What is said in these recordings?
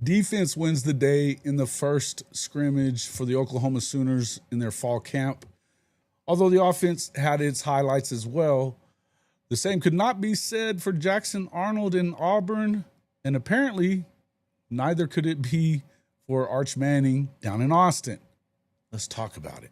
Defense wins the day in the first scrimmage for the Oklahoma Sooners in their fall camp. Although the offense had its highlights as well, the same could not be said for Jackson Arnold in Auburn, and apparently neither could it be for Arch Manning down in Austin. Let's talk about it.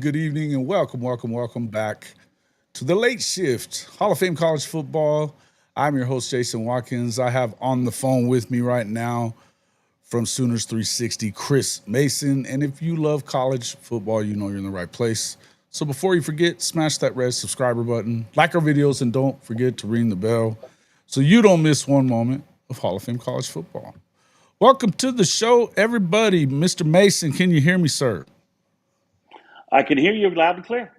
Good evening, and welcome back to the Late Shift, Hall of Fame College Football. I'm your host, Jason Watkins. I have on the phone with me right now from Sooners 360, Chris Mason. And if you love college football, you know you're in the right place. So before you forget, smash that red subscriber button, like our videos, and don't forget to ring the bell so you don't miss one moment of Hall of Fame College Football. Welcome to the show, everybody. Mr. Mason, can you hear me, sir? I can hear you loud and clear.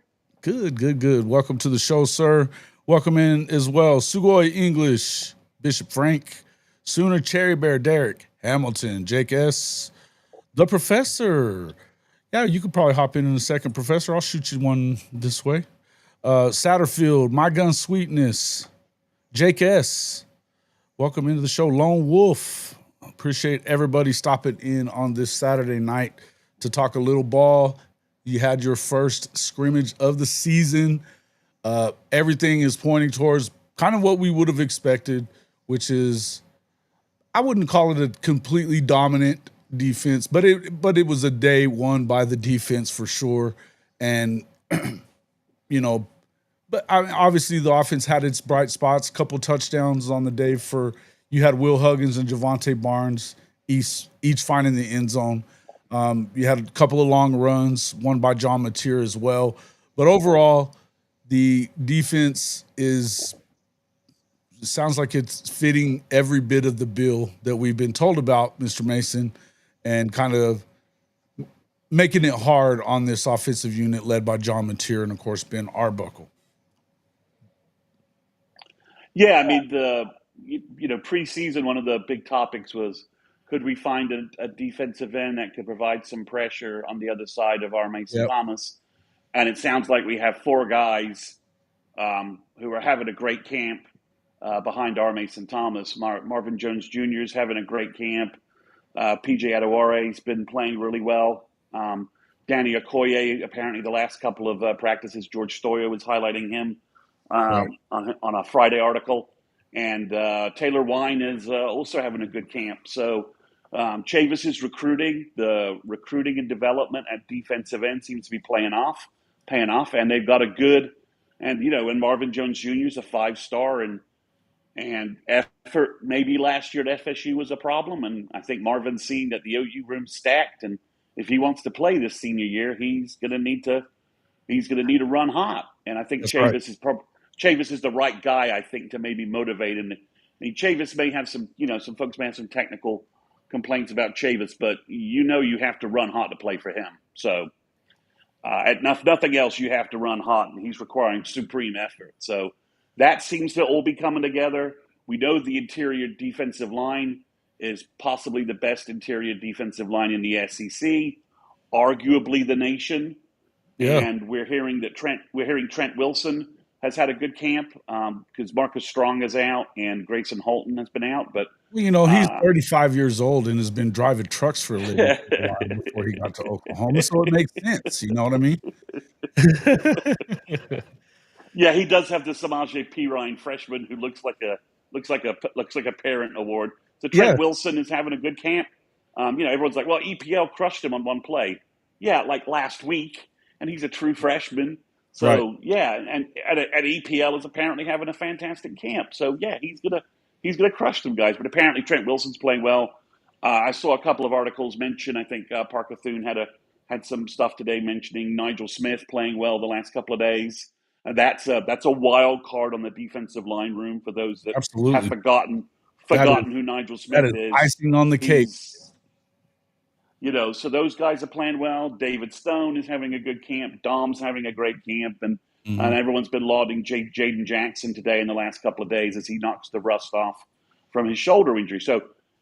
Good. Welcome to the show, sir. Welcome in as well, Sugoi English, Bishop Frank, Sooner Cherry Bear Derek, Hamilton, Jake S., the Professor. Yeah, you could probably hop in a second, Professor. I'll shoot you one this way. Satterfield, My Gun Sweetness, Jake S. Welcome into the show, Lone Wolf. Appreciate everybody stopping in on this Saturday night to talk a little ball. You had your first scrimmage of the season. Everything is pointing towards kind of what we would have expected, which is, I wouldn't call it a completely dominant defense, but it was a day won by the defense for sure. And, obviously the offense had its bright spots, couple touchdowns on the day you had Will Huggins and Javonte Barnes, each finding the end zone. You had a couple of long runs, one by John Mateer as well. But overall, the defense sounds like it's fitting every bit of the bill that we've been told about, Mr. Mason, and kind of making it hard on this offensive unit led by John Mateer and, of course, Ben Arbuckle. Yeah, I mean, preseason, one of the big topics was, could we find a defensive end that could provide some pressure on the other side of our Mason Thomas? And it sounds like we have four guys who are having a great camp behind our Mason Thomas. Marvin Jones Jr. is having a great camp. PJ Adeware's been playing really well. Danny Okoye, apparently the last couple of practices, George Stoyer was highlighting him on a Friday article. And Taylor Wine is also having a good camp. So Chavis's the recruiting and development at defensive end seems to be paying off. And they've got and Marvin Jones Jr. is a 5-star and effort maybe last year at FSU was a problem. And I think Marvin's seen that the OU room's stacked. And if he wants to play this senior year, he's going to need to run hot. And I think Chavis is the right guy, I think, to maybe motivate him. I mean, Chavis may have some folks may have some technical complaints about Chavis, but you have to run hot to play for him. So, if nothing else, you have to run hot, and he's requiring supreme effort. So that seems to all be coming together. We know the interior defensive line is possibly the best interior defensive line in the SEC, arguably the nation. Yeah. And we're hearing Trent Wilson has had a good camp because Marcus Strong is out and Grayson Holton has been out. But he's 35 years old and has been driving trucks for a living before he got to Oklahoma, so it makes sense. You know what I mean? Yeah, he does have the Samaje Perine freshman who looks like a parent award. So Trent Wilson is having a good camp. Everyone's like, well, EPL crushed him on one play. Yeah, like last week, and he's a true freshman. So and at EPL is apparently having a fantastic camp. So yeah, he's gonna crush them guys. But apparently Trent Wilson's playing well. I saw a couple of articles mention. I think Parker Thune had had some stuff today mentioning Nigel Smith playing well the last couple of days. And that's a wild card on the defensive line room for those that have Absolutely. forgotten That is who Nigel that Smith is is. icing on the cake. He's so those guys are playing well. David Stone is having a good camp. Dom's having a great camp, and Mhm. everyone's been lauding Jaden Jackson today in the last couple of days as he knocks the rust off from his shoulder injury. So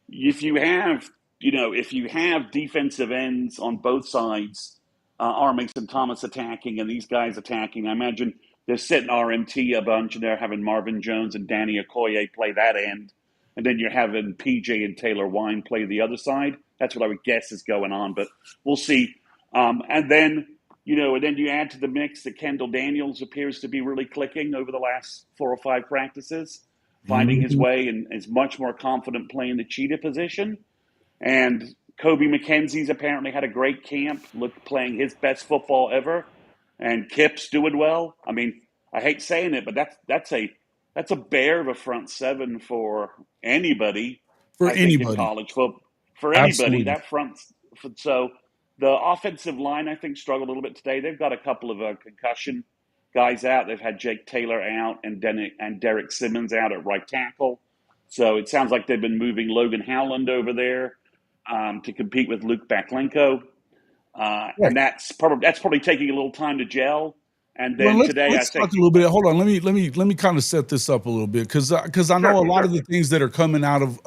if you have defensive ends on both sides, R. Mason Thomas attacking and these guys attacking, I imagine they're sitting RMT a bunch and they're having Marvin Jones and Danny Okoye play that end. And then you're having PJ and Taylor Wine play the other side. That's what I would guess is going on, but we'll see. And then you add to the mix that Kendall Daniels appears to be really clicking over the last 4 or 5 practices, finding his Mhm. way and is much more confident playing the cheetah position. And Kobe McKenzie's apparently had a great camp, playing his best football ever. And Kip's doing well. I mean, I hate saying it, but that's a bear of a front seven for anybody. For I think in anybody. college football, for anybody Absolutely. that front. So the offensive line, I think, struggled a little bit today. They've got a couple of concussion guys out. They've had Jake Taylor out and Derek Simmons out at right tackle. So it sounds like they've been moving Logan Howland over there to compete with Luke Baklenko. Right. And that's probably taking a little time to gel. And Well, then today, I let's talk think, a little bit. Hold on. Let me kind of set this up a little bit because I know a sure, lot of sure. the things that are coming out of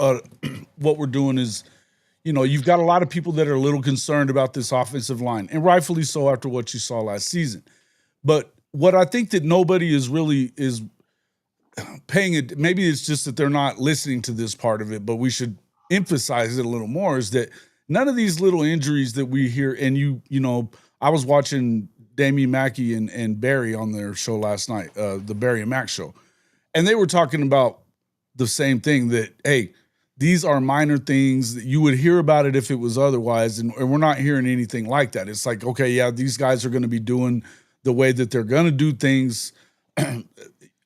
what we're doing is, you've got a lot of people that are a little concerned about this offensive line, and rightfully so after what you saw last season. But what I think that nobody is paying it. Maybe it's just that they're not listening to this part of it, but we should emphasize it a little more. Is that none of these little injuries that we hear, and I was watching Damian Mackey and Barry on their show last night, the Barry and Mack show, and they were talking about the same thing that, hey, these are minor things that you would hear about it if it was otherwise, and we're not hearing anything like that. It's like, okay, yeah, these guys are going to be doing the way that they're going to do things.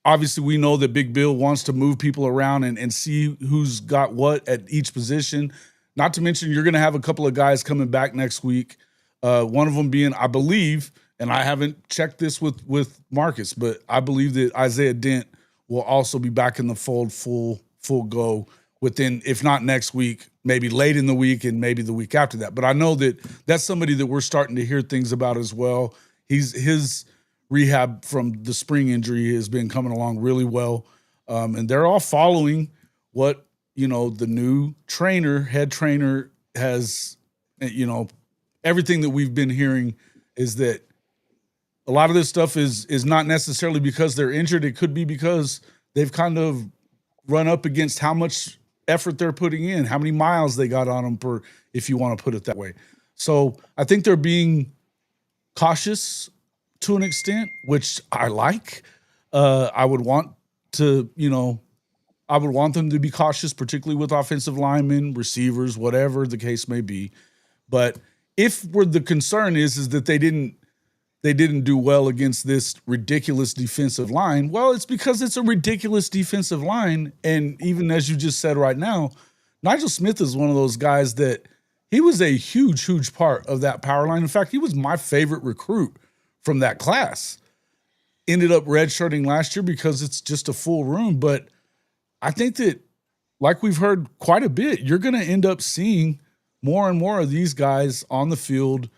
Obviously, we know that Big Bill wants to move people around and see who's got what at each position. Not to mention, you're going to have a couple of guys coming back next week. One of them being, I believe, and I haven't checked this with Marcus, but I believe that Isaiah Dent will also be back in the fold full go within, if not next week, maybe late in the week and maybe the week after that. But I know that that's somebody that we're starting to hear things about as well. His rehab from the spring injury has been coming along really well. And they're all following what, the new head trainer has, everything that we've been hearing is that a lot of this stuff is not necessarily because they're injured. It could be because they've kind of run up against how much effort they're putting in, how many miles they got on them if you want to put it that way. So I think they're being cautious to an extent, which I like. I would want them to be cautious, particularly with offensive linemen, receivers, whatever the case may be. But if the concern is that they didn't do well against this ridiculous defensive line, well, it's because it's a ridiculous defensive line. And even as you just said right now, Nigel Smith is one of those guys that he was a huge, huge part of that power line. In fact, he was my favorite recruit from that class. Ended up redshirting last year because it's just a full room. But I think that, like we've heard quite a bit, you're going to end up seeing more and more of these guys on the field,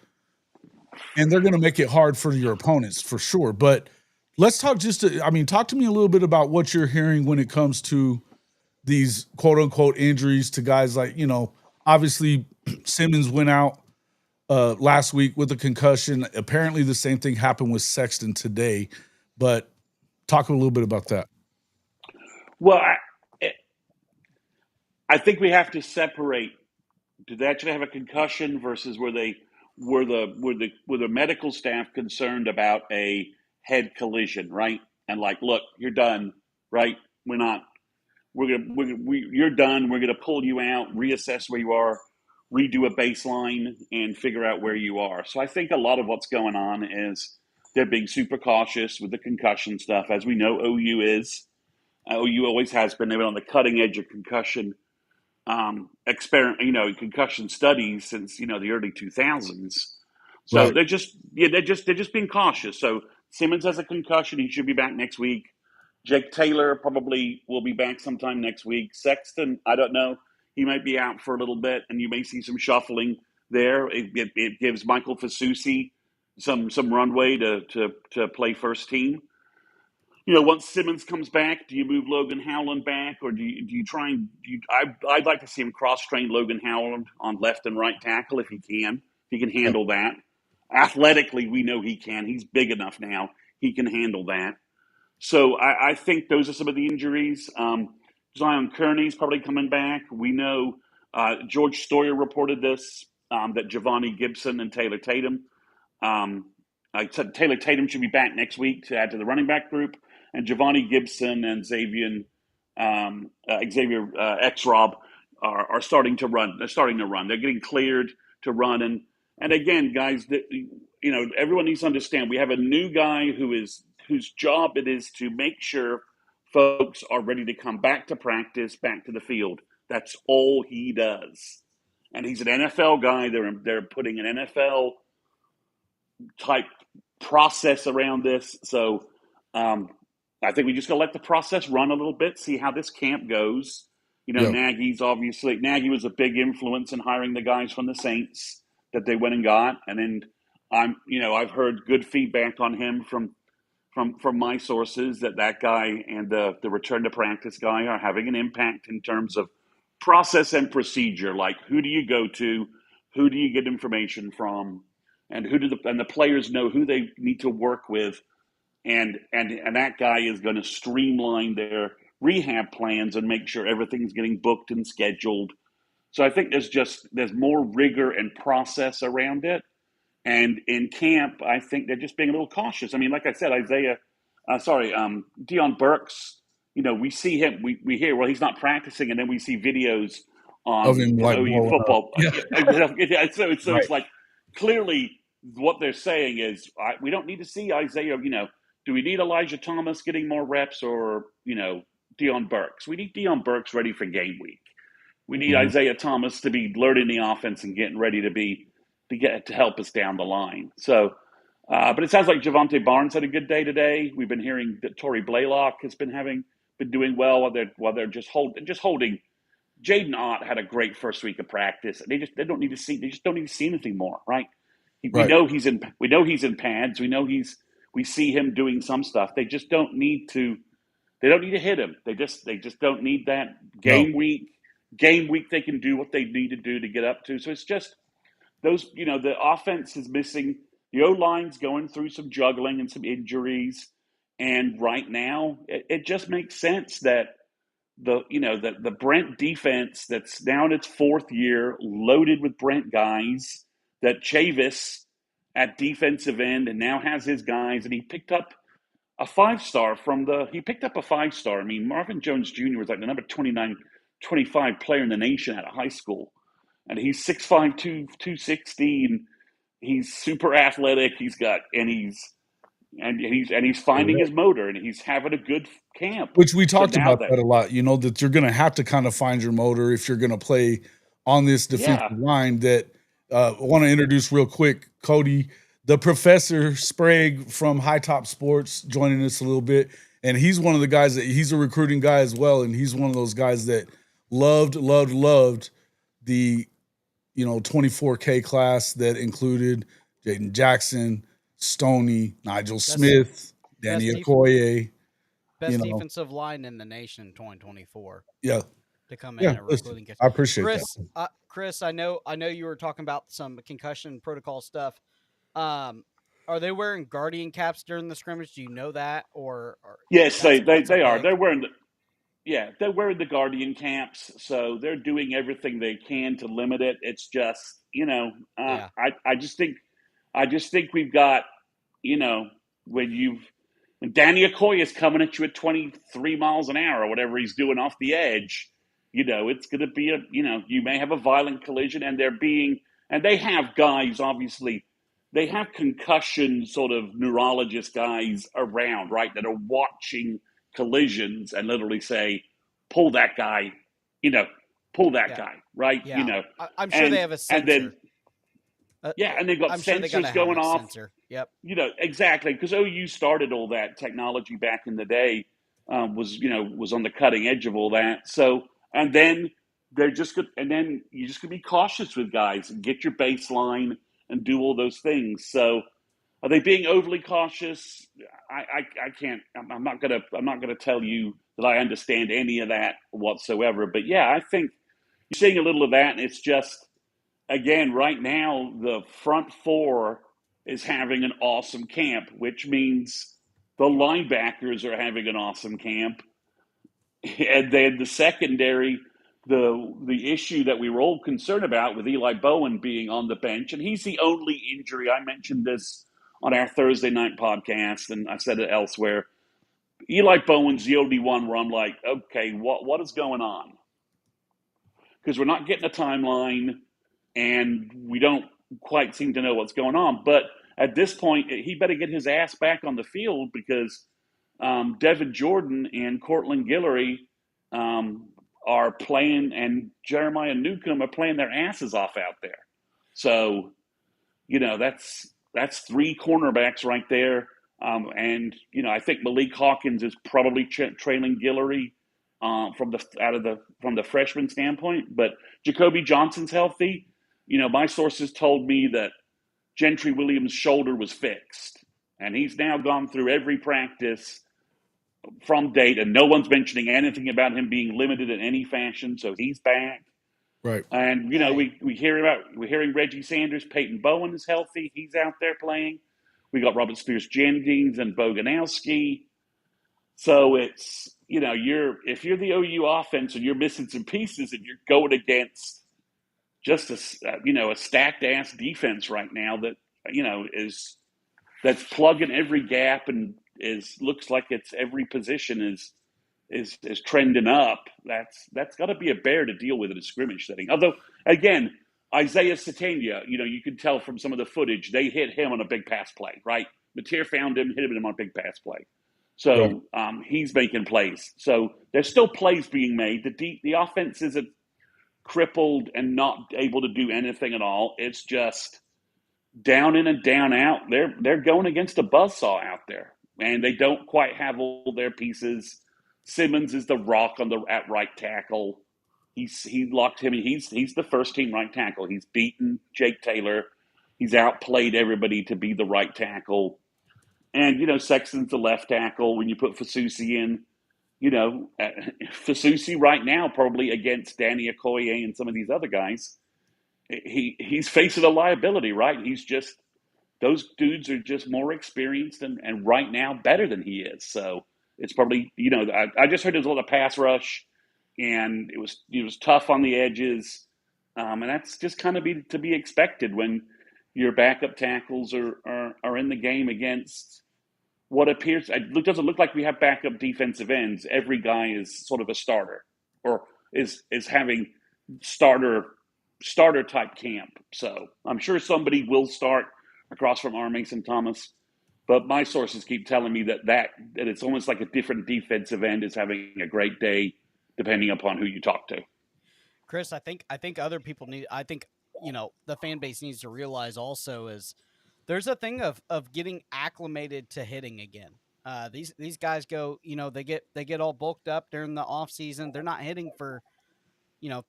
and they're going to make it hard for your opponents for sure. But let's talk talk to me a little bit about what you're hearing when it comes to these quote unquote injuries to guys like, obviously Simmons went out last week with a concussion. Apparently the same thing happened with Sexton today, but talk a little bit about that. Well, I think we have to separate. Did they actually have a concussion versus were the medical staff concerned about a head collision, right? And like, look, you're done, right? You're done. We're gonna pull you out, reassess where you are, redo a baseline, and figure out where you are. So I think a lot of what's going on is they're being super cautious with the concussion stuff, as we know OU is. OU always has been. They've been on the cutting edge of concussion concussion studies since the early 2000s. So Right. they're just being cautious. So Simmons has a concussion; he should be back next week. Jake Taylor probably will be back sometime next week. Sexton, I don't know; he might be out for a little bit, and you may see some shuffling there. It gives Michael Fasusi some runway to play first team. Once Simmons comes back, do you move Logan Howland back, or do you try and I'd like to see him cross train Logan Howland on left and right tackle if he can. If he can Yeah. handle that. Athletically, we know he can. He's big enough now. He can handle that. So I think those are some of the injuries. Zion Kearney's probably coming back. We know George Stoyer reported this, that Giovanni Gibson and Taylor Tatum. I said Taylor Tatum should be back next week to add to the running back group, and Giovanni Gibson and Xavier X-Rob are starting to run. They're starting to run. They're getting cleared to run. And again, guys, everyone needs to understand we have a new guy whose job it is to make sure folks are ready to come back to practice, back to the field. That's all he does. And he's an NFL guy. They're putting an NFL type process around this. So I think we just got to let the process run a little bit, see how this camp goes. Yeah. Nagy was a big influence in hiring the guys from the Saints that they went and got. And then I've heard good feedback on him from my sources that guy and the return to practice guy are having an impact in terms of process and procedure. Like, who do you go to? Who do you get information from? And the players know who they need to work with, and that guy is going to streamline their rehab plans and make sure everything's getting booked and scheduled. So I think there's more rigor and process around it. And in camp, I think they're just being a little cautious. I mean, like I said, Deion Burks. We see him. We hear, well, he's not practicing, and then we see videos Of on him like OU blowing up. football. Yeah. So Right. it's like clearly what they're saying is we don't need to see Isaiah. Do we need Elijah Thomas getting more reps, or Deion Burks? We need Deion Burks ready for game week. We need Mhm. Isaiah Thomas to be learning the offense and getting ready to help us down the line. So, but it sounds like Javante Barnes had a good day today. We've been hearing that Torrey Blaylock has been doing well while they're just holding. Jaden Ott had a great first week of practice. They just don't need to see anything more, right? We Right. know he's in pads. We see him doing some stuff. They just don't need to. They don't need to hit him. They just don't need that No. game week. Game week, they can do what they need to do to get up to. So it's just those. The offense is missing. The O-line's going through some juggling and some injuries, and right now it just makes sense that the Brent defense that's now in its fourth year, loaded with Brent guys, that Chavis at defensive end and now has his guys, and he picked up a 5-star I mean, Marvin Jones Jr. was like the number 25 player in the nation out of high school. And he's 6'5", 260, and he's super athletic. He's finding his motor, and he's having a good camp. Which we So talked now about that a lot, that you're gonna have to kind of find your motor if you're gonna play on this defensive line. That I want to introduce real quick, Cody, the Professor Sprague from High Top Sports, joining us a little bit. And he's one of the guys he's a recruiting guy as well. And he's one of those guys that loved the 24K class that included Jaden Jackson, Stoney, Nigel Smith, Danny Okoye. Best defensive line in the nation in 2024. Yeah. To come in and recruiting kids. I appreciate that. Chris, I know you were talking about some concussion protocol stuff. Are they wearing guardian caps during the scrimmage? Do you know that? Or yes, they are. They're wearing the guardian caps, so they're doing everything they can to limit it. It's just I just think we've got when Danny Okoye is coming at you at 23 miles an hour or whatever he's doing off the edge, it's going to be you may have a violent collision, and they have guys, obviously, they have concussion sort of neurologist guys around, right, that are watching collisions and literally say, pull that guy, guy, right? Yeah. I'm sure they have a sensor. Yeah, and they've got I'm sure they got a sensors going helmet off. sensor. Yep. Exactly, because OU started all that technology back in the day, was on the cutting edge of all that. So, and then they're just good, and then you just gonna be cautious with guys and get your baseline and do all those things. So, are they being overly cautious? I can't. I'm not gonna tell you that I understand any of that whatsoever. But yeah, I think you're seeing a little of that, and it's just, again, right now, the front four is having an awesome camp, which means the linebackers are having an awesome camp. And then the secondary, the issue that we were all concerned about with Eli Bowen being on the bench, and he's the only injury. I mentioned this on our Thursday night podcast, and I said it elsewhere. Eli Bowen's the only one where I'm like, okay, what is going on? Because we're not getting a timeline, and we don't quite seem to know what's going on. But at this point, he better get his ass back on the field, because Devin Jordan and Cortland Guillory are playing, and Jeremiah Newcomb are playing their asses off out there. So, that's three cornerbacks right there. And I think Malik Hawkins is probably trailing Guillory from the freshman standpoint. But Jacoby Johnson's healthy. My sources told me that Gentry Williams' shoulder was fixed, and he's now gone through every practice from date, and no one's mentioning anything about him being limited in any fashion. So he's back. Right. And we're hearing Reggie Sanders, Peyton Bowen is healthy. He's out there playing. We got Robert Spears Jennings and Boganowski. So it's, if you're the OU offense and you're missing some pieces and you're going against just a stacked ass defense right now that, that's plugging every gap and looks like it's every position is trending up. That's got to be a bear to deal with in a scrimmage setting. Although, again, Isaiah Satania, you can tell from some of the footage, they hit him on a big pass play, right? Mateer found him, hit him on a big pass play. So he's making plays. So there's still plays being made. The offense isn't crippled and not able to do anything at all. It's just down in and down out. They're going against a buzzsaw out there, and they don't quite have all their pieces. Simmons is the rock at right tackle. He locked him in. He's the first team right tackle. He's beaten Jake Taylor. He's outplayed everybody to be the right tackle. And, Sexton's the left tackle. When you put Fasusi in, Fasusi right now probably against Danny Okoye and some of these other guys, he's facing a liability, right? Those dudes are just more experienced and right now better than he is. So it's probably, I just heard there's a lot of pass rush, and it was tough on the edges. And that's just kind of to be expected when your backup tackles are in the game against what appears, it doesn't look like we have backup defensive ends. Every guy is sort of a starter, or is having starter type camp. So I'm sure somebody will start across from R. Mason Thomas, but my sources keep telling me that it's almost like a different defensive end is having a great day, depending upon who you talk to. Chris, I think other people the fan base needs to realize also is there's a thing of getting acclimated to hitting again. These guys go, they get all bulked up during the off season. They're not hitting for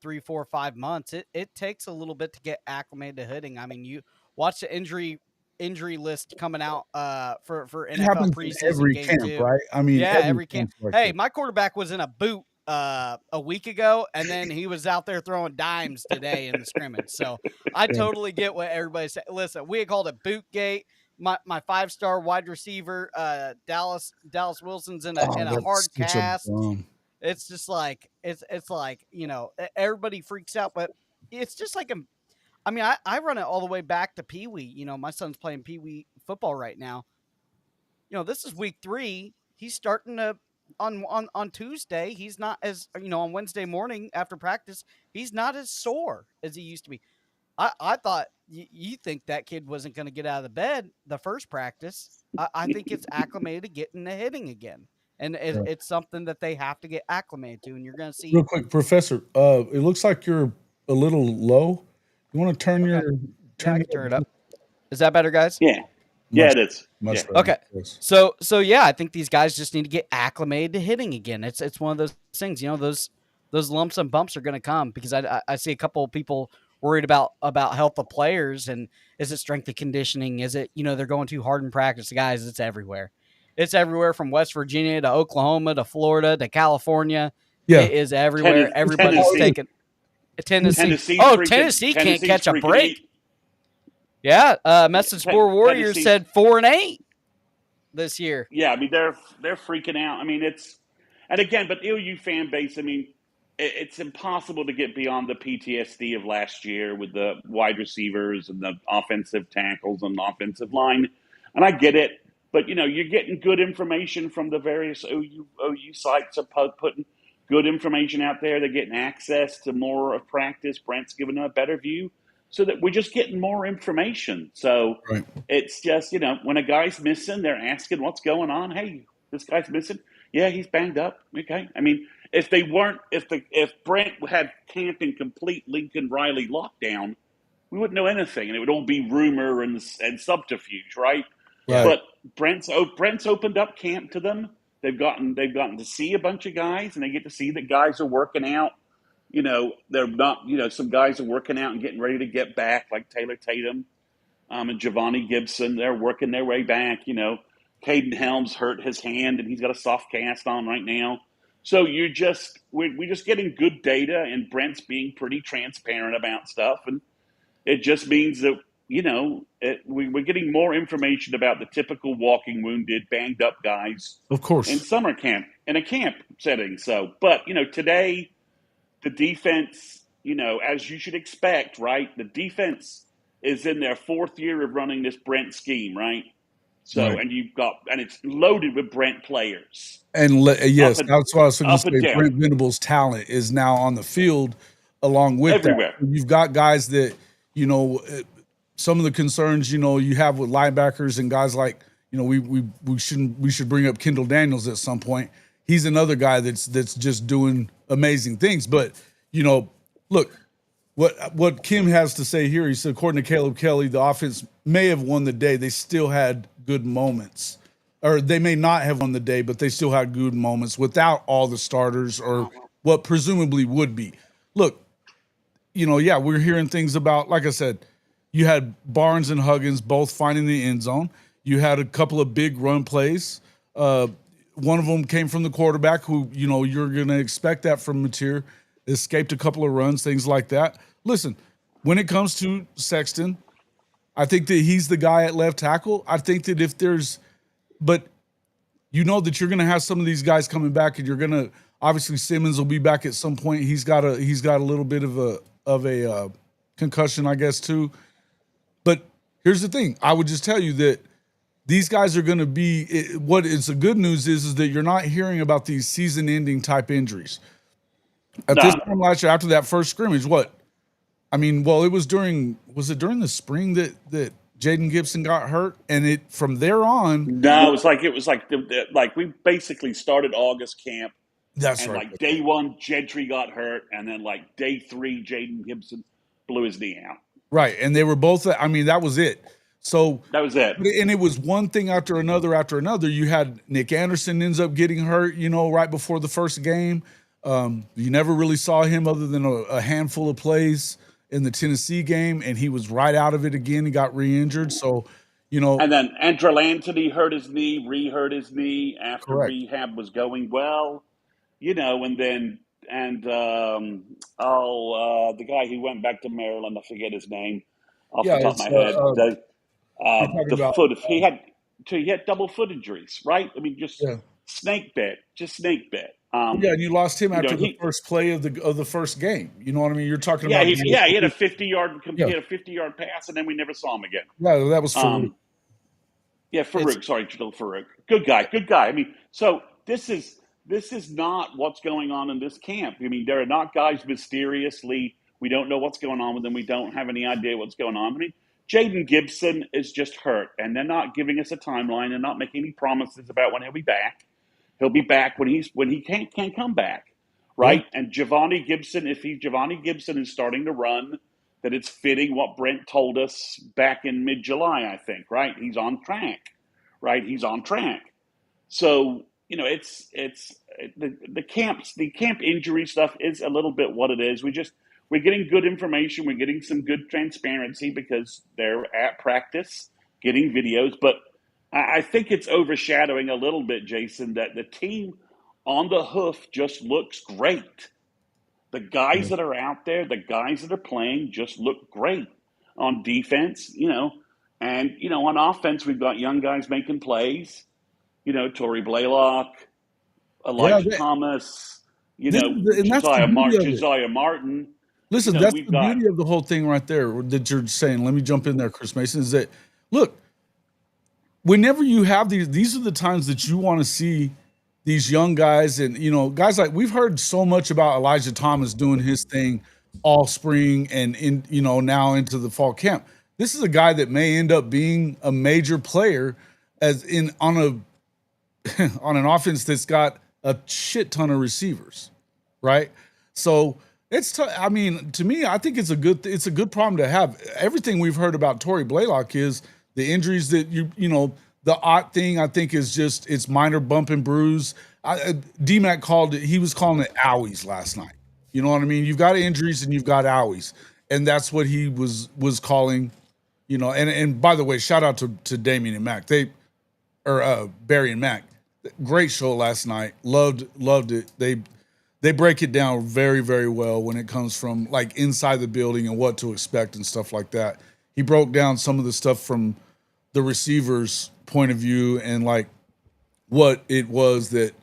3, 4, 5 months. It takes a little bit to get acclimated to hitting. I mean, you watch the injury list coming out for NFL preseason every game camp, 2. right? I mean, every camp. Like hey, my quarterback was in a boot a week ago, and then he was out there throwing dimes today in the scrimmage. So I totally get what everybody said. Listen, we had called it Bootgate. My 5-star wide receiver, Dallas Wilson's in a hard cast. It's just like it's like everybody freaks out, but it's just like I run it all the way back to Pee Wee. My son's playing Pee Wee football right now. This is week 3. He's starting to on Tuesday. He's not as on Wednesday morning after practice. He's not as sore as he used to be. I thought you think that kid wasn't going to get out of the bed the first practice. I think it's acclimated to getting to hitting again. And it's something that they have to get acclimated to, and you're going to see. Real quick, Professor, it looks like you're a little low. You want to turn turn it up? Is that better, guys? Yeah. Yeah, it is. Much Yeah. better. Okay. Yes. So yeah, I think these guys just need to get acclimated to hitting again. It's one of those things, those lumps and bumps are going to come because I see a couple of people worried about health of players, and is it strength and conditioning? Is it, they're going too hard in practice? Guys, it's everywhere. It's everywhere from West Virginia to Oklahoma to Florida to California. Yeah. It is everywhere. Everybody's Tennessee. taking Tennessee. Tennessee's Can't catch a freaking break. eight. Yeah, Message Board Warriors Tennessee's- said 4-8 this year. Yeah, I mean they're freaking out. I mean and again, but ILU fan base. I mean, it's impossible to get beyond the PTSD of last year with the wide receivers and the offensive tackles and the offensive line. And I get it, but you're getting good information from the various OU sites are putting good information out there. They're getting access to more of practice. Brent's giving them a better view, so that we're just getting more information. So Right. It's just, when a guy's missing, they're asking what's going on. Hey, this guy's missing. Yeah, he's banged up. Okay. I mean, if Brent had camp in complete Lincoln Riley lockdown, we wouldn't know anything, and it would all be rumor and subterfuge, right? Right. But Brent's opened up camp to them. They've gotten to see a bunch of guys, and they get to see that guys are working out. They're not. Some guys are working out and getting ready to get back, like Taylor Tatum and Giovanni Gibson. They're working their way back. Caden Helms hurt his hand, and he's got a soft cast on right now. So we're just getting good data, and Brent's being pretty transparent about stuff, and it just means that we're getting more information about the typical walking wounded, banged up guys, Of course. in summer camp, in a camp setting. So, but today, the defense, as you should expect, right? The defense is in their fourth year of running this Brent scheme, right? So, Right. and it's loaded with Brent players. And yes, that's what I was going to up and say. down. Brent Venables' talent is now on the field along with Everywhere. that. You've got guys that, some of the concerns, you have with linebackers and guys like, we should bring up Kendall Daniels at some point. He's another guy that's just doing amazing things. But, look, what Kim has to say here, he said, according to Caleb Kelly, the offense may have won the day. They still had good moments. Or they may not have won the day, but they still had good moments without all the starters or what presumably would be. Look, we're hearing things about, like I said, you had Barnes and Huggins both finding the end zone. You had a couple of big run plays. One of them came from the quarterback who, you're going to expect that from Mateer. Escaped a couple of runs, things like that. Listen, when it comes to Sexton, I think that he's the guy at left tackle. I think that but that you're going to have some of these guys coming back, and you're going to, obviously Simmons will be back at some point. He's got a little bit of a concussion, I guess, too. But here's the thing. I would just tell you that these guys are going to be what is the good news is that you're not hearing about these season-ending type injuries. At this time last year, after that first scrimmage, was it during the spring that Jaden Gibson got hurt, and from there on? No, it was like we basically started August camp. That's and right. Day 1, Gentry got hurt, and then day 3, Jaden Gibson blew his knee out. Right, and they were both. That was it. So that was it. And it was one thing after another after another. You had Nick Anderson ends up getting hurt, right before the first game. You never really saw him other than a handful of plays in the Tennessee game, and he was right out of it again. He got re-injured. So, And then Andrel Anthony hurt his knee, re-hurt his knee after Correct. rehab was going well. The guy who went back to Maryland, I forget his name off the top of my head. He had double foot injuries, right? I mean, just snake bit. And you lost him after the first play of the first game. You know what I mean? You're talking about. He had a 50-yard pass, and then we never saw him again. Yeah, that was Farouk. Farouk. Sorry, Jalil Farouk. Good guy. I mean, so this is not what's going on in this camp. I mean, there are not guys mysteriously. We don't know what's going on with them. We don't have any idea what's going on. I mean, Jaden Gibson is just hurt, and they're not giving us a timeline. They're not making any promises about when he'll be back. He'll be back when he can't come back, right? And Giovanni Gibson is starting to run. that it's fitting what Brent told us back in mid-July, I think, right? He's on track, right? He's on track. So, it's the camp injury stuff is a little bit what it is. We're getting good information. We're getting some good transparency because they're at practice getting videos. But I think it's overshadowing a little bit, Jason, that the team on the hoof just looks great. The guys that are out there, the guys that are playing just look great on defense, and, on offense, we've got young guys making plays, Torrey Blaylock, Elijah Thomas, and that's the beauty of it. Josiah Martin. Listen, that's the beauty of the whole thing right there that you're saying. Let me jump in there, Chris Mason, is that, look, whenever you have these are the times that you want to see these young guys and, guys like we've heard so much about Elijah Thomas doing his thing all spring and now into the fall camp. This is a guy that may end up being a major player on an offense that's got a shit ton of receivers, right? So to me, I think it's a good problem to have. Everything we've heard about Torrey Blaylock is the injuries that the odd thing I think is just it's minor bump and bruise. DMAC he was calling it owies last night. You know what I mean? You've got injuries and you've got owies, and that's what he was calling. And by the way, shout out to Damien and Mac. Barry and Mac. Great show last night. Loved it. They break it down very, very well when it comes from like inside the building and what to expect and stuff like that. He broke down some of the stuff from the receiver's point of view and like what it was that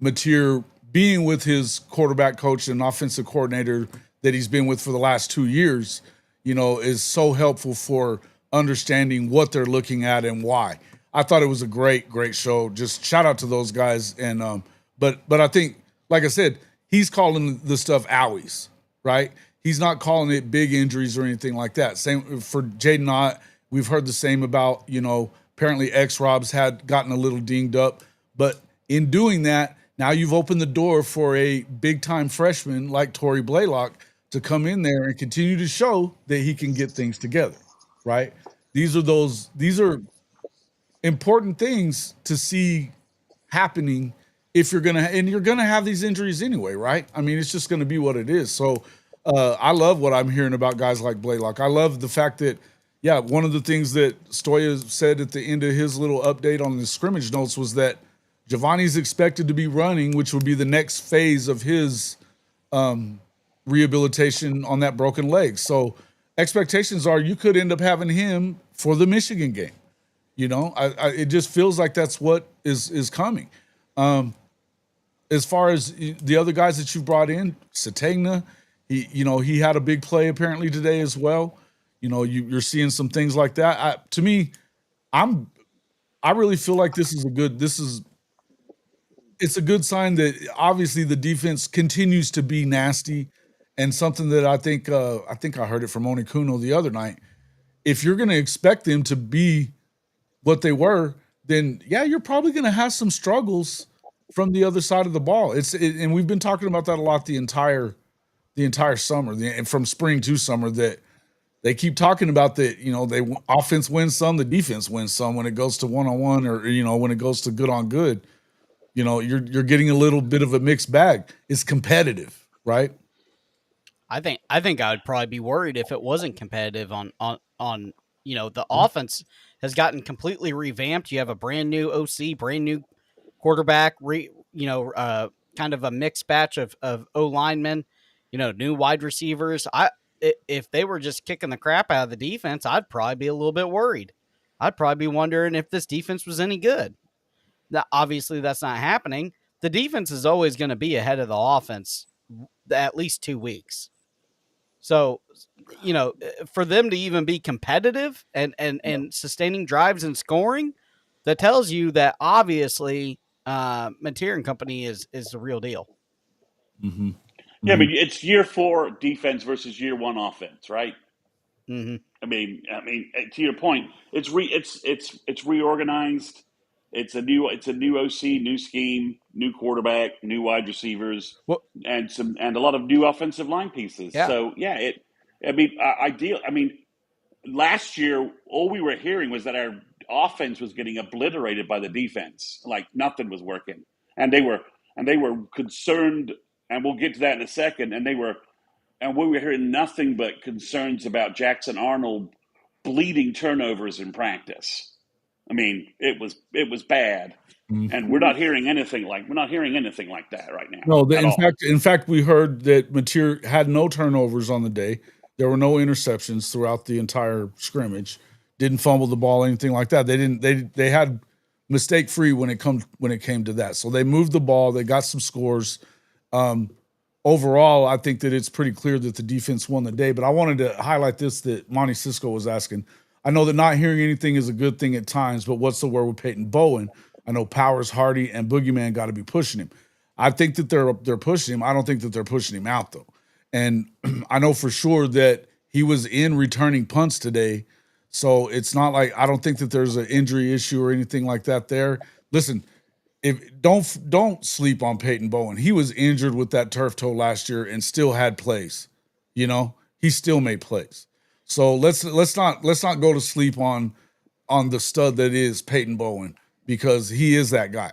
Mateer being with his quarterback coach and offensive coordinator that he's been with for the last 2 years, is so helpful for understanding what they're looking at and why. I thought it was a great, great show. Just shout out to those guys. And but I think, like I said, he's calling the stuff owies, right? He's not calling it big injuries or anything like that. Same for Jaden Ott. We've heard the same about, apparently X-Rob's had gotten a little dinged up. But in doing that, now you've opened the door for a big-time freshman like Torrey Blaylock to come in there and continue to show that he can get things together, right? These are important things to see happening if you're gonna have these injuries anyway, right? I mean, it's just gonna be what it is. So I love what I'm hearing about guys like Blaylock. I love the fact that, one of the things that Stoya said at the end of his little update on the scrimmage notes was that Giovanni's expected to be running, which would be the next phase of his rehabilitation on that broken leg. So expectations are you could end up having him for the Michigan game. It just feels like that's what is coming. As far as the other guys that you brought in, Satagna, he had a big play apparently today as well. You're seeing some things like that. To me, I really feel like it's a good sign that obviously the defense continues to be nasty, and something that I think I heard it from Oni Kuno the other night. If you're going to expect them to be what they were, then you're probably going to have some struggles from the other side of the ball. And we've been talking about that a lot the entire summer, and from spring to summer, that they keep talking about that. They offense wins some, the defense wins some when it goes to one-on-one or when it goes to good on good. You're getting a little bit of a mixed bag. It's competitive, right? I think I would probably be worried if it wasn't competitive on the offense has gotten completely revamped. You have a brand new OC, brand new quarterback, kind of a mixed batch of O linemen, new wide receivers. If they were just kicking the crap out of the defense, I'd probably be a little bit worried. I'd probably be wondering if this defense was any good. Now, obviously, that's not happening. The defense is always going to be ahead of the offense at least 2 weeks. So, for them to even be competitive and sustaining drives and scoring, that tells you that obviously Mateer and company is the real deal. Mm-hmm. Yeah, I mean, it's year 4 defense versus year 1 offense, right? Mm-hmm. I mean, to your point, it's reorganized. It's a new OC, new scheme, new quarterback, new wide receivers, and a lot of new offensive line pieces. Yeah. So I mean, ideal. I mean, last year, all we were hearing was that our offense was getting obliterated by the defense. Like nothing was working, and they were concerned. And we'll get to that in a second. And we were hearing nothing but concerns about Jackson Arnold bleeding turnovers in practice. I mean, it was bad, and we're not hearing anything like that right now. No, at all. in fact, we heard that Mateer had no turnovers on the day. There were no interceptions throughout the entire scrimmage. Didn't fumble the ball, anything like that. They had mistake free when it came to that. So they moved the ball. They got some scores. Overall, I think that it's pretty clear that the defense won the day. But I wanted to highlight this that Monty Cisco was asking. I know that not hearing anything is a good thing at times, but what's the word with Peyton Bowen? I know Powers, Hardy, and Boogeyman got to be pushing him. I think that they're pushing him. I don't think that they're pushing him out, though. And I know for sure that he was in returning punts today. So it's not like I don't think that there's an injury issue or anything like that there. Listen, don't sleep on Peyton Bowen. He was injured with that turf toe last year and still had plays. You know, he still made plays. So let's not go to sleep on the stud that is Peyton Bowen, because he is that guy.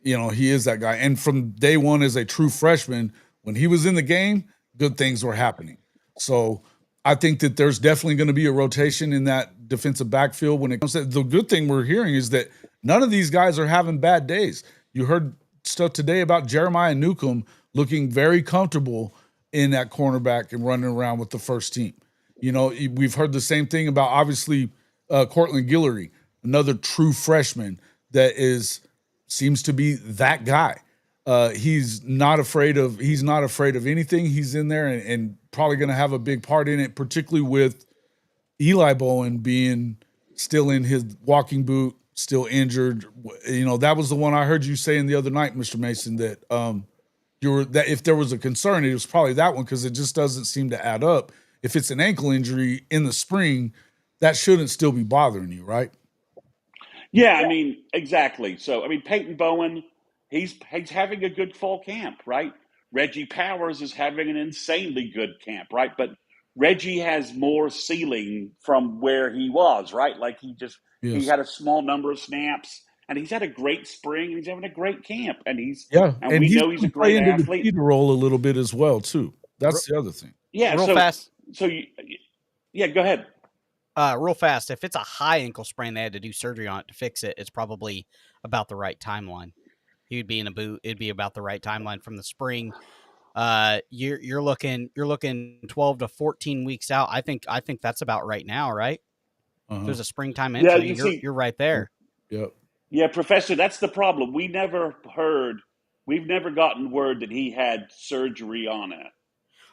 You know, he is that guy. And from day one as a true freshman, when he was in the game, good things were happening. So I think that there's definitely going to be a rotation in that defensive backfield when it comes to the good thing we're hearing is that none of these guys are having bad days. You heard stuff today about Jeremiah Newcomb looking very comfortable in that cornerback and running around with the first team. You know, we've heard the same thing about obviously Cortland Guillory, another true freshman that seems to be that guy. He's not afraid of anything. He's in there and probably going to have a big part in it, particularly with Eli Bowen being still in his walking boot, still injured. You know, that was the one I heard you saying the other night, Mr. Mason, that that if there was a concern, it was probably that one, because it just doesn't seem to add up. If it's an ankle injury in the spring, that shouldn't still be bothering you, right? Yeah, I mean, exactly. So, I mean, Peyton Bowen, he's having a good fall camp, right? Reggie Powers is having an insanely good camp, right? But Reggie has more ceiling from where he was, right? Like he had a small number of snaps, and he's had a great spring, and he's having a great camp, and we know he's a great athlete. The role a little bit as well too. That's the other thing. Yeah, real fast. So go ahead. Real fast. If it's a high ankle sprain, they had to do surgery on it to fix it. It's probably about the right timeline. He would be in a boot. It'd be about the right timeline from the spring. You're looking 12 to 14 weeks out. I think that's about right now, right? If there's a springtime injury, you're right there. Yep. Yeah, Professor, that's the problem. We've never gotten word that he had surgery on it.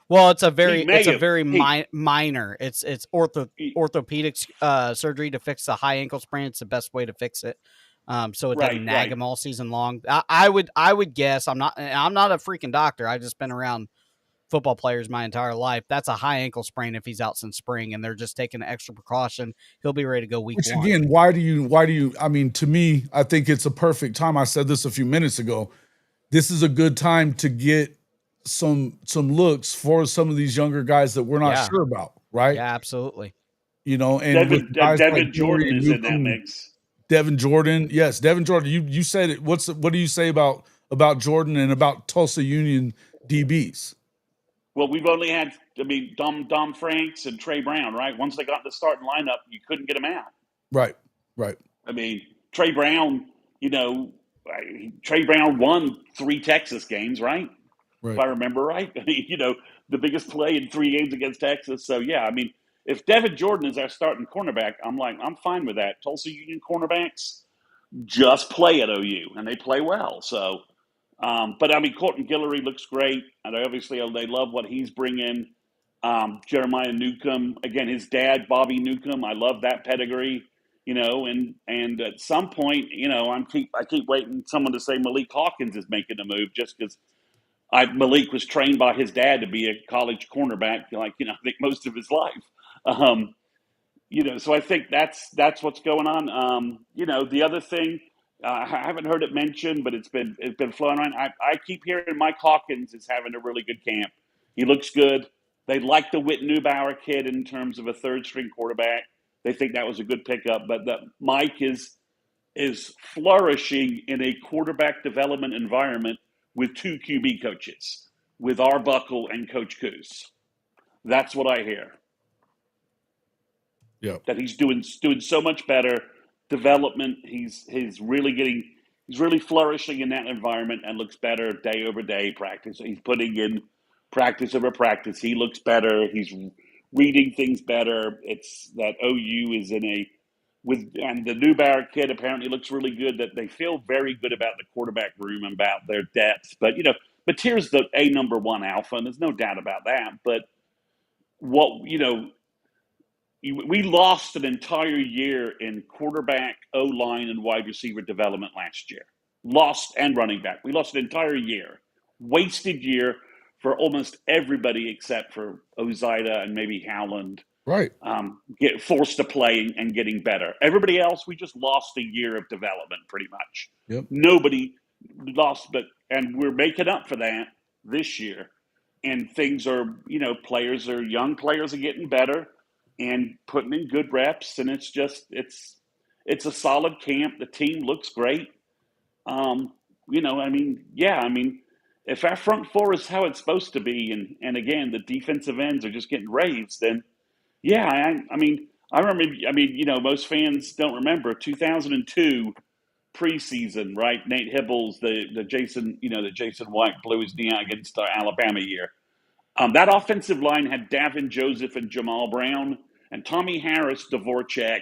Well, it's a very minor. It's orthopedic surgery to fix the high ankle sprain. It's the best way to fix it. So it doesn't nag him all season long. I would guess, I'm not a freaking doctor. I've just been around football players my entire life. That's a high ankle sprain if he's out since spring, and they're just taking an extra precaution. He'll be ready to go week one. Again, why do you? I mean, to me, I think it's a perfect time. I said this a few minutes ago. This is a good time to get some looks for some of these younger guys that we're not sure about, right? Yeah, absolutely. You know, and Devin Jordan is in that mix. Devin Jordan, yes, Devin Jordan. You said it. What do you say about Jordan and about Tulsa Union DBs? Well, we've only had, Dom Franks and Trey Brown, right? Once they got in the starting lineup, you couldn't get them out. Right. I mean, Trey Brown, Trey Brown won 3 Texas games, right? If I remember right. The biggest play in 3 games against Texas. So, yeah, I mean, if Devin Jordan is our starting cornerback, I'm fine with that. Tulsa Union cornerbacks just play at OU, and they play well. So, but, I mean, Cortland Guillory looks great. And obviously, they love what he's bringing. Jeremiah Newcomb, again, his dad, Bobby Newcomb, I love that pedigree. And at some point, I keep waiting someone to say Malik Hawkins is making a move, just because Malik was trained by his dad to be a college cornerback, I think most of his life. So I think that's what's going on. The other thing, I haven't heard it mentioned, but it's been flowing around. I keep hearing Mike Hawkins is having a really good camp. He looks good. They like the Whit Neubauer kid in terms of a third string quarterback. They think that was a good pickup, but Mike is flourishing in a quarterback development environment with 2 QB coaches, with Arbuckle and Coach Coos. That's what I hear. Yeah. That he's doing so much better development. He's really flourishing in that environment and looks better day over day. Practice. He's putting in practice over practice. He looks better. He's reading things better. It's that OU is and the Neubauer kid apparently looks really good. That they feel very good about the quarterback room and about their depth. But Mateer's the number 1 alpha, and there's no doubt about that. But we lost an entire year in quarterback, O-line, and wide receiver development last year. Lost and running back. We lost an entire year. Wasted year for almost everybody except for Ozida and maybe Howland. Right. Get forced to play and getting better. Everybody else, we just lost a year of development pretty much. Yep. Nobody lost, and we're making up for that this year. And things are, young players are getting better and putting in good reps, and it's a solid camp. The team looks great. If our front four is how it's supposed to be, and again, the defensive ends are just getting raised, then I remember, most fans don't remember 2002 preseason, right? Nate Hibbles, the Jason White blew his knee out against our Alabama year. That offensive line had Davin Joseph and Jamal Brown, and Tommy Harris, Dvorak,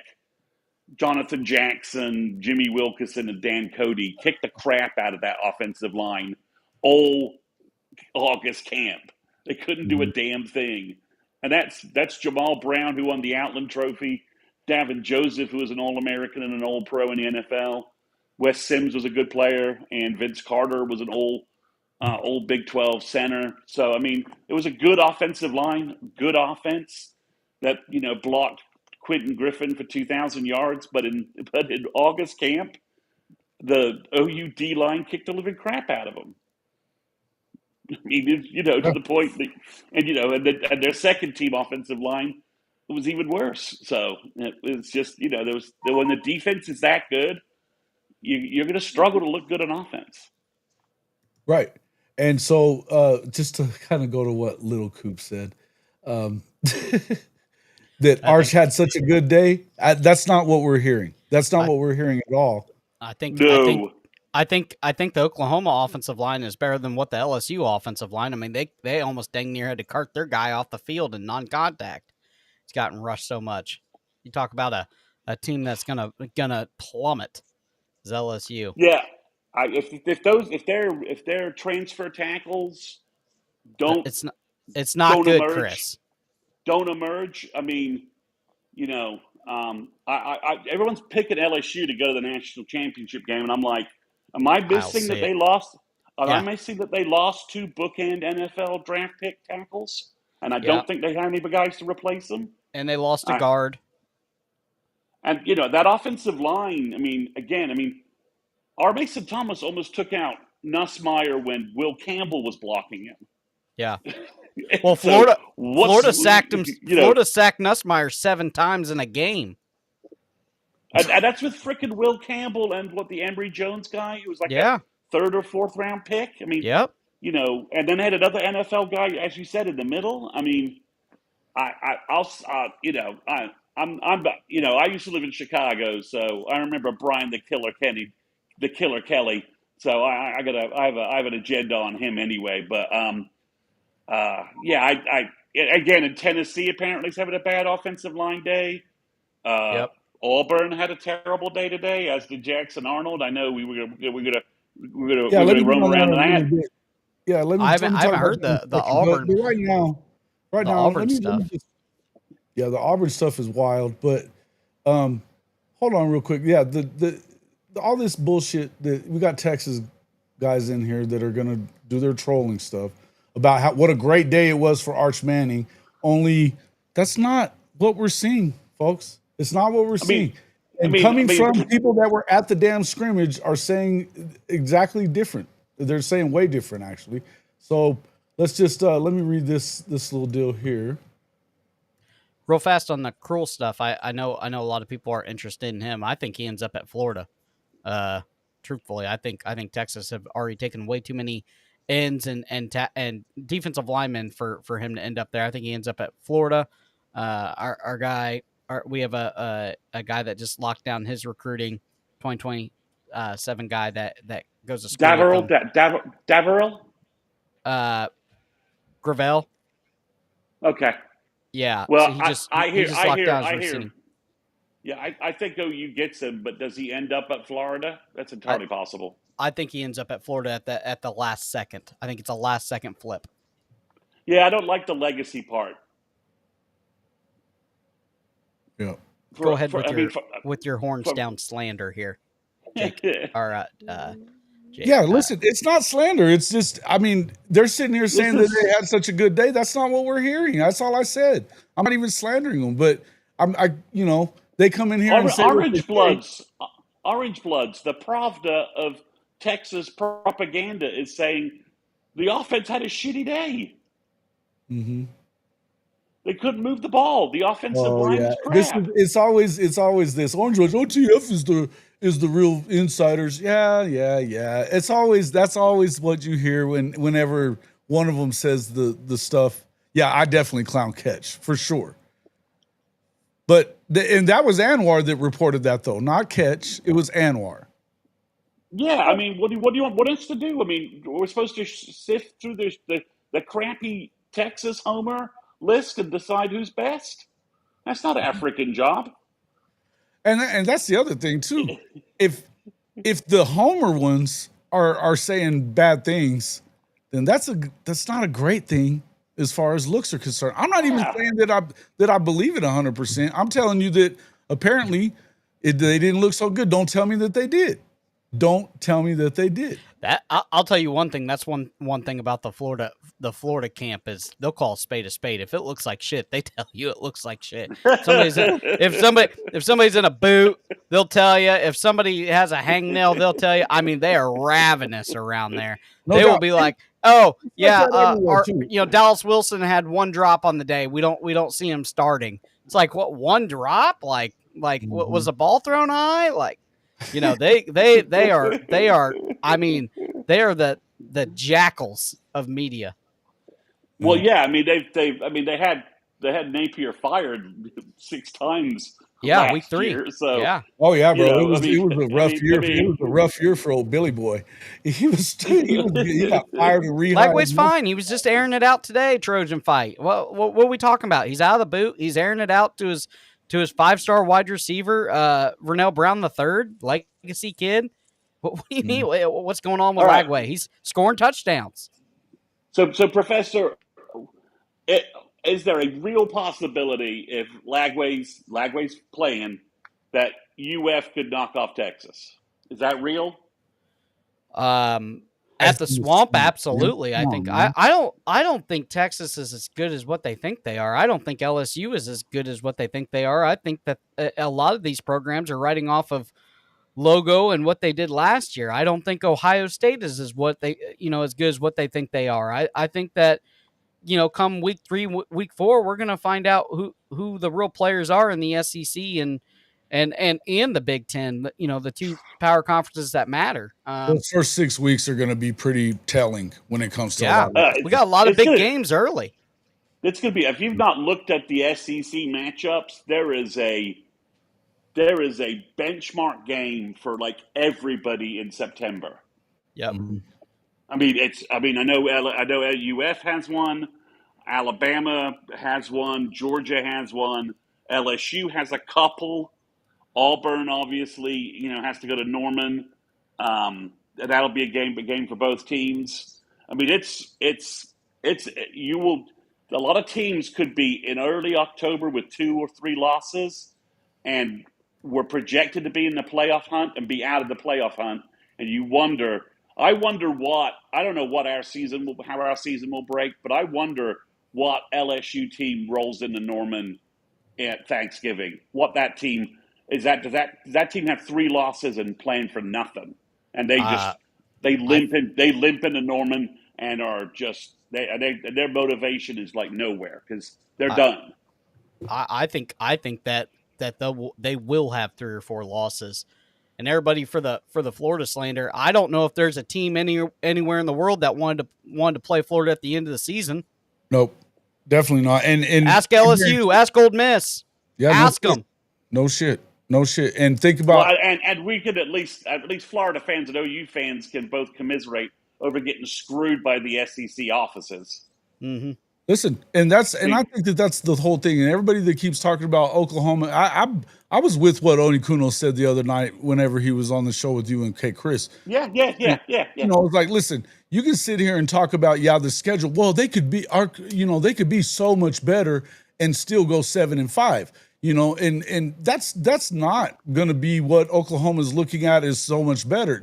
Jonathan Jackson, Jimmy Wilkerson, and Dan Cody kicked the crap out of that offensive line all August camp. They couldn't do a damn thing. And that's Jamal Brown, who won the Outland Trophy, Davin Joseph, who was an All-American and an All-Pro in the NFL. Wes Sims was a good player, and Vince Carter was an old Big 12 center. So, it was a good offensive line, good offense that, blocked Quentin Griffin for 2,000 yards. But in August camp, the OU D-line kicked the living crap out of them. To the point that, and their second team offensive line was even worse. So it's just, when the defense is that good, you're going to struggle to look good on offense. Right. And so just to kind of go to what Little Coop said, that Arch had such a good day. That's not what we're hearing. That's not what we're hearing at all. I think No. I think the Oklahoma offensive line is better than what the LSU offensive line. They almost dang near had to cart their guy off the field in non-contact. He's gotten rushed so much. You talk about a team that's gonna plummet. Is LSU? Yeah, if their transfer tackles don't, it's not don't good, emerge, Chris. Don't emerge. Everyone's picking LSU to go to the national championship game, and I'm like, am I missing that they lost? Am I missing that they lost 2 bookend NFL draft pick tackles? And I don't think they have any guys to replace them. And they lost a guard. And that offensive line. Our Mason Thomas almost took out Nussmeier when Will Campbell was blocking him. Yeah. Well, Florida sacked him. Florida sacked Nussmeier 7 times in a game. And that's with frickin' Will Campbell and the Emory Jones guy, who was like a 3rd or 4th round pick. Yep. And then had another NFL guy, as you said, in the middle. I used to live in Chicago, so I remember Brian the Killer Kelly. So I have an agenda on him anyway. But again, in Tennessee, apparently is having a bad offensive line day. Auburn had a terrible day today, as did Jackson Arnold. I know we were gonna roam around that. Yeah, I haven't heard the Auburn. But right now, Auburn stuff. The Auburn stuff is wild. But hold on real quick. Yeah, the all this bullshit that we got Texas guys in here that are gonna do their trolling stuff about what a great day it was for Arch Manning. Only that's not what we're seeing, folks. It's not what we're seeing. Coming from people that were at the damn scrimmage are saying exactly different. They're saying way different, actually. So let's just let me read this little deal here. Real fast on the Cruel stuff. I know a lot of people are interested in him. I think he ends up at Florida. Truthfully, I think Texas have already taken way too many ends and defensive linemen for him to end up there. I think he ends up at Florida. Our guy, we have a guy that just locked down his recruiting, 2027 guy that goes to school with him. Daverill? Gravel. Okay. Yeah. Well, so he just locked down his recruiting. Yeah, I think OU gets him, but does he end up at Florida? That's entirely possible. I think he ends up at Florida at the last second. I think it's a last second flip. Yeah, I don't like the legacy part. Yeah. Go ahead with your horns down slander here, Jake. Or Jake, yeah, listen, it's not slander. It's just, I mean, they're sitting here saying that they had such a good day. That's not what we're hearing. That's all I said. I'm not even slandering them, but they come in here and say Orange Bloods, the Pravda of Texas propaganda is saying the offense had a shitty day. Mm-hmm. They couldn't move the ball. The offensive line was crap. It's always this. Orange Bloods, OTF is the real insiders. Yeah. That's always what you hear whenever one of them says the stuff. Yeah, I definitely clown catch for sure. But and that was Anwar that reported that though, not Catch. It was Anwar. Yeah, I mean, what do you want us to do? I mean, we're supposed to sift through the crappy Texas homer list and decide who's best. That's not an African job. And that's the other thing too. If the homer ones are saying bad things, then that's not a great thing as far as looks are concerned. I'm not even saying that I believe it 100%. I'm telling you that apparently they didn't look so good. Don't tell me that they did. Don't tell me that they did. That I'll tell you one thing. That's one thing about the Florida camp is they'll call a spade a spade. If it looks like shit, they tell you it looks like shit. If somebody's in a boot, they'll tell you. If somebody has a hangnail, they'll tell you. I mean, they are ravenous around there. They will be like, oh yeah, Dallas Wilson had one drop on the day. We don't see him starting. It's like, what, one drop? Like what, was the ball thrown high? Like, they are. I mean, they are the jackals of media. Well, yeah. I mean, they had Napier fired 6 times. Yeah, week 3. Year, so yeah. Oh yeah, bro. It was a rough year. It was a rough year for old Billy Boy. He got fired and rehired. Lagway's fine. He was just airing it out today. Trojan fight. What are we talking about? He's out of the boot. He's airing it out to his 5-star wide receiver, Vernell Brown III, legacy kid. What do you mean? What's going on with Lagway? He's scoring touchdowns. So Professor, is there a real possibility if Lagway's playing that UF could knock off Texas? Is that real? At the Swamp, absolutely. I think I don't think Texas is as good as what they think they are. I don't think LSU is as good as what they think they are. I think that a lot of these programs are riding off of logo and what they did last year. I don't think Ohio State is as what they as good as what they think they are. I think that come week 3, week 4, we're going to find out who the real players are in the SEC and the Big Ten, the 2 power conferences that matter. Those first 6 weeks are going to be pretty telling when it comes to we got a lot of big games early. It's going to be, if you've not looked at the SEC matchups, there is a benchmark game for like everybody in September. Yep. I mean, I know UF has one, Alabama has one, Georgia has one, LSU has a couple. Auburn obviously, has to go to Norman. That'll be a game for both teams. I mean, a lot of teams could be in early October with 2 or 3 losses, and we're projected to be in the playoff hunt and be out of the playoff hunt. And I don't know what how our season will break, but I wonder what LSU team rolls into Norman at Thanksgiving. What that team is does that team have 3 losses and playing for nothing? And they limp into Norman and are just Their motivation is like nowhere because they're done. I think that they will have 3 or 4 losses. And everybody for the Florida slander, I don't know if there's a team anywhere in the world that wanted to play Florida at the end of the season. Nope, definitely not. And ask LSU, ask Old Miss, ask them. No shit. And think about and we could at least Florida fans and OU fans can both commiserate over getting screwed by the SEC offices. Mm-hmm. Listen, and I think that's the whole thing. And everybody that keeps talking about Oklahoma, I was with what Onikuno said the other night whenever he was on the show with you and K. Chris. Yeah. You know, it's like, listen, you can sit here and talk about the schedule. Well, they could be so much better and still go 7-5. You know, and that's not going to be what Oklahoma's looking at is so much better.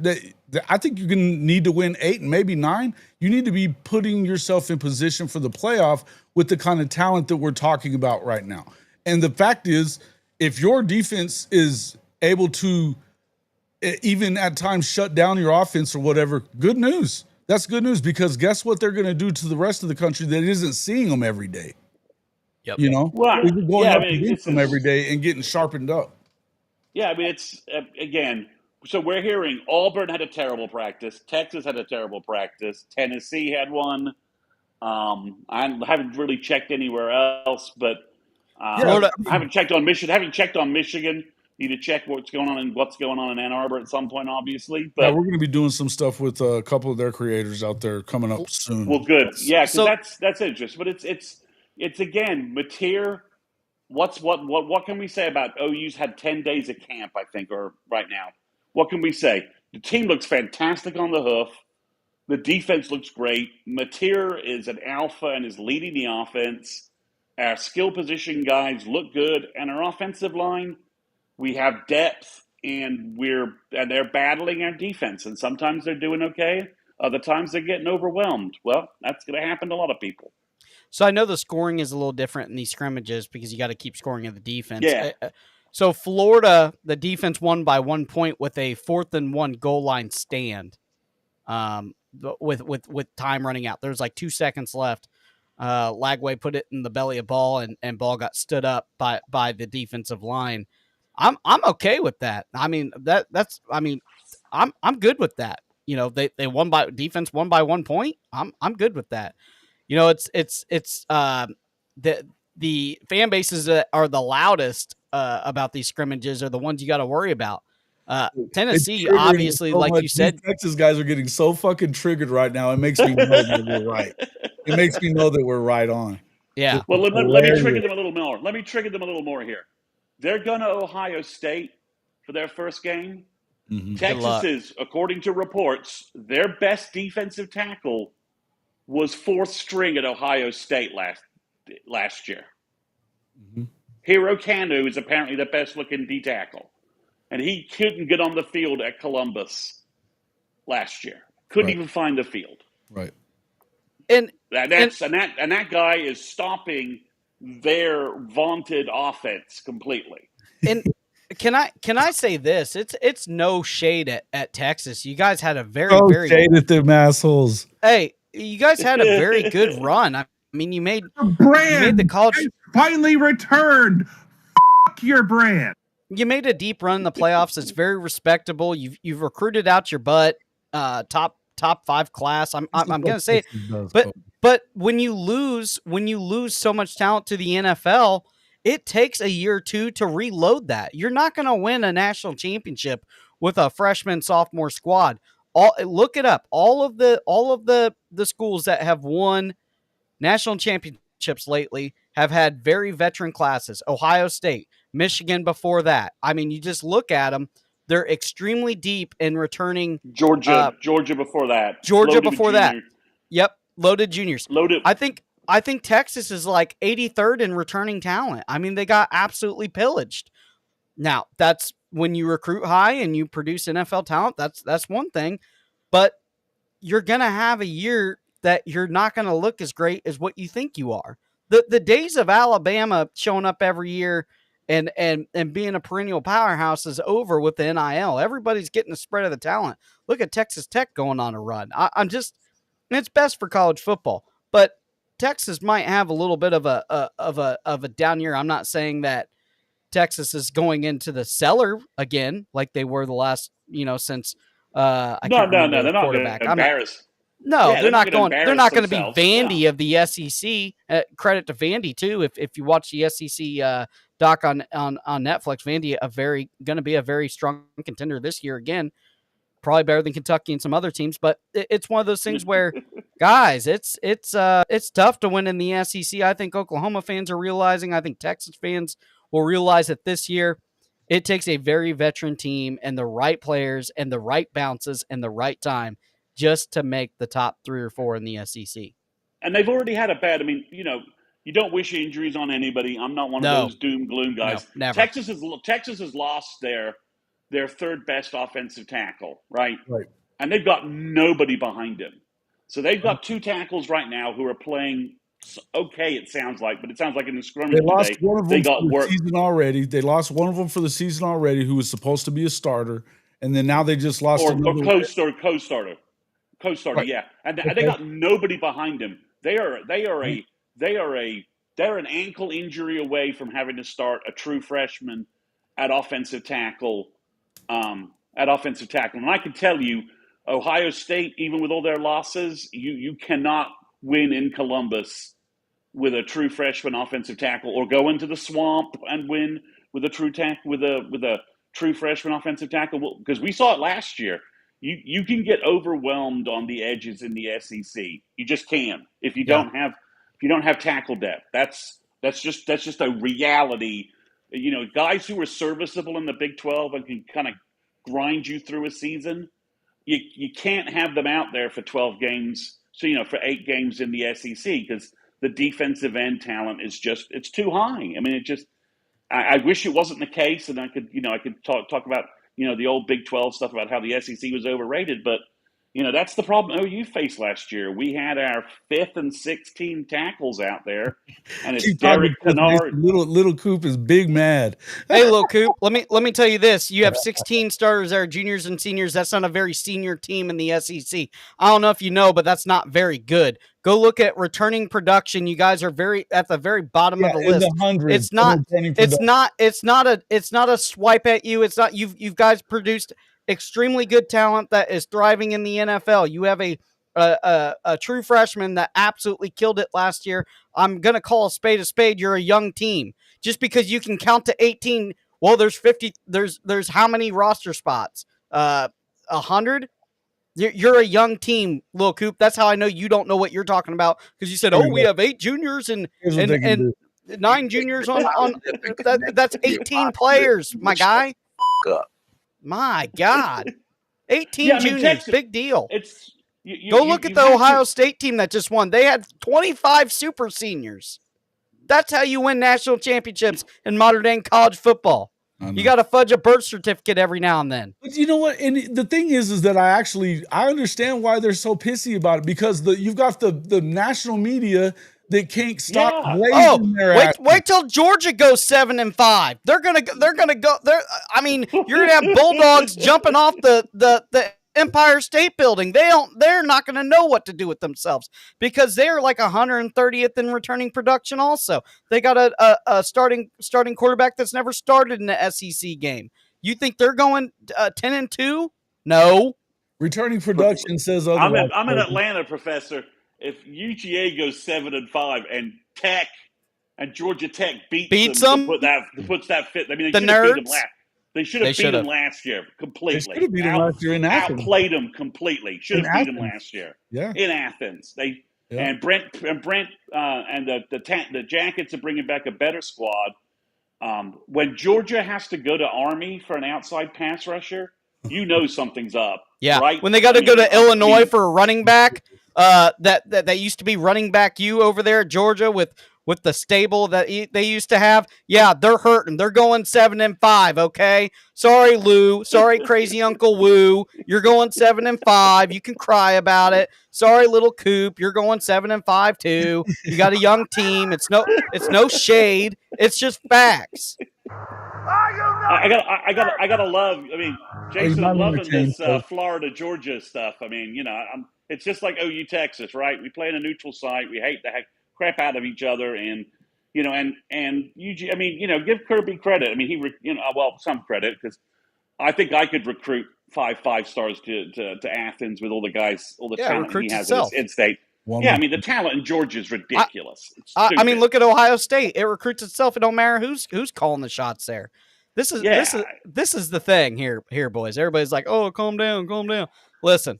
I think you're going to need to win 8 and maybe 9. You need to be putting yourself in position for the playoff with the kind of talent that we're talking about right now. And the fact is, if your defense is able to even at times shut down your offense or whatever, good news. That's good news, because guess what they're going to do to the rest of the country that isn't seeing them every day? Yep. You know, well, going up against them every day and getting sharpened up. Yeah, I mean, it's again. So we're hearing Auburn had a terrible practice, Texas had a terrible practice, Tennessee had one. I haven't really checked anywhere else, but I haven't checked on Michigan. Need to check what's going on in Ann Arbor at some point, obviously. But we're going to be doing some stuff with a couple of their creators out there coming up soon. Well, good, yeah, because that's interesting. But it's again, Mateer. What can we say about OU's had 10 days of camp, I think, or right now? What can we say? The team looks fantastic on the hoof. The defense looks great. Mateer is an alpha and is leading the offense. Our skill position guys look good, and our offensive line, we have depth, and they're battling our defense. And sometimes they're doing okay. Other times they're getting overwhelmed. Well, that's going to happen to a lot of people. So I know the scoring is a little different in these scrimmages because you got to keep scoring in the defense. Yeah. So Florida, the defense won by 1 point with a 4th and 1 goal line stand. With time running out, there's like 2 seconds left. Lagway put it in the belly of Ball, and Ball got stood up by the defensive line. I'm okay with that. I mean I'm good with that. You know, defense won by 1 point. I'm good with that. You know, it's the fan bases that are the loudest about these scrimmages are the ones you got to worry about. Tennessee, obviously, so like you said, these Texas guys are getting so fucking triggered right now. It makes me know that we're right. It makes me know that we're right on. Yeah. Well, let me trigger them a little more. Let me trigger them a little more here. They're going to Ohio State for their first game. Mm-hmm. Texas is, according to reports, their best defensive tackle was 4th string at Ohio State last year. Mm-hmm. Hero Kanu is apparently the best looking D tackle, and he couldn't get on the field at Columbus last year. Couldn't even find the field. Right. And that guy is stopping their vaunted offense completely. And can I say this? It's no shade at Texas. You guys had a very shade at them assholes. Hey, you guys had a very good run. I mean, you made the college finally returned. Fuck your brand. You made a deep run in the playoffs. It's very respectable. You've recruited out your butt. Top 5 class. I'm gonna say it. But when you lose so much talent to the NFL, it takes a year or 2 to reload that. You're not gonna win a national championship with a freshman sophomore squad. Look it up. All of the schools that have won national championships lately have had very veteran classes. Ohio State, Michigan before that. I mean, you just look at them. They're extremely deep in returning. Georgia before that. Georgia before that. Yep, loaded juniors. Loaded. I think Texas is like 83rd in returning talent. I mean, they got absolutely pillaged. Now, that's when you recruit high and you produce NFL talent. That's one thing, but you're gonna have a year that you're not gonna look as great as what you think you are. The days of Alabama showing up every year and being a perennial powerhouse is over with the NIL. Everybody's getting the spread of the talent. Look at Texas Tech going on a run. It's best for college football. but Texas might have a little bit of a down year. I'm not saying that Texas is going into the cellar again like they were the last, since I can't remember They're the not going quarterback. to embarrass. No, they're not going. They're not going to be themselves. Vandy of the SEC. Credit to Vandy too. If you watch the SEC doc on Netflix, Vandy going to be a very strong contender this year again. Probably better than Kentucky and some other teams, but it's one of those things where, guys, it's tough to win in the SEC. I think Oklahoma fans are realizing. I think Texas fans will realize that this year it takes a very veteran team and the right players and the right bounces and the right time just to make the top 3 or 4 in the SEC. And they've already had a bad. I mean, you don't wish injuries on anybody. I'm not one of those doom gloom guys. No, never. Texas has lost their third best offensive tackle, right? Right. And they've got nobody behind him. So they've got 2 tackles right now who are playing okay, it sounds like, but it sounds like in the scrimmage They lost today, one of them they got for the work. season already. They lost one of them for the season already, who was supposed to be a starter, and then now they just lost or co-starter. Right. Yeah, and they got nobody behind him. They're an ankle injury away from having to start a true freshman at offensive tackle. And I can tell you, Ohio State, even with all their losses, you cannot win in Columbus with a true freshman offensive tackle, or go into the swamp and win with a true freshman offensive tackle. Because we saw it last year. You can get overwhelmed on the edges in the SEC. You just can if you don't have tackle depth. That's just a reality. Guys who are serviceable in the Big 12 and can kind of grind you through a season, you can't have them out there for 12 games. So for 8 games in the SEC, because the defensive end talent is it's too high. I mean, I wish it wasn't the case, and I could talk about the old Big 12 stuff about how the SEC was overrated, but that's the problem OU faced last year. We had our 5th and 16 tackles out there, and it's Derek Kennard. Little Coop is big mad. Hey, Little Coop, let me tell you this: you have 16 starters that are juniors and seniors. That's not a very senior team in the SEC. I don't know if you know, but that's not very good. Go look at returning production. You guys are at the very bottom of the list. It's not a swipe at you. It's not you've guys produced extremely good talent that is thriving in the NFL. You have a true freshman that absolutely killed it last year. I'm going to call a spade a spade. You're a young team. Just because you can count to 18, well, there's 50, there's how many roster spots? 100? You're a young team, Lil Coop. That's how I know you don't know what you're talking about, because you said, we have 8 juniors and 9 juniors on that's 18 players, my guy. My God. 18 juniors, Texas, big deal. Go look at the Ohio State team that just won. They had 25 super seniors. That's how you win national championships in modern day college football. You got to fudge a birth certificate every now and then. But you know what? And the thing is that I understand why they're so pissy about it, because you've got the national media that can't stop blazing their ass. Wait till Georgia goes 7-5. They're gonna go. You're gonna have Bulldogs jumping off the Empire State Building. They're not gonna know what to do with themselves, because they're like 130th in returning production. Also, they got a starting quarterback that's never started in the SEC game. You think they're going 10-2? No. Returning production says otherwise. I'm in Atlanta, Professor. If UGA goes 7-5 and Tech and Georgia Tech beats them, puts that fit. I mean, they should have beat them last year completely. They should have beat them last year in Athens. Outplayed them completely. Should have beat them last year. Yeah, in Athens. And Brent and the Jackets are bringing back a better squad. When Georgia has to go to Army for an outside pass rusher, something's up. Yeah, right? When they got to go to Illinois for a running back. That used to be running back you over there at Georgia with the stable that they used to have. Yeah, they're hurting. They're going 7-5. Okay, sorry Lou. Sorry crazy Uncle Woo. You're going 7-5. You can cry about it. Sorry Little Coop. You're going 7-5 too. You got a young team. It's no shade. It's just facts. I gotta love. I mean, Jason, might I'm want to loving change this those. Florida Georgia stuff. I mean, it's just like OU Texas, right? We play in a neutral site. We hate the crap out of each other, and UG. I mean, give Kirby credit. I mean, some credit, because I think I could recruit five stars to Athens with all the guys, all the Yeah, it talent he recruits has at his itself. in-state. Yeah, I mean, the talent in Georgia is ridiculous. It's I mean, stupid. look at Ohio State. It recruits itself. It don't matter who's calling the shots there. This is the thing here, boys. Everybody's like, "Oh, calm down, calm down." Listen,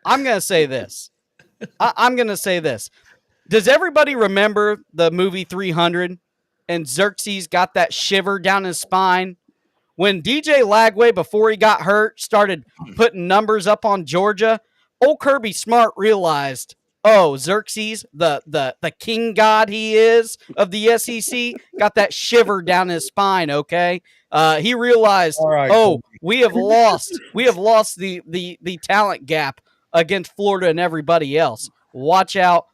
I'm gonna say this. I'm gonna say this. Does everybody remember the movie 300 and Xerxes got that shiver down his spine when DJ Lagway, before he got hurt, started putting numbers up on Georgia? Old Kirby Smart realized, oh, Xerxes, the king god he is of the SEC, got that shiver down his spine. Okay, he realized, right, oh, we have lost the talent gap against Florida and everybody else. Watch out,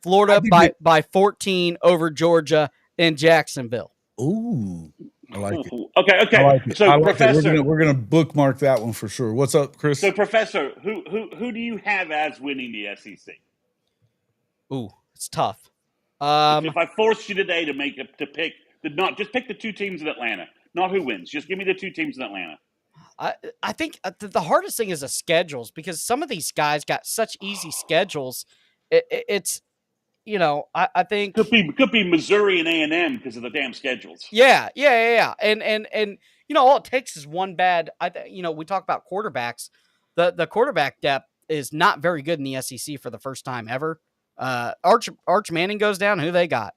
Florida by 14 over Georgia in Jacksonville. Ooh, I like it. Okay. I like it. So, Professor, we're gonna bookmark that one for sure. What's up, Chris? So, Professor, who do you have as winning the SEC? Ooh, it's tough. If I forced you today to pick the two teams in Atlanta, not who wins, just give me the two teams in Atlanta. I think the hardest thing is the schedules, because some of these guys got such easy schedules. It's I think could be Missouri and A&M because of the damn schedules. Yeah. And all it takes is one bad. We talk about quarterbacks. The quarterback depth is not very good in the SEC for the first time ever. Arch Manning goes down. Who they got?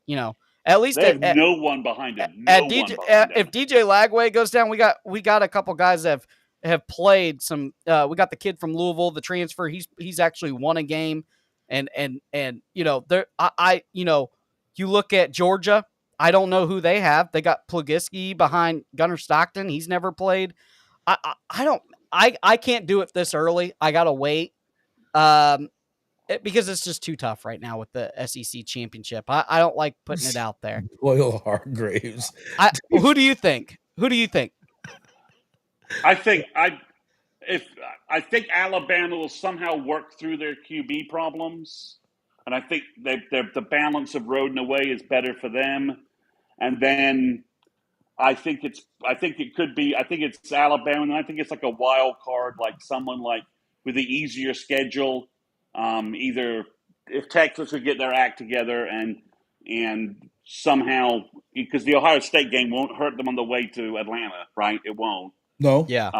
At least they have no one behind him. If DJ Lagway goes down, we got a couple guys that have played some. We got the kid from Louisville, the transfer. He's actually won a game. And there you look at Georgia. I don't know who they have. They got Plugiski behind Gunnar Stockton. He's never played. I can't do it this early. I gotta wait. Because it's just too tough right now with the SEC championship. I don't like putting it out there. Doyle Hargraves. Who do you think? I think Alabama will somehow work through their QB problems, and I think the balance of road and away is better for them. And then I think it's Alabama, and I think it's like a wild card, like someone like with the easier schedule. Either if Texas would get their act together and somehow, because the Ohio State game won't hurt them on the way to Atlanta, right? It won't. No. Yeah.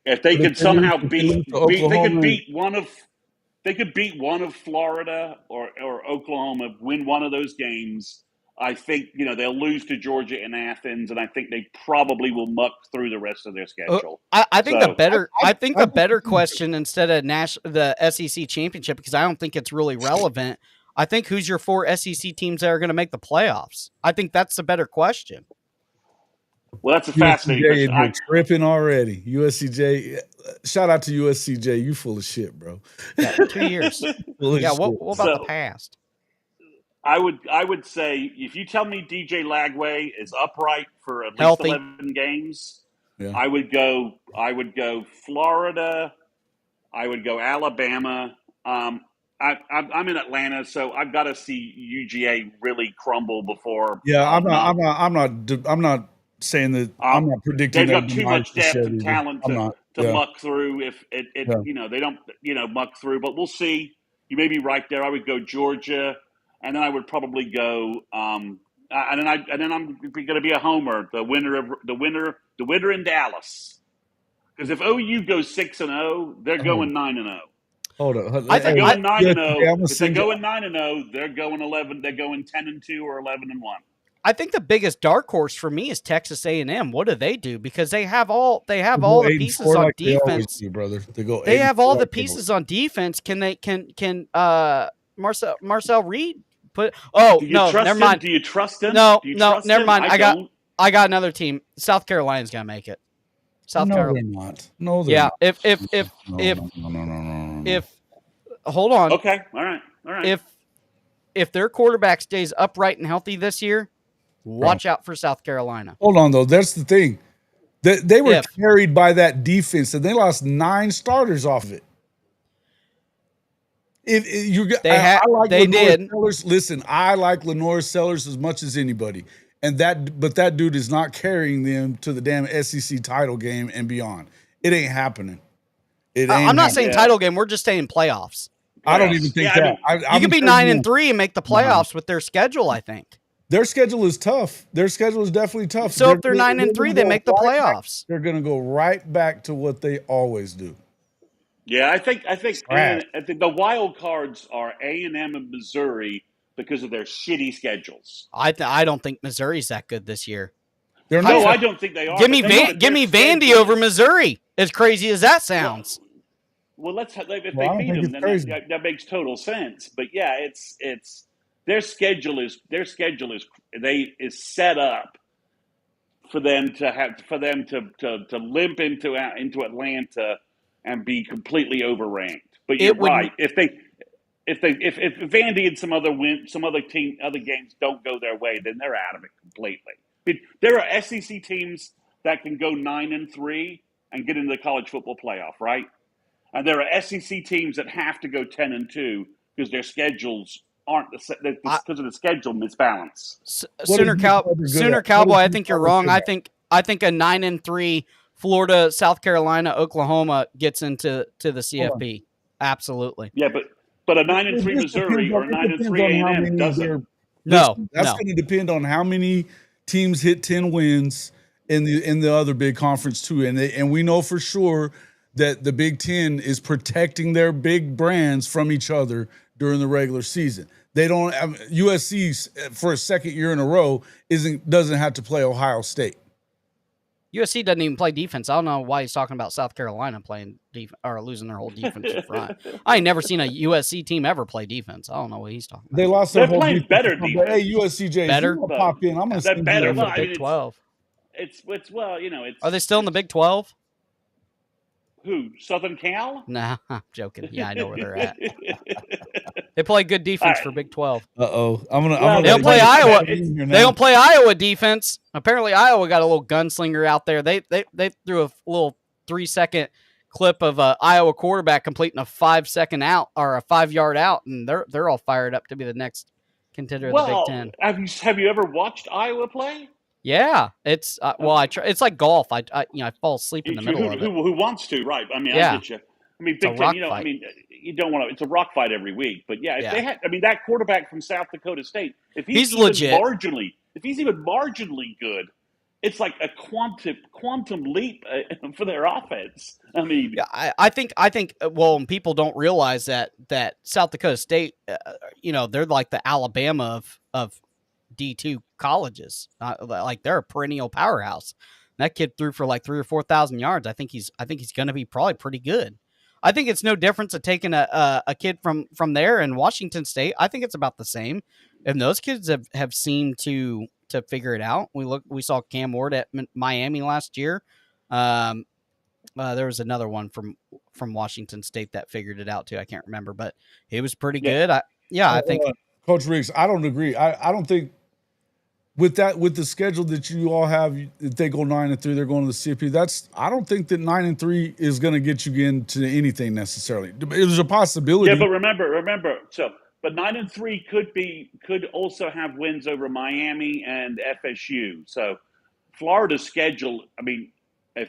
If they could somehow they could beat one of Florida or Oklahoma, win one of those games. I think they'll lose to Georgia in Athens, and I think they probably will muck through the rest of their schedule. I think the better question, instead of the SEC championship, because I don't think it's really relevant, I think who's your 4 SEC teams that are going to make the playoffs? I think that's the better question. Well, that's a fascinating question. Tripping already. USCJ, shout out to USCJ. You full of shit, bro. Yeah, 2 years. Yeah, what about the past? I would say, if you tell me DJ Lagway is upright for at least healthy 11 games, yeah. I would go Florida. I would go Alabama. I'm in Atlanta, so I've got to see UGA really crumble before. Yeah, I'm not saying that. I'm not predicting. They've got too much depth and talent to muck through. If they don't muck through, but we'll see. You may be right there. I would go Georgia. And then I would probably go, and then I'm going to be a homer. The winner in Dallas, because if OU goes 6-0, they're going 9-0. Hold on, if they're going 9-0, if they're going 9-0, they're going 11. They're going 10-2 or 11-1. I think the biggest dark horse for me is Texas A&M. What do they do? Because they have all the pieces on defense, brother. They have all the pieces on defense. Can Marcel Reed? Never mind. Do you trust him? No, never mind. I got another team. South Carolina's gonna make it. South Carolina. They're not. No, they're not. If hold on. Okay. All right. If their quarterback stays upright and healthy this year, Watch out for South Carolina. Hold on, though. That's the thing. They were If. carried by that defense, and they lost 9 starters off of it. I like They Lenore did. Sellers. Listen, I like Lenore Sellers as much as anybody, but that dude is not carrying them to the damn SEC title game and beyond. It ain't happening. I'm not saying title game. We're just saying playoffs. I don't even think that. You could be 9-3 and make the playoffs with their schedule. I think their schedule is tough. Their schedule is definitely tough. So if they're 9-3, they make the playoffs. They're going to go right back to what they always do. Yeah, I think the wild cards are A&M and Missouri because of their shitty schedules. I don't think Missouri's that good this year. I don't think they are. Give me Vandy over Missouri. As crazy as that sounds. Well, if they beat them, then that makes total sense. But yeah, it's their schedule is set up for them to limp into Atlanta and be completely overranked. But you're right. If Vandy and some other games don't go their way, then they're out of it completely. I mean, there are SEC teams that can go 9-3 and get into the college football playoff, right? And there are SEC teams that have to go 10-2 because their schedules aren't because of the schedule misbalance. Sooner Cowboy, I think you're wrong. I think a 9-3 Florida, South Carolina, Oklahoma gets into the CFP. Absolutely. Yeah, but a 9-3 Missouri or a 9-3 A&M doesn't. That's going to depend on how many teams hit 10 wins in the other big conference too, and we know for sure that the Big Ten is protecting their big brands from each other during the regular season. They don't USC for a second year in a row doesn't have to play Ohio State. USC doesn't even play defense. I don't know why he's talking about South Carolina playing or losing their whole defensive front. I ain't never seen a USC team ever play defense. I don't know what he's talking about. They lost their whole playing better defense. Hey, USC better. Pop in. I'm going to say better. Well, Big 12. It's Are they still in the Big 12? Who? Southern Cal? Nah, I'm joking. Yeah, I know where they're at. They play good defense for Big 12. Uh-oh. They don't play Iowa. They don't play Iowa defense. Apparently, Iowa got a little gunslinger out there. They threw a little 3-second clip of a Iowa quarterback completing a 5-second out or a 5-yard out, and they're all fired up to be the next contender of the Big Ten. Have you ever watched Iowa play? Yeah, it's I try. It's like golf. I fall asleep in the middle of it. Who wants to? Right. I mean, yeah. I get you. I mean, Big Ten. I mean, you don't want to. It's a rock fight every week. But yeah, if they had, I mean, that quarterback from South Dakota State, if he's legit, if he's even marginally good, it's like a quantum leap for their offense. I mean, yeah, I think. Well, people don't realize that South Dakota State, they're like the Alabama of D2 colleges. Like they're a perennial powerhouse. That kid threw for like 3,000 or 4,000 yards. I think he's going to be probably pretty good. I think it's no difference of taking a kid from there in Washington State. I think it's about the same. And those kids have seemed to figure it out. We saw Cam Ward at Miami last year. There was another one from Washington State that figured it out too. I can't remember, but it was pretty good. I think Coach Riggs, I don't agree. I don't think with the schedule that you all have, if they go 9-3, they're going to the CFP. I don't think that 9-3 is going to get you into anything necessarily. There's a possibility. Yeah, but remember. So, but 9-3 could also have wins over Miami and FSU. So, Florida's schedule. I mean, I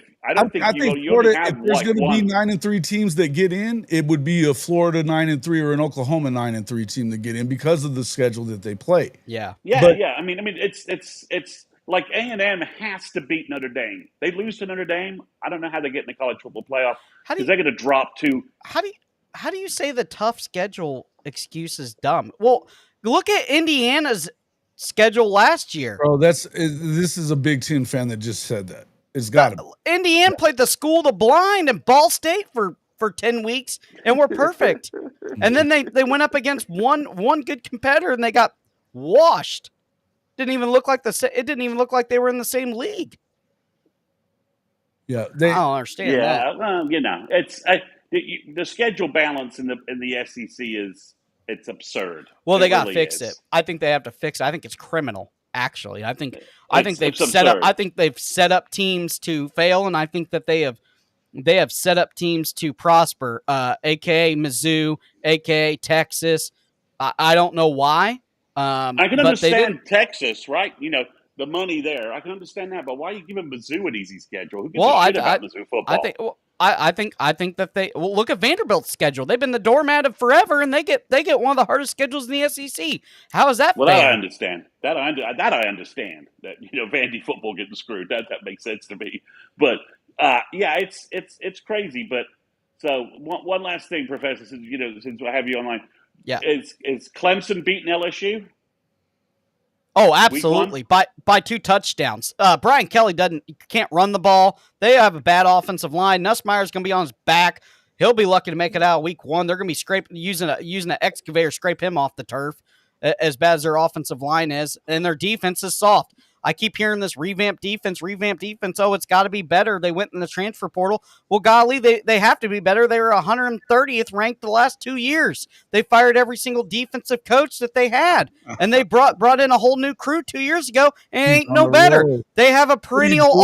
think Florida. If there's going to be 9-3 teams that get in, it would be a Florida 9-3 or an Oklahoma 9-3 team that get in because of the schedule that they play. Yeah. I mean, it's like A&M has to beat Notre Dame. They lose to Notre Dame. I don't know how they get in the college football playoff because they're going to drop to. How do you say the tough schedule excuse is dumb? Well, look at Indiana's schedule last year. Bro, this is a Big Ten fan that just said that. It's got to. Indiana played the school of the blind and Ball State for 10 weeks and were perfect. And then they went up against one good competitor and they got washed. It didn't even look like they were in the same league. Yeah, I don't understand that. Well, it's the schedule balance in the SEC it's absurd. Well, they got to fix it. I think they have to fix it. I think it's criminal. Actually, I think It's they've set up. absurd. I think they've set up teams to fail, and I think that they have set up teams to prosper. AKA Mizzou, AKA Texas. I don't know why. I can but they didn't. understand Texas, right? The money there. I can understand that, but why are you giving Mizzou an easy schedule? Who gives Well, a shit about Mizzou football? I think that they look at Vanderbilt's schedule. They've been the doormat of forever, and they get one of the hardest schedules in the SEC. How is that fair? That I understand. That I understand. That Vandy football getting screwed. That makes sense to me. But yeah, it's crazy. But so one last thing, Professor, since I have you online, Yeah. Is Clemson beating LSU? Oh, absolutely. By 2 touchdowns. Brian Kelly can't run the ball. They have a bad offensive line. Nussmeier's going to be on his back. He'll be lucky to make it out week 1. They're going to be using an excavator to scrape him off the turf, as bad as their offensive line is, and their defense is soft. I keep hearing this revamped defense. Oh, it's got to be better. They went in the transfer portal. Well, golly, they have to be better. They were 130th ranked the last 2 years. They fired every single defensive coach that they had, and they brought in a whole new crew 2 years ago, and it ain't no better. Roll. They have a perennial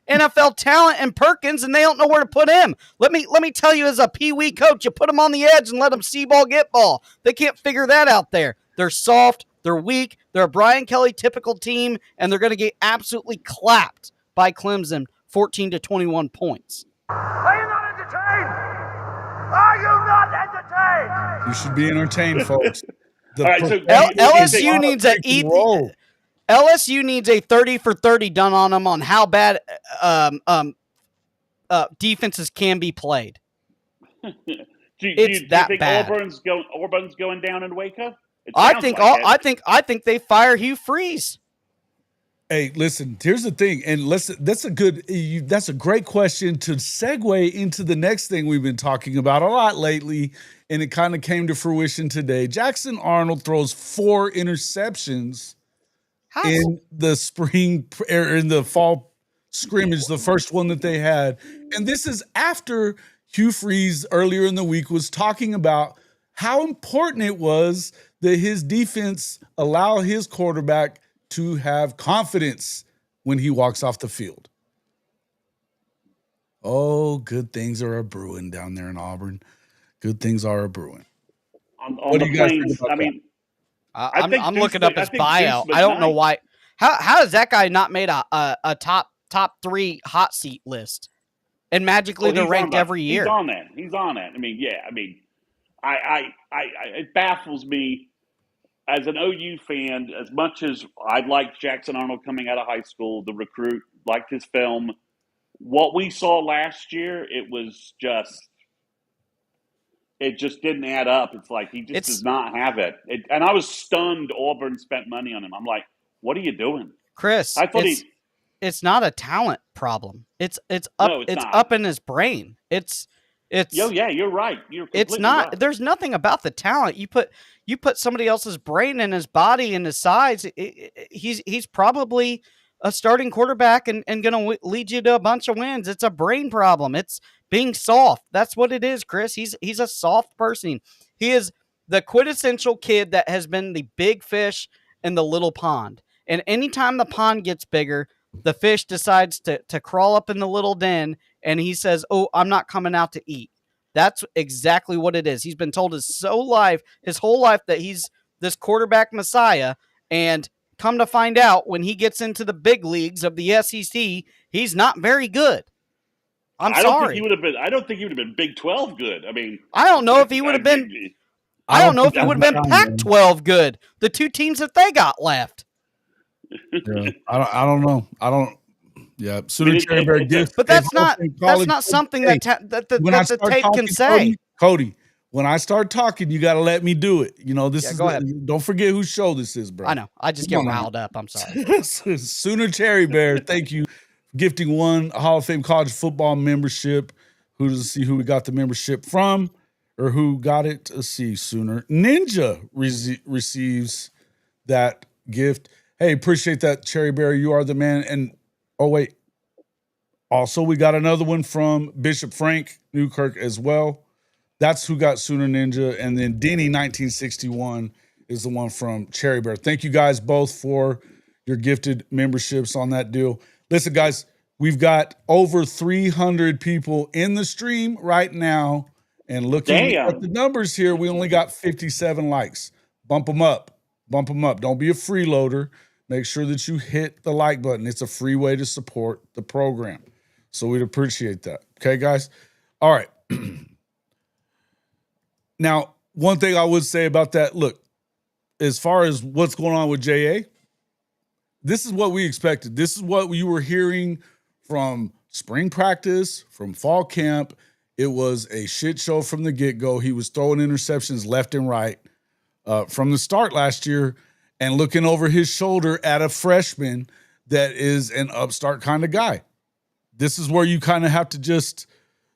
NFL talent in Perkins, and they don't know where to put him. Let me tell you, as a pee-wee coach, you put him on the edge and let him see ball, get ball. They can't figure that out there. They're soft. They're weak. They're a Brian Kelly typical team, and they're going to get absolutely clapped by Clemson, 14-21 points. Are you not entertained? Are you not entertained? You should be entertained, folks. All right, so LSU needs LSU needs a 30 for 30 done on them on how bad defenses can be played. Do you think bad. Auburn's going down in Waco? I think they fire Hugh Freeze. Hey, listen, here's the thing, and that's a great question to segue into the next thing we've been talking about a lot lately, and it kind of came to fruition today. Jackson Arnold throws 4 interceptions in the fall scrimmage, the first one that they had. And this is after Hugh Freeze earlier in the week was talking about how important it was that his defense allow his quarterback to have confidence when he walks off the field. Oh, good things are a brewing down there in Auburn. Good things are a brewing. On the Plains, I mean, I'm looking up his bio. I don't know why. How has that guy not made a top 3 hot seat list? And magically they're ranked every year. He's on that. I mean, yeah. I mean, it baffles me as an OU fan. As much as I liked Jackson Arnold coming out of high school, the recruit, liked his film. What we saw last year, it just didn't add up. It's like he just does not have it. And I was stunned Auburn spent money on him. I'm like, what are you doing? Chris, I thought it's not a talent problem. It's up in his brain. It's yeah, you're right. It's not. Right. There's nothing about the talent. You put somebody else's brain in his body and his size. He's probably a starting quarterback and going to lead you to a bunch of wins. It's a brain problem. It's being soft. That's what it is, Chris. He's a soft person. He is the quintessential kid that has been the big fish in the little pond. And anytime the pond gets bigger, the fish decides to crawl up in the little den, and he says, "Oh, I'm not coming out to eat." That's exactly what it is. He's been told his whole life that he's this quarterback messiah, and come to find out, when he gets into the big leagues of the SEC, he's not very good. I don't think he would have been Big 12 good. I mean, I don't know if he would have been. I don't know if he would have been Pac-12 good. The 2 teams that they got left. Yeah, I don't know. Yeah, Sooner Cherry Bear gift. But that's not something that the tape can say. Cody, when I start talking, you got to let me do it. This is. Go ahead. Don't forget whose show this is, bro. I know. I just get riled up. I'm sorry. Sooner Cherry Bear, thank you, gifting 1 Hall of Fame college football membership. Let's see who we got the membership from, or who got it. Let's see. Sooner Ninja receives that gift. Hey, appreciate that, Cherry Bear. You are the man. And oh wait, also we got another one from Bishop Frank Newkirk as well. That's who got Sooner Ninja. And then Denny 1961 is the one from Cherry Bear. Thank you guys both for your gifted memberships on that deal. Listen, guys, we've got over 300 people in the stream right now. And looking at the numbers here, we only got 57 likes. Bump them up. Bump them up. Don't be a freeloader. Make sure that you hit the like button. It's a free way to support the program. So we'd appreciate that. Okay, guys? All right. Now, one thing I would say about that, look, as far as what's going on with JA, this is what we expected. This is what you were hearing from spring practice, from fall camp. It was a shit show from the get-go. He was throwing interceptions left and right from the start last year and looking over his shoulder at a freshman that is an upstart kind of guy. This is where you kind of have to just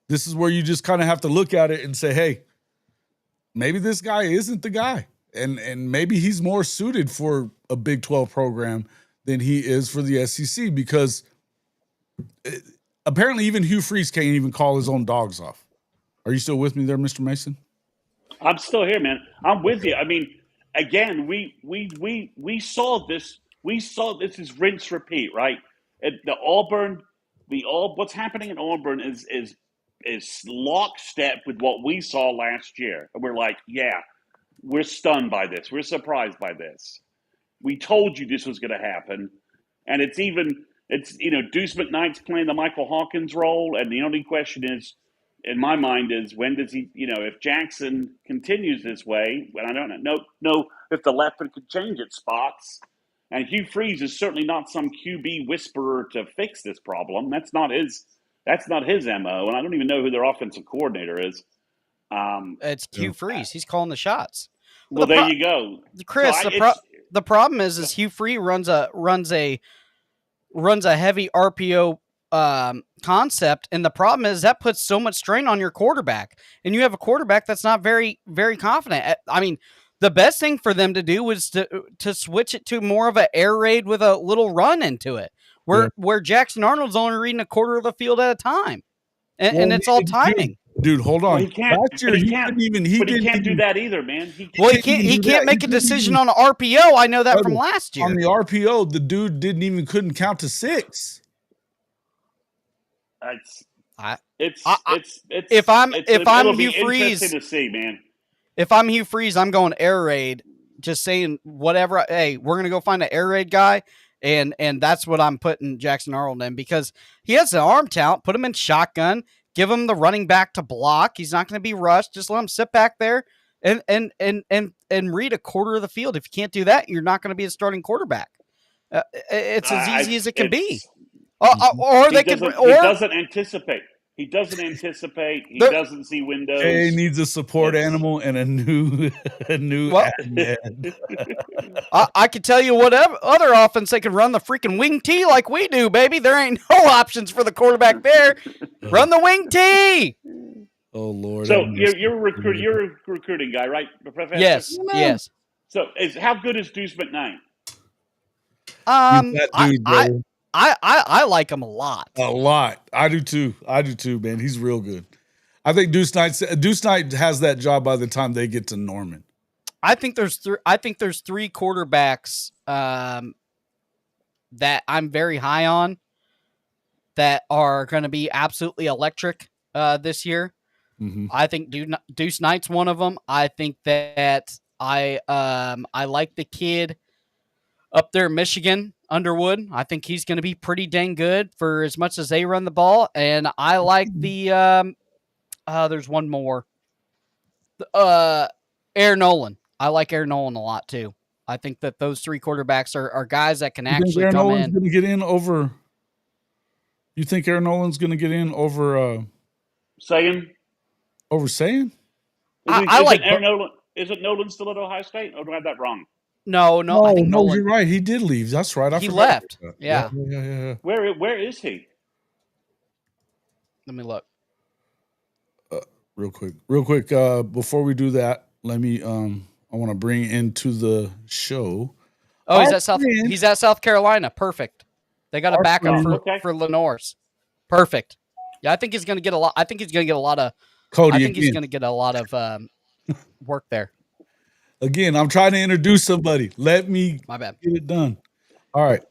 look at it and say, hey, maybe this guy isn't the guy. And maybe he's more suited for a Big 12 program than he is for the SEC, because apparently even Hugh Freeze can't even call his own dogs off. Are you still with me there, Mr. Mason? I'm still here, man. I'm with you. I mean, again, we saw this. We saw this is rinse repeat, right? What's happening in Auburn is lockstep with what we saw last year. And we're like, yeah, we're stunned by this. We're surprised by this. We told you this was going to happen. And it's Deuce McKnight's playing the Michael Hawkins role. And the only question is, in my mind, is when does he, if Jackson continues this way, and I don't know if the left could change its spots. And Hugh Freeze is certainly not some QB whisperer to fix this problem. That's not his MO. And I don't even know who their offensive coordinator is. It's Hugh Freeze. He's calling the shots. Well, there you go, Chris. The problem is Hugh Freeze runs a heavy RPO concept, and the problem is that puts so much strain on your quarterback, and you have a quarterback that's not very, very confident. I mean, the best thing for them to do was to switch it to more of an air raid with a little run into it, where Jackson Arnold's only reading a quarter of the field at a time, and it's all timing. Dude, hold on. Well, he can't. Last year, he can't do that either, man. He can't make a decision on an RPO. I know that from last year. On the RPO, the dude couldn't count to 6. If I'm Hugh Freeze, to see, man. If I'm Hugh Freeze, I'm going air raid. Just saying whatever. Hey, we're gonna go find an air raid guy, and that's what I'm putting Jackson Arnold in, because he has the arm talent. Put him in shotgun. Give him the running back to block. He's not going to be rushed. Just let him sit back there and read a quarter of the field. If you can't do that, you're not going to be a starting quarterback. It's as easy as it can be. He doesn't anticipate. He doesn't see windows. He needs a support animal and a new admin. I could tell you whatever other offense they could run the freaking wing T like we do, baby. There ain't no options for the quarterback there. Run the wing T. Oh Lord. So you're a recruiting guy, right, Professor? Yes. So how good is Deuce McKnight? I like him a lot. A lot. I do too, man. He's real good. I think Deuce Knight has that job by the time they get to Norman. I think there's three quarterbacks that I'm very high on that are going to be absolutely electric this year. Mm-hmm. I think Deuce Knight's one of them. I think that I like the kid up there in Michigan, Underwood. I think he's going to be pretty dang good for as much as they run the ball. And I like the there's one more. Air Nolan. I like Air Nolan a lot too. I think that those three quarterbacks are guys that can actually Air come Nolan's in. Gonna get in over. You think Air Nolan's going to get in over Saying? Over Saying? I like Air Nolan. Isn't Nolan still at Ohio State? Or do I have that wrong? No. I think Nolan, you're right. He did leave. That's right. He left. Yeah. Where is he? Let me look. Real quick. Before we do that, let me. I want to bring into the show. Oh, he's at South Carolina. Perfect. They got a backup for Lenore's. Perfect. Yeah, I think he's going to get a lot. I think he's going to get a lot of. Cody. I think he's going to get a lot of work there. Again, I'm trying to introduce somebody. Let me My bad. get it done. All right.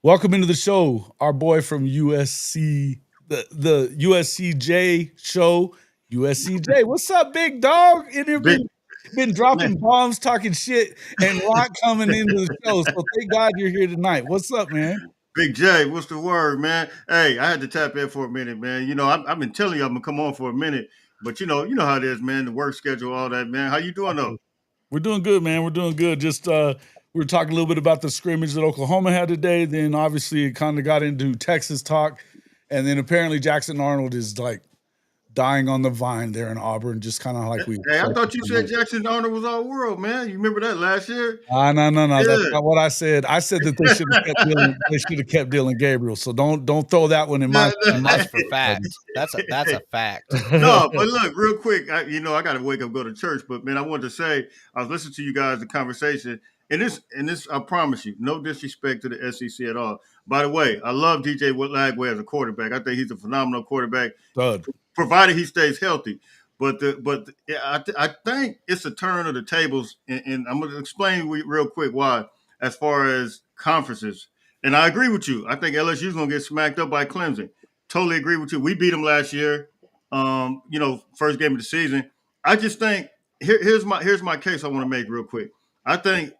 Welcome into the show, our boy from USC, the USCJ show. USCJ, what's up, big dog? In here been dropping bombs, talking shit, and Rock coming into the show. So thank God you're here tonight. What's up, man? Big J, what's the word, man? Hey, I had to tap in for a minute, man. You know, I've been telling you I'm gonna come on for a minute, but you know how it is, man. The work schedule, all that, man. How you doing though? We're doing good, man. We're doing good. Just we were talking a little bit about the scrimmage that Oklahoma had today. Then obviously it kind of got into Texas talk, and then apparently Jackson Arnold is like dying on the vine there in Auburn, just kind of like we. Hey, I thought you said Jackson Arnold was all world, man. You remember that last year? No. Yeah. That's not what I said. I said that they should have kept Dylan. They should have kept Dylan Gabriel. So don't throw that one in my. That's for fact. That's a fact. No, but look, real quick. I got to wake up, go to church. But man, I wanted to say I was listening to you guys the conversation, and this I promise you, no disrespect to the SEC at all. By the way, I love DJ Lagway as a quarterback. I think he's a phenomenal quarterback. Thud. Provided he stays healthy. But I think it's a turn of the tables, and I'm going to explain real quick why. As far as conferences, and I agree with you. I think LSU's going to get smacked up by Clemson. Totally agree with you. We beat them last year. First game of the season. I just think here's my case I want to make real quick. I think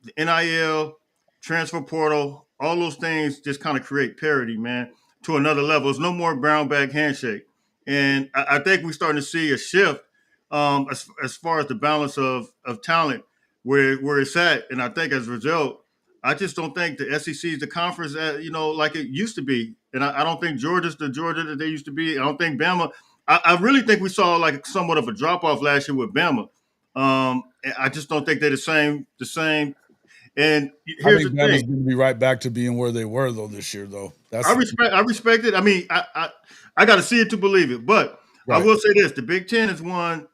the NIL, transfer portal, all those things just kind of create parity, man, to another level. It's no more brown bag handshake. And I think we're starting to see a shift as far as the balance of talent where it's at. And I think as a result, I just don't think the SEC is the conference like it used to be. And I don't think Georgia's the Georgia that they used to be. I don't think Bama. I really think we saw like somewhat of a drop off last year with Bama. I just don't think they're the same. And here's the thing: Bama's going to be right back to being where they were though this year. Though I respect it. I mean, I got to see it to believe it. But right. I will say this: the Big Ten has won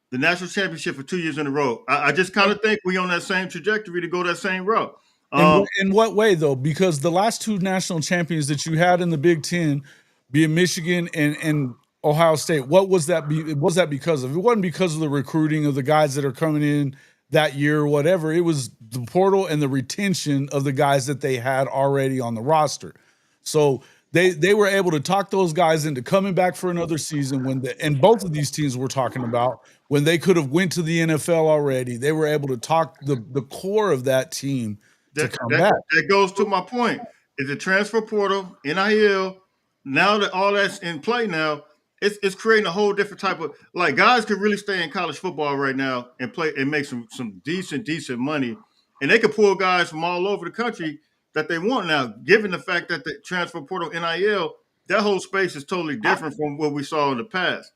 the national championship for 2 years in a row. I just kind of think we're on that same trajectory to go that same route. In what way though? Because the last two national champions that you had in the Big Ten, being Michigan and Ohio State, what was that? Was that because of? It wasn't because of the recruiting of the guys that are coming in that year or whatever. It was the portal and the retention of the guys that they had already on the roster. So they were able to talk those guys into coming back for another season and both of these teams we're talking about, when they could have went to the NFL already, they were able to talk the core of that team to come back. That goes to my point. Is the transfer portal, NIL, now that all that's in play now, it's creating a whole different type of, like, guys could really stay in college football right now and play and make some decent money. And they could pull guys from all over the country that they want now, given the fact that the transfer portal, NIL, that whole space is totally different from what we saw in the past.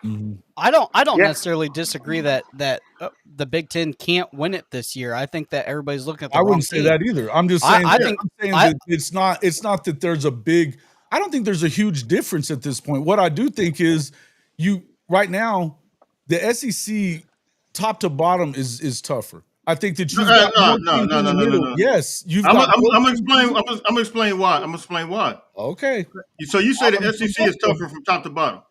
Mm-hmm. I don't necessarily disagree that the Big Ten can't win it this year. I think that everybody's looking at the wrong wouldn't say team. that either. I'm just saying. I'm saying that it's not that there's a big. I don't think there's a huge difference at this point. What I do think is right now, the SEC top to bottom is tougher. I think that you've got no. Yes, you've got. I'm gonna explain why. I'm gonna explain why. Okay. So you say the SEC is tougher from top to bottom.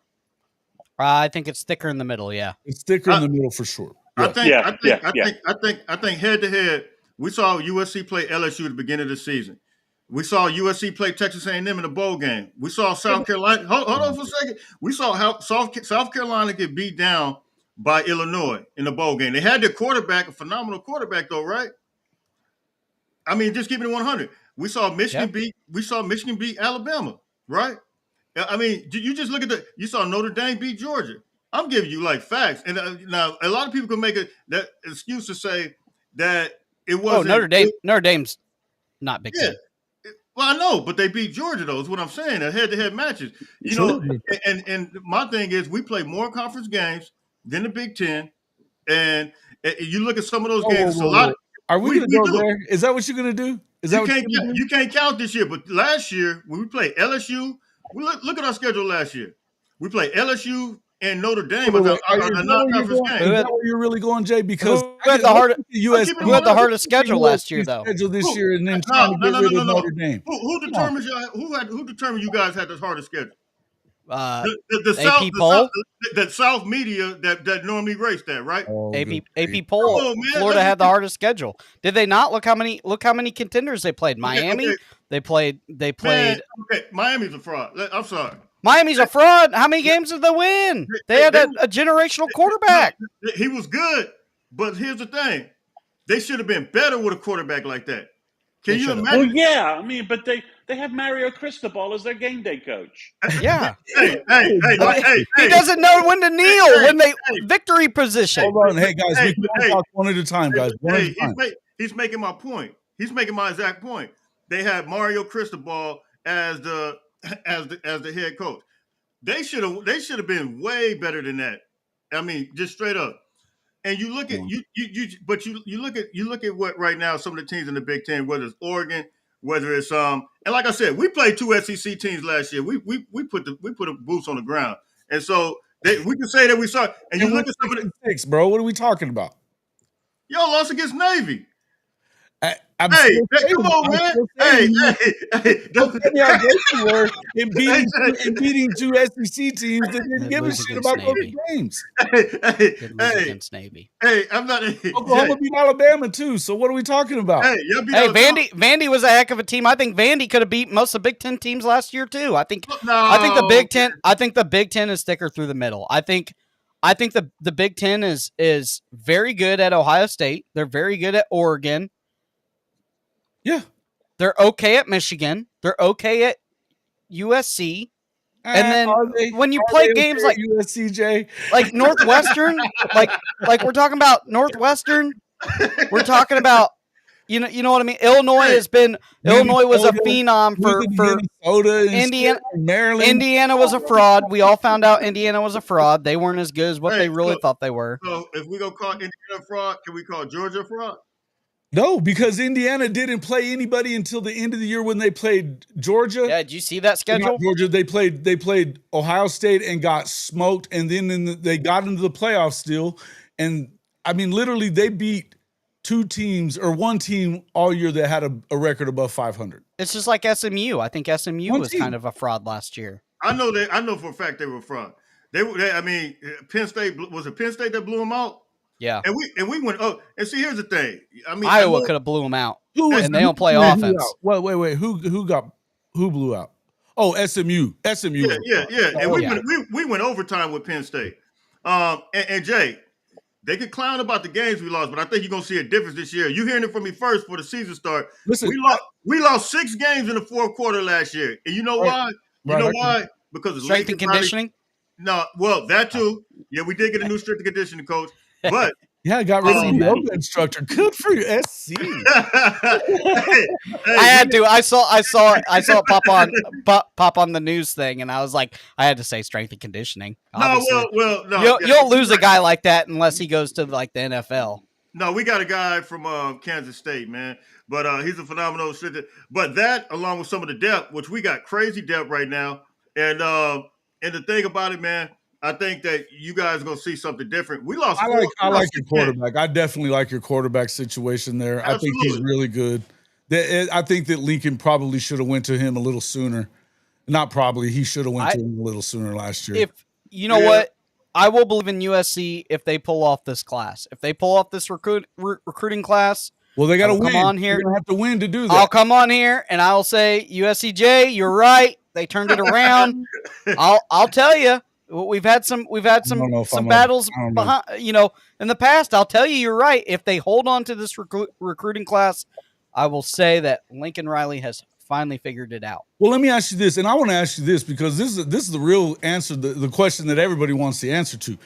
I think it's thicker in the middle. Yeah, it's thicker in the middle for sure. I think head to head, we saw USC play LSU at the beginning of the season. We saw USC play Texas A&M in the bowl game. We saw South Carolina. Hold on for a second. We saw how South Carolina get beat down by Illinois in the bowl game. They had their quarterback, a phenomenal quarterback, though, right? I mean, just keeping it 100. We saw Michigan beat Alabama, right? I mean, you just look at you saw Notre Dame beat Georgia. I'm giving you like facts, and now a lot of people can make that excuse to say that it wasn't. Notre Dame's not Big Ten. Well, I know, but they beat Georgia, though, is what I'm saying. They're head-to-head matches. You know, and my thing is we play more conference games than the Big Ten. And you look at some of those games, a lot. Are we going to go there? Is that what you're going to do? You can't count this year, but last year when we played LSU, look at our schedule last year. We played LSU and Notre Dame as a non-conference game. Is that where you're really going, Jay? Because who had the hardest schedule last year, though? This year, and then trying to get rid of Notre Dame. Who determined you guys had the hardest schedule? The AP poll, the South media that normally race that, right? Oh, good. AP poll. Oh, man, Florida had the hardest schedule. Did they not? Look how many contenders they played. Miami. Okay. They played. Man, okay, Miami's a fraud. I'm sorry. Miami's a fraud. How many games did they win? They had a generational quarterback. He was good, but here's the thing: they should have been better with a quarterback like that. Can you imagine? Well, yeah, I mean, but they have Mario Cristobal as their game day coach. Yeah. Hey, he doesn't know when to kneel when they victory position. Hold on, hey guys, we can talk one at a time, guys. One at a time. He's making my point. He's making my exact point. They had Mario Cristobal as the head coach. They should have been way better than that. I mean, just straight up. And you look at you look at what right now some of the teams in the Big Ten, whether it's Oregon, whether it's and like I said, we played 2 SEC teams last year. We put the boots on the ground, and so we can say that we saw. And you look at some of the 6, bro. What are we talking about? y'all lost against Navy. I'm Hey, come on, man. Hey. Don't tell me how great you were in beating 2 SEC teams that didn't give a shit about those games. Against Navy. Hey, I'm not. Oklahoma beat Alabama too. So what are we talking about? Hey, Vandy was a heck of a team. I think Vandy could have beat most of the Big Ten teams last year too. I think the Big Ten. I think the Big Ten is thicker through the middle. I think the Big Ten is very good at Ohio State. They're very good at Oregon. Yeah. They're okay at Michigan. They're okay at USC. And then when you play games like USCJ, like Northwestern, like we're talking about Northwestern, we're talking about you know what I mean. Illinois was a phenom for Minnesota, Indiana. Maryland. Indiana was a fraud. We all found out Indiana was a fraud. They weren't as good as what they really thought they were. So if we gonna call Indiana a fraud, can we call Georgia a fraud? No, because Indiana didn't play anybody until the end of the year when they played Georgia. Yeah, did you see that schedule? Georgia, they played Ohio State and got smoked, and then they got into the playoffs still. And I mean, literally, they beat 2 teams or 1 team all year that had a record above 500. It's just like SMU. I think SMU was kind of a fraud last year. I know for a fact they were a fraud. I mean, Penn State was it Penn State that blew them out? Yeah, and we went. Oh, and see, here's the thing. I mean, Iowa could have blew them out, and they don't play offense. Wait. Who blew out? Oh, SMU. Yeah. And we went overtime with Penn State. And Jay, they could clown about the games we lost, but I think you're gonna see a difference this year. You hearing it from me first for the season start. Listen, we lost 6 games in the 4th quarter last year, and you know why? You know why? Because of strength and conditioning. No, well, that too. Yeah, we did get a new strength and conditioning coach. But yeah, I got rid of the yoga instructor. Good for you, SC. I had to. I saw it pop on the news thing, and I was like, I had to say strength and conditioning. Obviously. No. You'll lose a guy like that unless he goes to like the NFL. No, we got a guy from Kansas State, man. But he's a phenomenal strength. But that, along with some of the depth, which we got crazy depth right now, and the thing about it, man. I think that you guys are going to see something different. We lost. I like your quarterback. I definitely like your quarterback situation there. Absolutely. I think he's really good. I think that Lincoln probably should have went to him a little sooner. Not probably. He should have went to him a little sooner last year. If you know what, I will believe in USC if they pull off this class. If they pull off this recruiting class, well, they got to win. Come on here. They're going to have to win to do that. I'll come on here and I will say, USCJ, you're right. They turned it around. I'll tell you. We've had some battles behind, in the past. I'll tell you, you're right. If they hold on to this recruiting class, I will say that Lincoln Riley has finally figured it out. Well, let me ask you this, and I want to ask you this because this is the real answer, the question that everybody wants the answer to.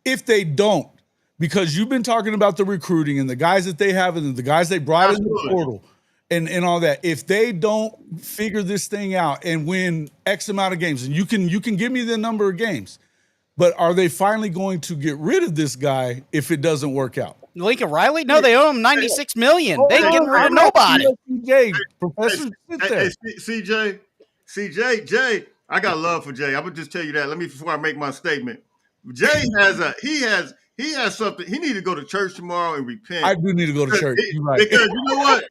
If they don't, because you've been talking about the recruiting and the guys that they have and the guys they brought in the portal and all that, if they don't figure this thing out and win X amount of games, and you can give me the number of games, but are they finally going to get rid of this guy if it doesn't work out? Lincoln Riley? No, they owe him $96 million. They ain't getting rid of nobody. CJ, Jay, I got love for Jay. I'm gonna just tell you that. Before I make my statement. Jay he has something. He needs to go to church tomorrow and repent. I do need to go to church. You're right. Because you know what?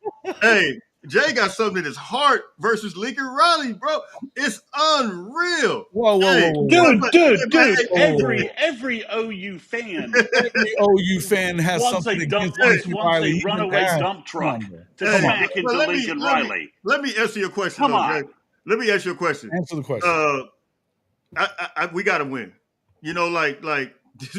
Hey, Jay got something in his heart versus Lincoln Riley, bro. It's unreal. Whoa. Dude. Hey. Every OU fan Every OU fan has wants something a dump, against Lincoln wants Riley. a Even runaway Ash. dump truck to Hey, smack into well, Lincoln Riley. Let me answer your question, Come though, on. Jay. Let me ask you a question. Answer the question. We got to win. You know, like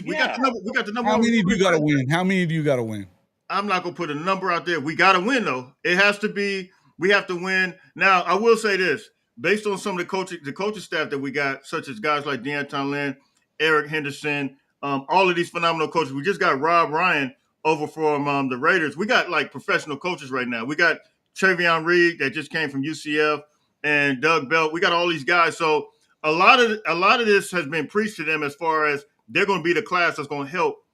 we got the number. How one many do you got to right? win? How many do you got to win? I'm not gonna put a number out there. We got to win, though. It has to be. We have to win. Now, I will say this: based on some of the coaching staff that we got, such as guys like Deanton Lynn, Eric Henderson, all of these phenomenal coaches. We just got Rob Ryan over from the Raiders. We got like professional coaches right now. We got Travion Reed that just came from UCF and Doug Belt. We got all these guys. So a lot of this has been preached to them as far as they're going to be the class that's going to help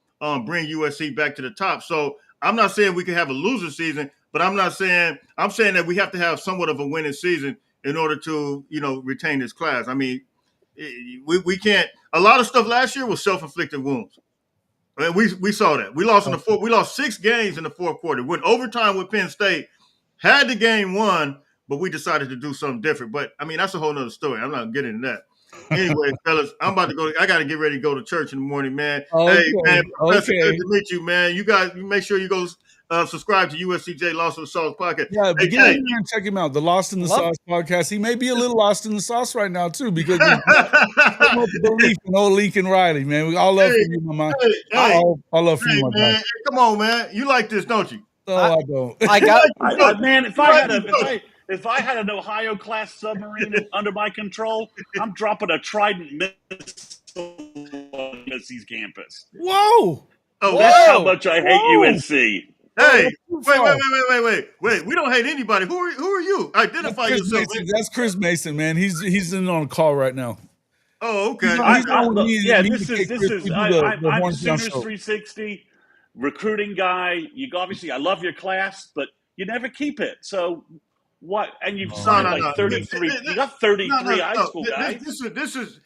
bring USC back to the top. So I'm not saying we can have a losing season, but I'm saying that we have to have somewhat of a winning season in order to, retain this class. I mean, we can't. A lot of stuff last year was self-inflicted wounds. I mean, we saw that. We lost we lost 6 games in the fourth quarter. Went overtime with Penn State, had the game won, but we decided to do something different. But I mean, that's a whole nother story. I'm not getting into that. Anyway, fellas, I'm about to go. I got to get ready to go to church in the morning, man. Okay, hey, man, Professor, good to meet you, man. You guys, make sure you go subscribe to USCJ Lost in the Sauce podcast. Yeah, hey, get in there and check him out. The Lost in the Sauce podcast. He may be a little lost in the sauce right now too, because so much belief in old Lincoln Riley, man. We all love you, my man. I love you, my man. Hey, come on, man. You like this, don't you? Oh, I don't. I got man. If I had an Ohio class submarine under my control, I'm dropping a Trident missile on USC's campus. Whoa! Oh, that's how much I hate USC. Hey, wait! We don't hate anybody. Who are you? Identify yourself. That's Chris Mason, man. He's in on a call right now. Oh, okay. I'm Sooners 360 recruiting guy. I love your class, but you never keep it. So what? And you've signed 33. You got 33 high school guys. This is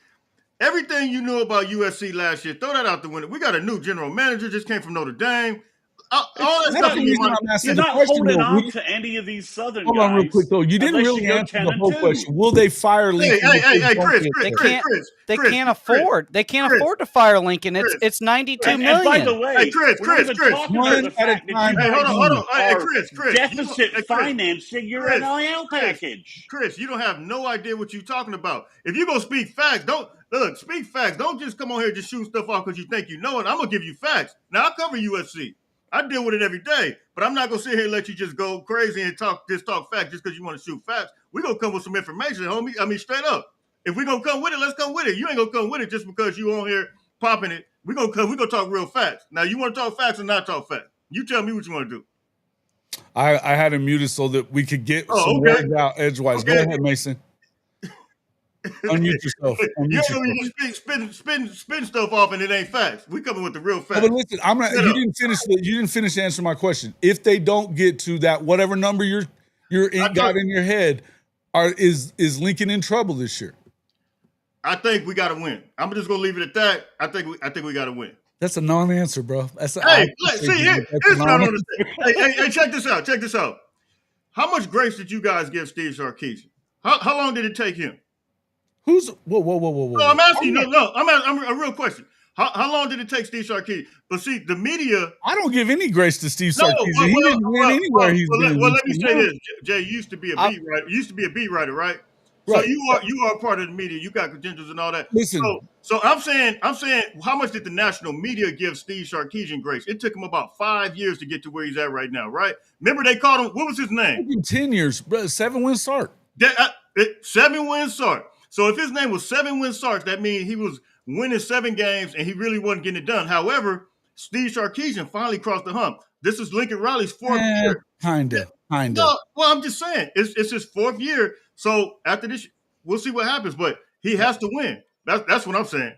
everything you knew about USC last year. Throw that out the window. We got a new general manager. Just came from Notre Dame. All that stuff. You're not holding on to any of these Southern guys. Hold on real quick, though. You didn't really answer the whole question. Will they fire Lincoln? Hey, Chris. They can't afford to fire Lincoln. It's $92 million. And by the way, hey, Chris. One at a time. Hey, hold on. Hey, Chris. Deficit financing your NIL package. Chris, you don't have no idea what you're talking about. If you're going to speak facts, speak facts. Don't just come on here and just shoot stuff off because you think you know it. I'm going to give you facts. Now, I cover USC. I deal with it every day, but I'm not going to sit here and let you just go crazy and talk facts just because you want to shoot facts. We're going to come with some information, homie. I mean, straight up. If we're going to come with it, let's come with it. You ain't going to come with it just because you on here popping it. We're going to talk real facts. Now, you want to talk facts or not talk facts? You tell me what you want to do. I had him muted so that we could get some words out edgewise. Okay. Go ahead, Mason. Unmute yourself. You spin stuff off and it ain't facts. We coming with the real facts. But listen, you didn't finish answering my question. If they don't get to that whatever number got in your head, is Lincoln in trouble this year? I think we got to win. I'm just gonna leave it at that. I think we got to win. That's a non-answer, bro. Here's what I don't understand. Hey, check this out. How much grace did you guys give Steve Sarkisian? How long did it take him? Whoa. No, I'm asking you. No, I'm a real question. How long did it take Steve Sarkisian? But see, the media. I don't give any grace to Steve Sarkisian. He didn't win anywhere he's been. Well, let me say this. Jay, you used to be a beat writer, right? So you are part of the media. You got credentials and all that. Listen. So I'm saying, how much did the national media give Steve Sarkisian grace? It took him about 5 years to get to where he's at right now, right? Remember they called him. What was his name? 10 years, bro. 7-win Sark. 7-win Sark. So if his name was 7-win Sark, that means he was winning 7 games and he really wasn't getting it done. However, Steve Sarkisian finally crossed the hump. This is Lincoln Riley's 4th year. Kinda. No, well, I'm just saying it's his 4th year. So after this, we'll see what happens. But he has to win. That's what I'm saying.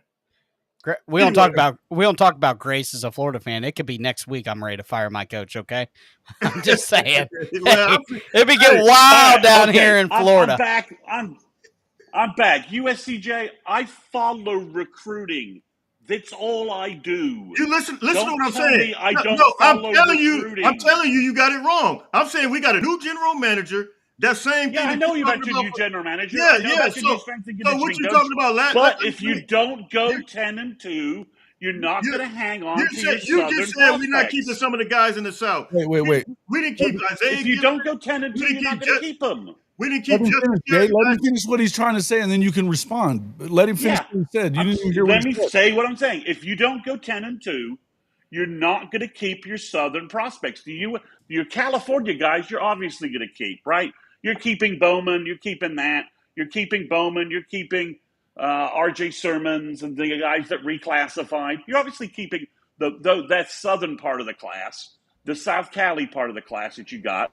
We don't talk about grace as a Florida fan. It could be next week. I'm ready to fire my coach. Okay, I'm just saying. It'd be getting wild down here in Florida. I'm back. I'm back. USCJ. I follow recruiting That's all I do. You listen to Don't what I'm tell saying. me I don't I'm follow telling recruiting. you got it wrong. I'm saying we got a new general manager. That same Yeah, thing I that know you're you talking about your about. new general manager. Yeah, I know yeah. about your new strength and So what conditioning you coach. talking about? But if you don't go you, 10-2, you're not you, going to hang on to your you just Southern said we're not keeping prospects. some of the guys in the South. Wait. We didn't keep Isaiah If you Gilbert. don't go 10-2, We didn't you're not keep going to keep them. We didn't Let keep him Justin finish, Jay. Let him Jackson. finish what he's trying to say, and then you can respond. But let him finish Yeah. what he said. You didn't even hear what Let he me said. say what I'm saying. If you don't go 10-2, you're not going to keep your Southern prospects. Your California guys, you're obviously going to keep, right? You're keeping Bowman. You're keeping that. You're keeping Bowman. You're keeping R.J. Sermons and the guys that reclassified. You're obviously keeping that Southern part of the class, the South Cali part of the class that you got.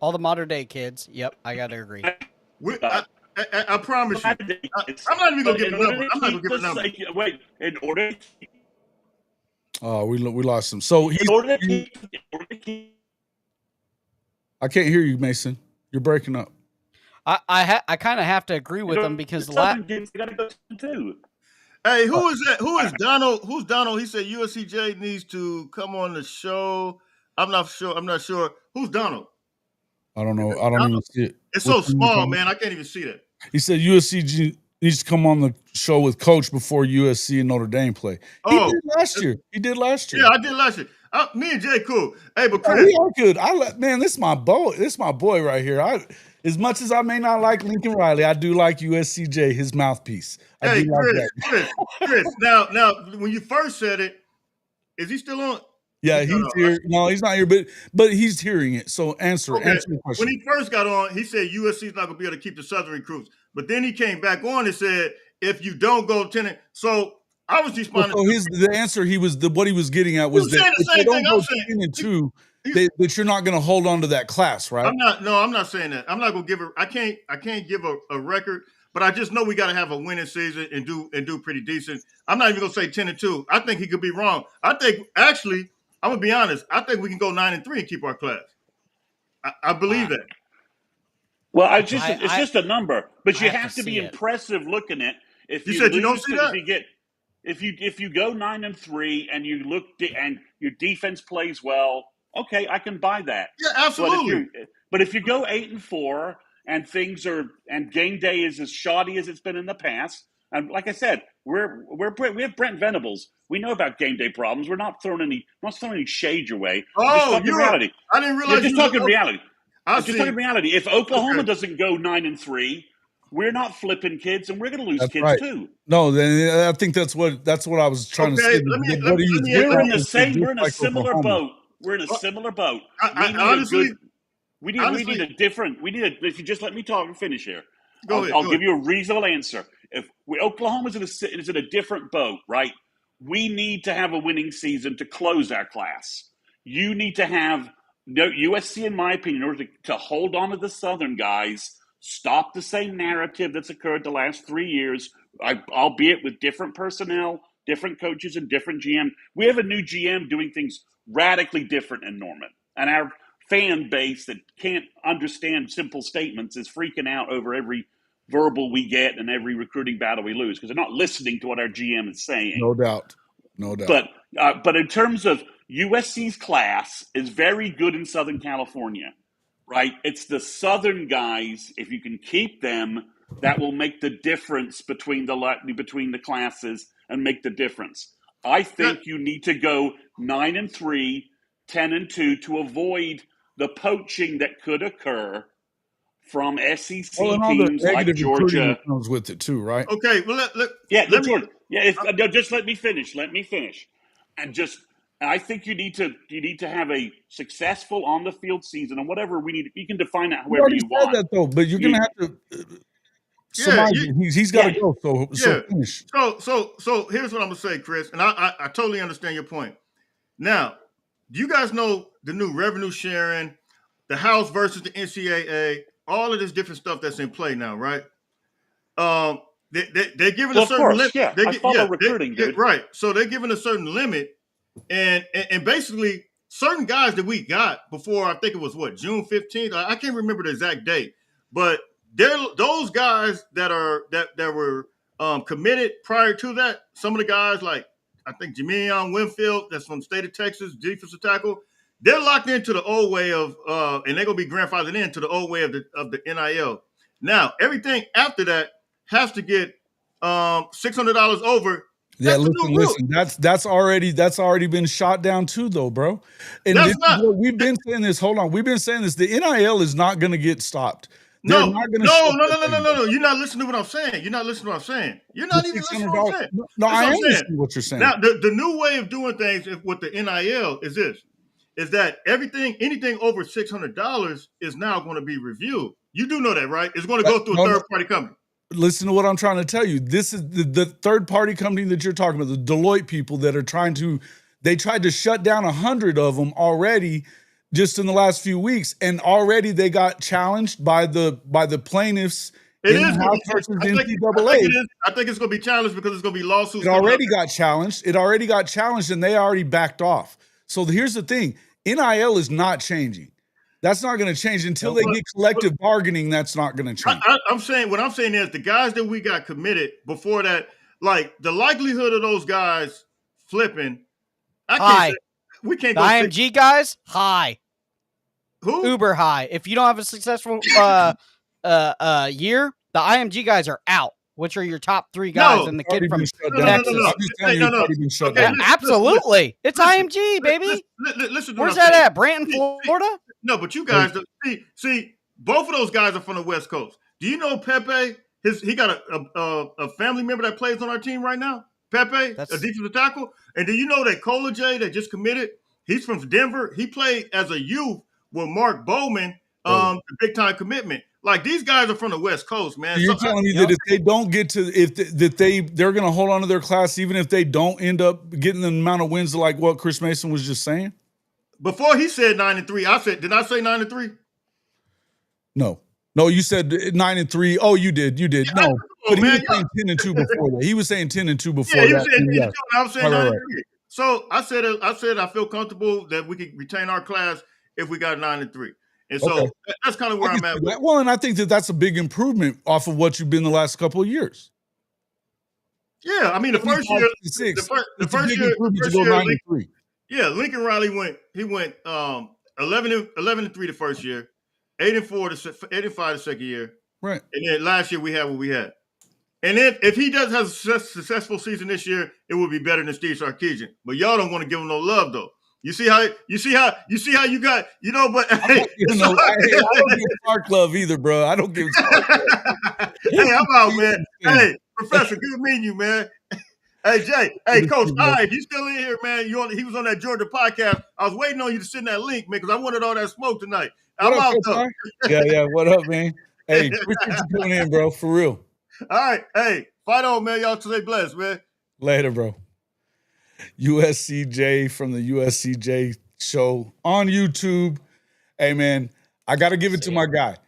All the modern day kids. Yep, I got to agree. I promise you. I'm not even going to give a number. Wait, in order to keep Oh, we lost him. So in order to keep I can't hear you, Mason. You're breaking up. I kind of have to agree with him because Southern kids got to go too. Hey, who is that? Who is Donald? Who's Donald? He said USCJ needs to come on the show. I'm not sure. Who's Donald? I don't know. I don't even see it. It's so small, man. I can't even see that. He said USC needs to come on the show with Coach before USC and Notre Dame play. He did last year. Yeah, I did last year. Me and Jay cool. Hey, but Chris, we are good. Man, this is my boy. This is my boy right here. As much as I may not like Lincoln Riley, I do like USCJ, his mouthpiece. Hey, Chris. Now, when you first said it, is he still on? Yeah, he's here. No, he's not here, but he's hearing it. So answer the question. When he first got on, he said USC is not going to be able to keep the Southern recruits. But then he came back on and said, if you don't go 10, so I was responding. The answer what he was getting at was that if they don't go 10-2, that you're not going to hold on to that class, right? I'm not saying that. I'm not going to give I can't give a record, but I just know we got to have a winning season and do pretty decent. I'm not even going to say 10-2. I think he could be wrong. I think actually, I'm going to be honest. I think we can go 9-3 and keep our class. I believe that. Well, it's just a number, but you have to be impressive looking at. If you don't see that, if you go 9-3 and you look and your defense plays well, okay, I can buy that. Yeah, absolutely. But if you go 8-4 and and game day is as shoddy as it's been in the past, and like I said, we have Brent Venables. We know about game day problems. We're not throwing any shade your way. Reality. I didn't realize. We're just talking reality. Just talking reality. If Oklahoma doesn't go 9-3, we're not flipping kids, and we're going to lose kids too. No, then I think that's what I was trying to say. We're in a similar boat. We're in a similar boat. We need a different. If you just let me talk and finish here, I'll give you a reasonable answer. If Oklahoma's is in a different boat, right? We need to have a winning season to close our class. You need to have USC, in my opinion, in order to hold on to the Southern guys, stop the same narrative that's occurred the last 3 years, albeit with different personnel, different coaches, and different GM. We have a new GM doing things radically different in Norman. And our fan base that can't understand simple statements is freaking out over every verbal we get and every recruiting battle we lose because they're not listening to what our GM is saying. No doubt. But in terms of USC's class is very good in Southern California, right? It's the Southern guys, if you can keep them, that will make the difference between the classes and make the difference. I think you need to go 9-3, 10-2 to avoid the poaching that could occur from SEC teams like Georgia. Comes with it too, right? Okay, well, Jordan. Just let me finish. And I think you need to have a successful on the field season and whatever we need. You can define that however you want. That though, but you're gonna have to. He's got to go. So finish. So here's what I'm gonna say, Chris, and I totally understand your point. Now, do you guys know the new revenue sharing, the House versus the NCAA, all of this different stuff that's in play now, right? They're giving a certain limit. Yeah, I follow recruiting, dude. Right. So they're giving a certain limit, and basically certain guys that we got before, I think it was June 15th. I can't remember the exact date, but those guys that were committed prior to that. Some of the guys like I think Jameion Winfield, that's from the state of Texas, defensive tackle. They're locked into the old way of, and they're gonna be grandfathered into the old way of the NIL. Now, everything after that has to get $600 over. Yeah, listen. That's already been shot down too, though, bro. And we've been saying this. Hold on, we've been saying this. The NIL is not going to get stopped. No. You're not listening to what I'm saying. You're not listening to what I'm saying. You're not even listening to what I'm saying. No, I am listening to what you're saying. Now, the new way of doing things with the NIL is this: is that anything over $600 is now going to be reviewed. You do know that, right? It's going to go through a third-party company. Listen to what I'm trying to tell you. This is the third-party company that you're talking about, the Deloitte people that are they tried to shut down 100 of them already just in the last few weeks, and already they got challenged by the plaintiffs. It is versus NCAA. I think it's going to be challenged because it's going to be lawsuits. It already got challenged, and they already backed off. So here's the thing: NIL is not changing. That's not going to change until they get collective bargaining. That's not going to change. What I'm saying is the guys that we got committed before that, like the likelihood of those guys flipping, we can't. The IMG guys, high. Who? Uber high. If you don't have a successful year, the IMG guys are out. Which are your top 3 guys and the kid from Texas? Absolutely. It's IMG, baby. Listen, where's that at? Branton, Florida? No, but you guys see, both of those guys are from the West Coast. Do you know Pepe? He got a family member that plays on our team right now. Pepe, a defensive tackle. And do you know that Cola J that just committed? He's from Denver. He played as a youth with Mark Bowman, the big time commitment. Like these guys are from the West Coast, man. So you're telling me that if they don't get to, they're going to hold on to their class, even if they don't end up getting the amount of wins like what Chris Mason was just saying? Before he said 9-3, did I say 9-3? No, you said 9-3. Oh, you did. Yeah, no, but he was saying 10-2 before that. He was saying 10-2 before that. He was saying 10-2. I was saying 9-3. So I said I feel comfortable that we can retain our class if we got 9-3. And so that's kind of where I'm at. Well, and I think that's a big improvement off of what you've been the last couple of years. Yeah, I mean the first year, the first year, 9-3. Yeah, Lincoln Riley went 11-3 the first year, 8-4 8-5 the second year, right? And then last year we had what we had. And then if he does have a successful season this year, it will be better than Steve Sarkisian. But y'all don't want to give him no love though. You see how you got, but hey, I don't give Sark love either, bro. I don't give Sark love. Hey, I'm out, man. Hey, Professor, good meeting you, man. Hey, Jay. Hey, Coach. All right, you still in here, man. He was on that Georgia podcast. I was waiting on you to send that link, man, because I wanted all that smoke tonight. I'm out, though. Yeah. What up, man? Hey, appreciate you coming in, bro. For real. All right. Hey, fight on, man. Y'all stay blessed, man. Later, bro. USCJ from the USCJ show on YouTube. Hey, man, I got to give it to my guy.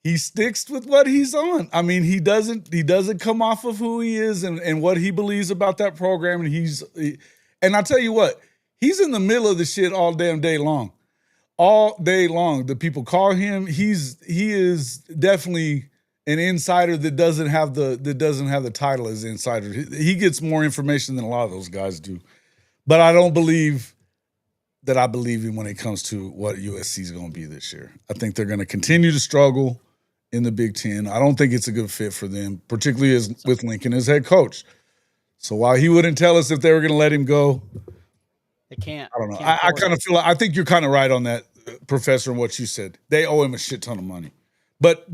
He sticks with what he's on. I mean, he doesn't come off of who he is and what he believes about that program. And I tell you what, he's in the middle of the shit all damn day long. All day long. The people call him. He is definitely an insider that doesn't have the title as insider. He gets more information than a lot of those guys do. But I don't believe that I believe him when it comes to what USC is going to be this year. I think they're going to continue to struggle in the Big Ten. I don't think it's a good fit for them, particularly with Lincoln as head coach. So while he wouldn't tell us if they were going to let him go, they can't. I don't know. I kind of feel like, I think you're kind of right on that, Professor, and what you said. They owe him a shit ton of money. But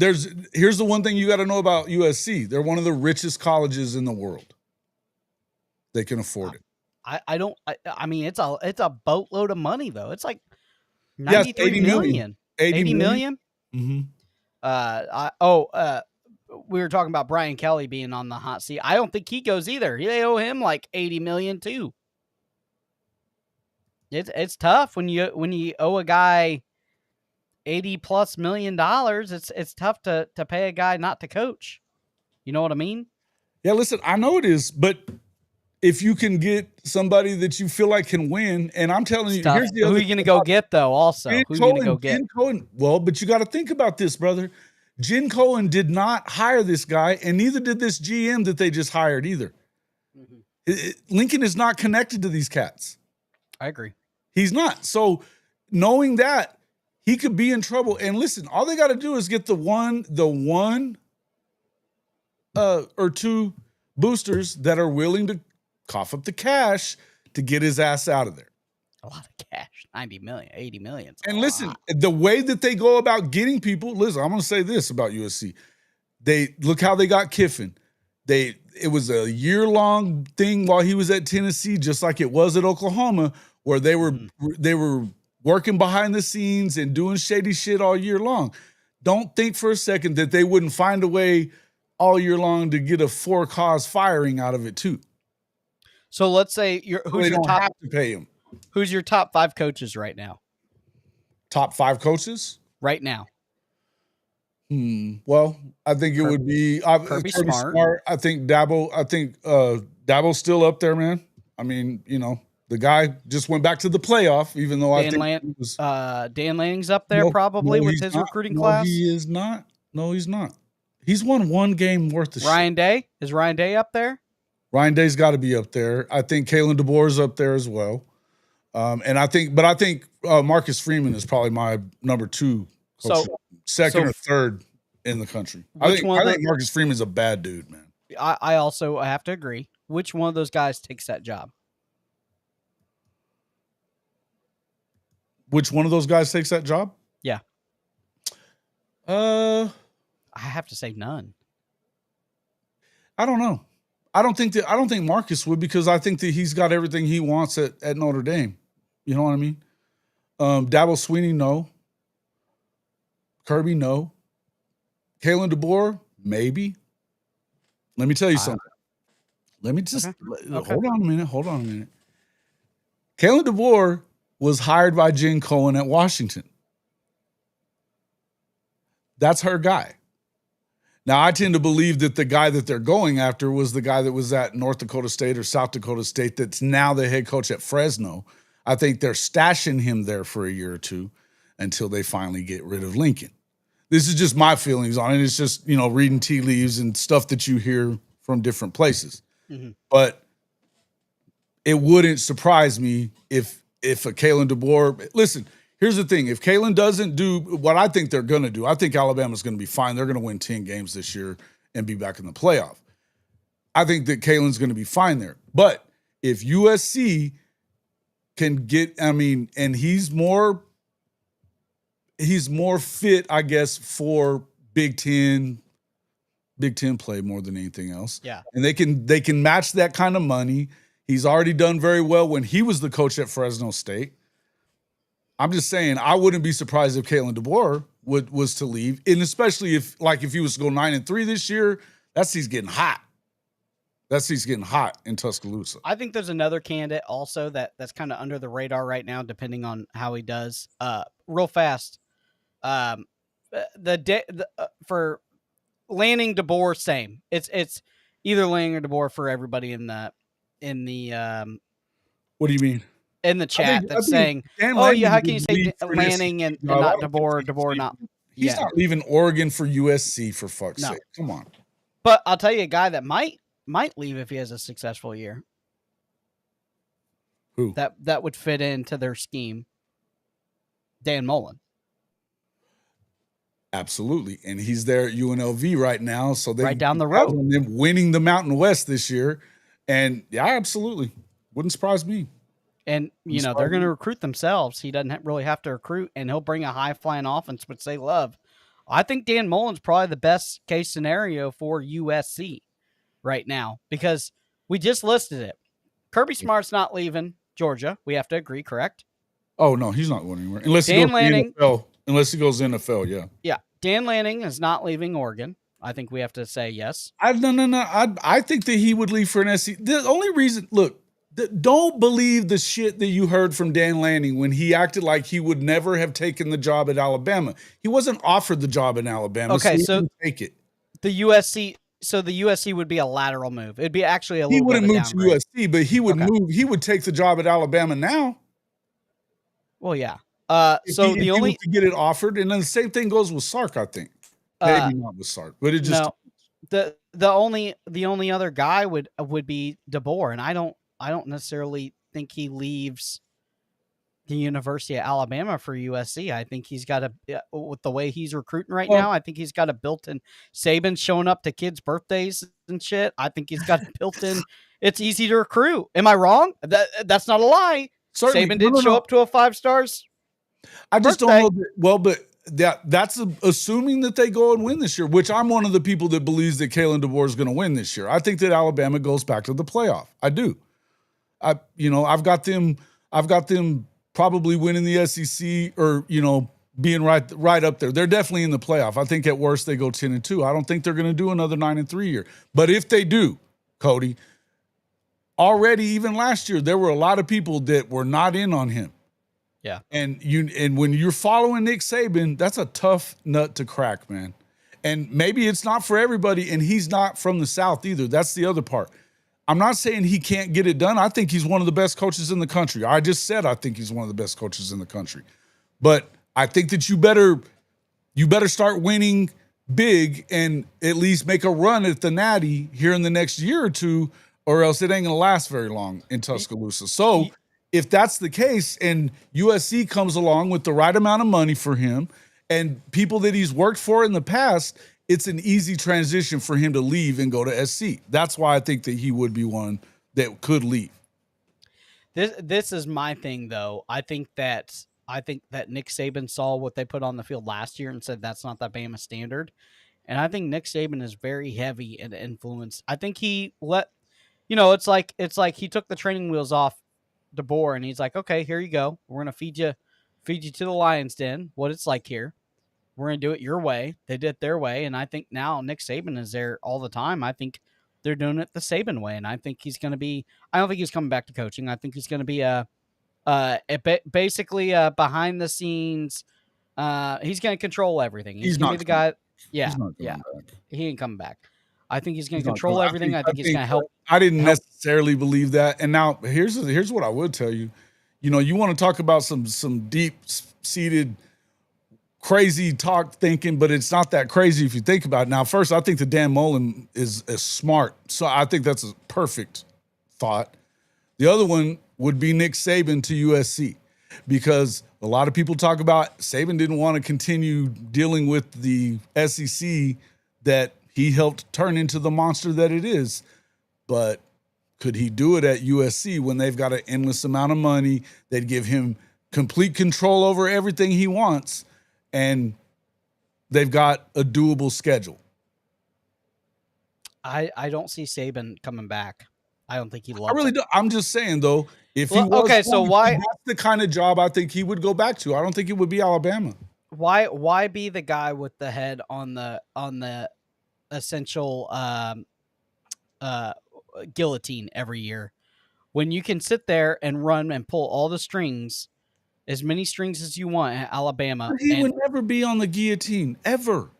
here's the one thing you got to know about USC. They're one of the richest colleges in the world. They can afford it. I mean, it's a boatload of money though. It's like 93 million. 80 million. Mm-hmm. We were talking about Brian Kelly being on the hot seat. I don't think he goes either. They owe him like 80 million too. It's tough when you owe a guy $80+ million. It's tough to pay a guy not to coach. You know what I mean? Yeah, listen, I know it is, but if you can get somebody that you feel like can win, and I'm telling you, here's the other. Who are you going to go get though? Also, who are you going to go get? Jen Cohen. Well, but you got to think about this, brother. Jen Cohen did not hire this guy, and neither did this GM that they just hired either. Mm-hmm. Lincoln is not connected to these cats. I agree. He's not. So knowing that, he could be in trouble. And listen, all they got to do is get the one or two boosters that are willing to cough up the cash to get his ass out of there. A lot of cash, 90 million, 80 million. And listen, the way that they go about getting people, listen, I'm going to say this about USC. They look how they got Kiffin. It was a year-long thing while he was at Tennessee, just like it was at Oklahoma, where they were working behind the scenes and doing shady shit all year long. Don't think for a second that they wouldn't find a way all year long to get a for-cause firing out of it too. So let's say who's your top have to pay him. Who's your top 5 coaches right now? Top 5 coaches right now. Well, I think it would be Kirby Smart. I think Dabo. I think Dabo's still up there, man. I mean, the guy just went back to the playoff, even though Dan Lanning's up there probably with his recruiting class. He is not. No, he's not. He's won one game worth of Ryan shit. Day? Is Ryan Day up there? Ryan Day's got to be up there. I think Kalen DeBoer's up there as well. And I think Marcus Freeman is probably my number 2 coach. Second or third in the country. I think Marcus Freeman's a bad dude, man. I also have to agree. Which one of those guys takes that job? Which one of those guys takes that job? Yeah. I have to say none. I don't know. I don't think Marcus would, because I think that he's got everything he wants at Notre Dame. You know what I mean? Dabo Swinney, no. Kirby, no. Kalen DeBoer, maybe. Let me tell you something. Let me just hold on a minute. Kalen DeBoer was hired by Jen Cohen at Washington. That's her guy. Now, I tend to believe that the guy that they're going after was the guy that was at North Dakota State or South Dakota State that's now the head coach at Fresno. I think they're stashing him there for a year or two until they finally get rid of Lincoln. This is just my feelings on it. It's just, reading tea leaves and stuff that you hear from different places. Mm-hmm. But it wouldn't surprise me if a Kalen DeBoer – listen, here's the thing. If Kalen doesn't do what I think they're going to do, I think Alabama's going to be fine. They're going to win 10 games this year and be back in the playoff. I think that Kalen's going to be fine there. But if USC can get – and he's more fit, I guess, for Big Ten play more than anything else. Yeah. And they can match that kind of money. He's already done very well when he was the coach at Fresno State. I'm just saying, I wouldn't be surprised if Kalen DeBoer was to leave, and especially if he was to go 9-3 this year. He's getting hot. He's getting hot in Tuscaloosa. I think there's another candidate also that's kind of under the radar right now, depending on how he does. Real fast, for Lanning, DeBoer, same. It's either Lanning or DeBoer for everybody in the. What do you mean? In the chat that's saying, how can you say Lanning and not DeBoer? DeBoer not. He's not leaving Oregon for USC, for fuck's sake. Come on. But I'll tell you a guy that might leave if he has a successful year. Who? That would fit into their scheme. Dan Mullen. Absolutely. And he's there at UNLV right now. So they right down the road. Them winning the Mountain West this year. And yeah, absolutely. Wouldn't surprise me. And, they're going to recruit themselves. He doesn't really have to recruit, and he'll bring a high-flying offense, which they love. I think Dan Mullen's probably the best case scenario for USC right now, because we just listed it. Kirby Smart's not leaving Georgia. We have to agree, correct? Oh, no, he's not going anywhere. Unless he goes NFL, yeah. Yeah. Dan Lanning is not leaving Oregon. I think we have to say yes. No. I think that he would leave for an SEC. The only reason, look, don't believe the shit that you heard from Dan Lanning when he acted like he would never have taken the job at Alabama. He wasn't offered the job in Alabama, so he didn't take it. The USC would be a lateral move. It'd be actually a little. He wouldn't bit move to USC, but he would move. He would take the job at Alabama now. Well, yeah. If he was to get it offered, and then the same thing goes with Sark. I think maybe not with Sark, but it just the only other guy would be DeBoer, and I don't necessarily think he leaves the University of Alabama for USC. I think he's got with the way he's recruiting right now, I think he's got a built-in Saban showing up to kids' birthdays and shit. I think he's got built-in. It's easy to recruit. Am I wrong? That's not a lie. Certainly. Saban didn't show up to a 5 stars. I just don't know. But that's assuming that they go and win this year, which I'm one of the people that believes that Kalen DeBoer is going to win this year. I think that Alabama goes back to the playoff. I do. I've got them probably winning the SEC or, being right up there. They're definitely in the playoff. I think at worst they go 10-2. I don't think they're going to do another 9-3 year. But if they do, Cody, already even last year, there were a lot of people that were not in on him. Yeah. And when you're following Nick Saban, that's a tough nut to crack, man. And maybe it's not for everybody, and he's not from the South either. That's the other part. I'm not saying he can't get it done. I think he's one of the best coaches in the country. I just said I think he's one of the best coaches in the country. But I think that you better start winning big and at least make a run at the Natty here in the next year or two, or else it ain't going to last very long in Tuscaloosa. So if that's the case and USC comes along with the right amount of money for him and people that he's worked for in the past, it's an easy transition for him to leave and go to SC. That's why I think that he would be one that could leave. This is my thing, though. I think that Nick Saban saw what they put on the field last year and said that's not the Bama standard. And I think Nick Saban is very heavy in influence. I think he it's like he took the training wheels off DeBoer and he's like, okay, here you go. We're gonna feed you to the lion's den. What it's like here. We're gonna do it your way. They did it their way, and I think now Nick Saban is there all the time. I think they're doing it the Saban way, and I think he's gonna be. I don't think he's coming back to coaching. I think he's gonna be basically behind the scenes. He's gonna control everything. He's gonna be the guy. Yeah, he ain't coming back. I think he's going to control everything. I think he's going to help. I didn't necessarily believe that. And now here's what I would tell you. You want to talk about some deep-seated, crazy talk thinking, but it's not that crazy if you think about it. Now, first, I think that Dan Mullen is smart. So I think that's a perfect thought. The other one would be Nick Saban to USC, because a lot of people talk about Saban didn't want to continue dealing with the SEC that he helped turn into the monster that it is. But could he do it at USC when they've got an endless amount of money? They'd give him complete control over everything he wants, and they've got a doable schedule. I don't see Saban coming back. I don't think he loves I really do. I'm just saying, though, if he was okay, so why that's the kind of job I think he would go back to. I don't think it would be Alabama. Why be the guy with the head on the essential guillotine every year when you can sit there and run and pull all the strings, as many strings as you want at Alabama? But he would never be on the guillotine ever.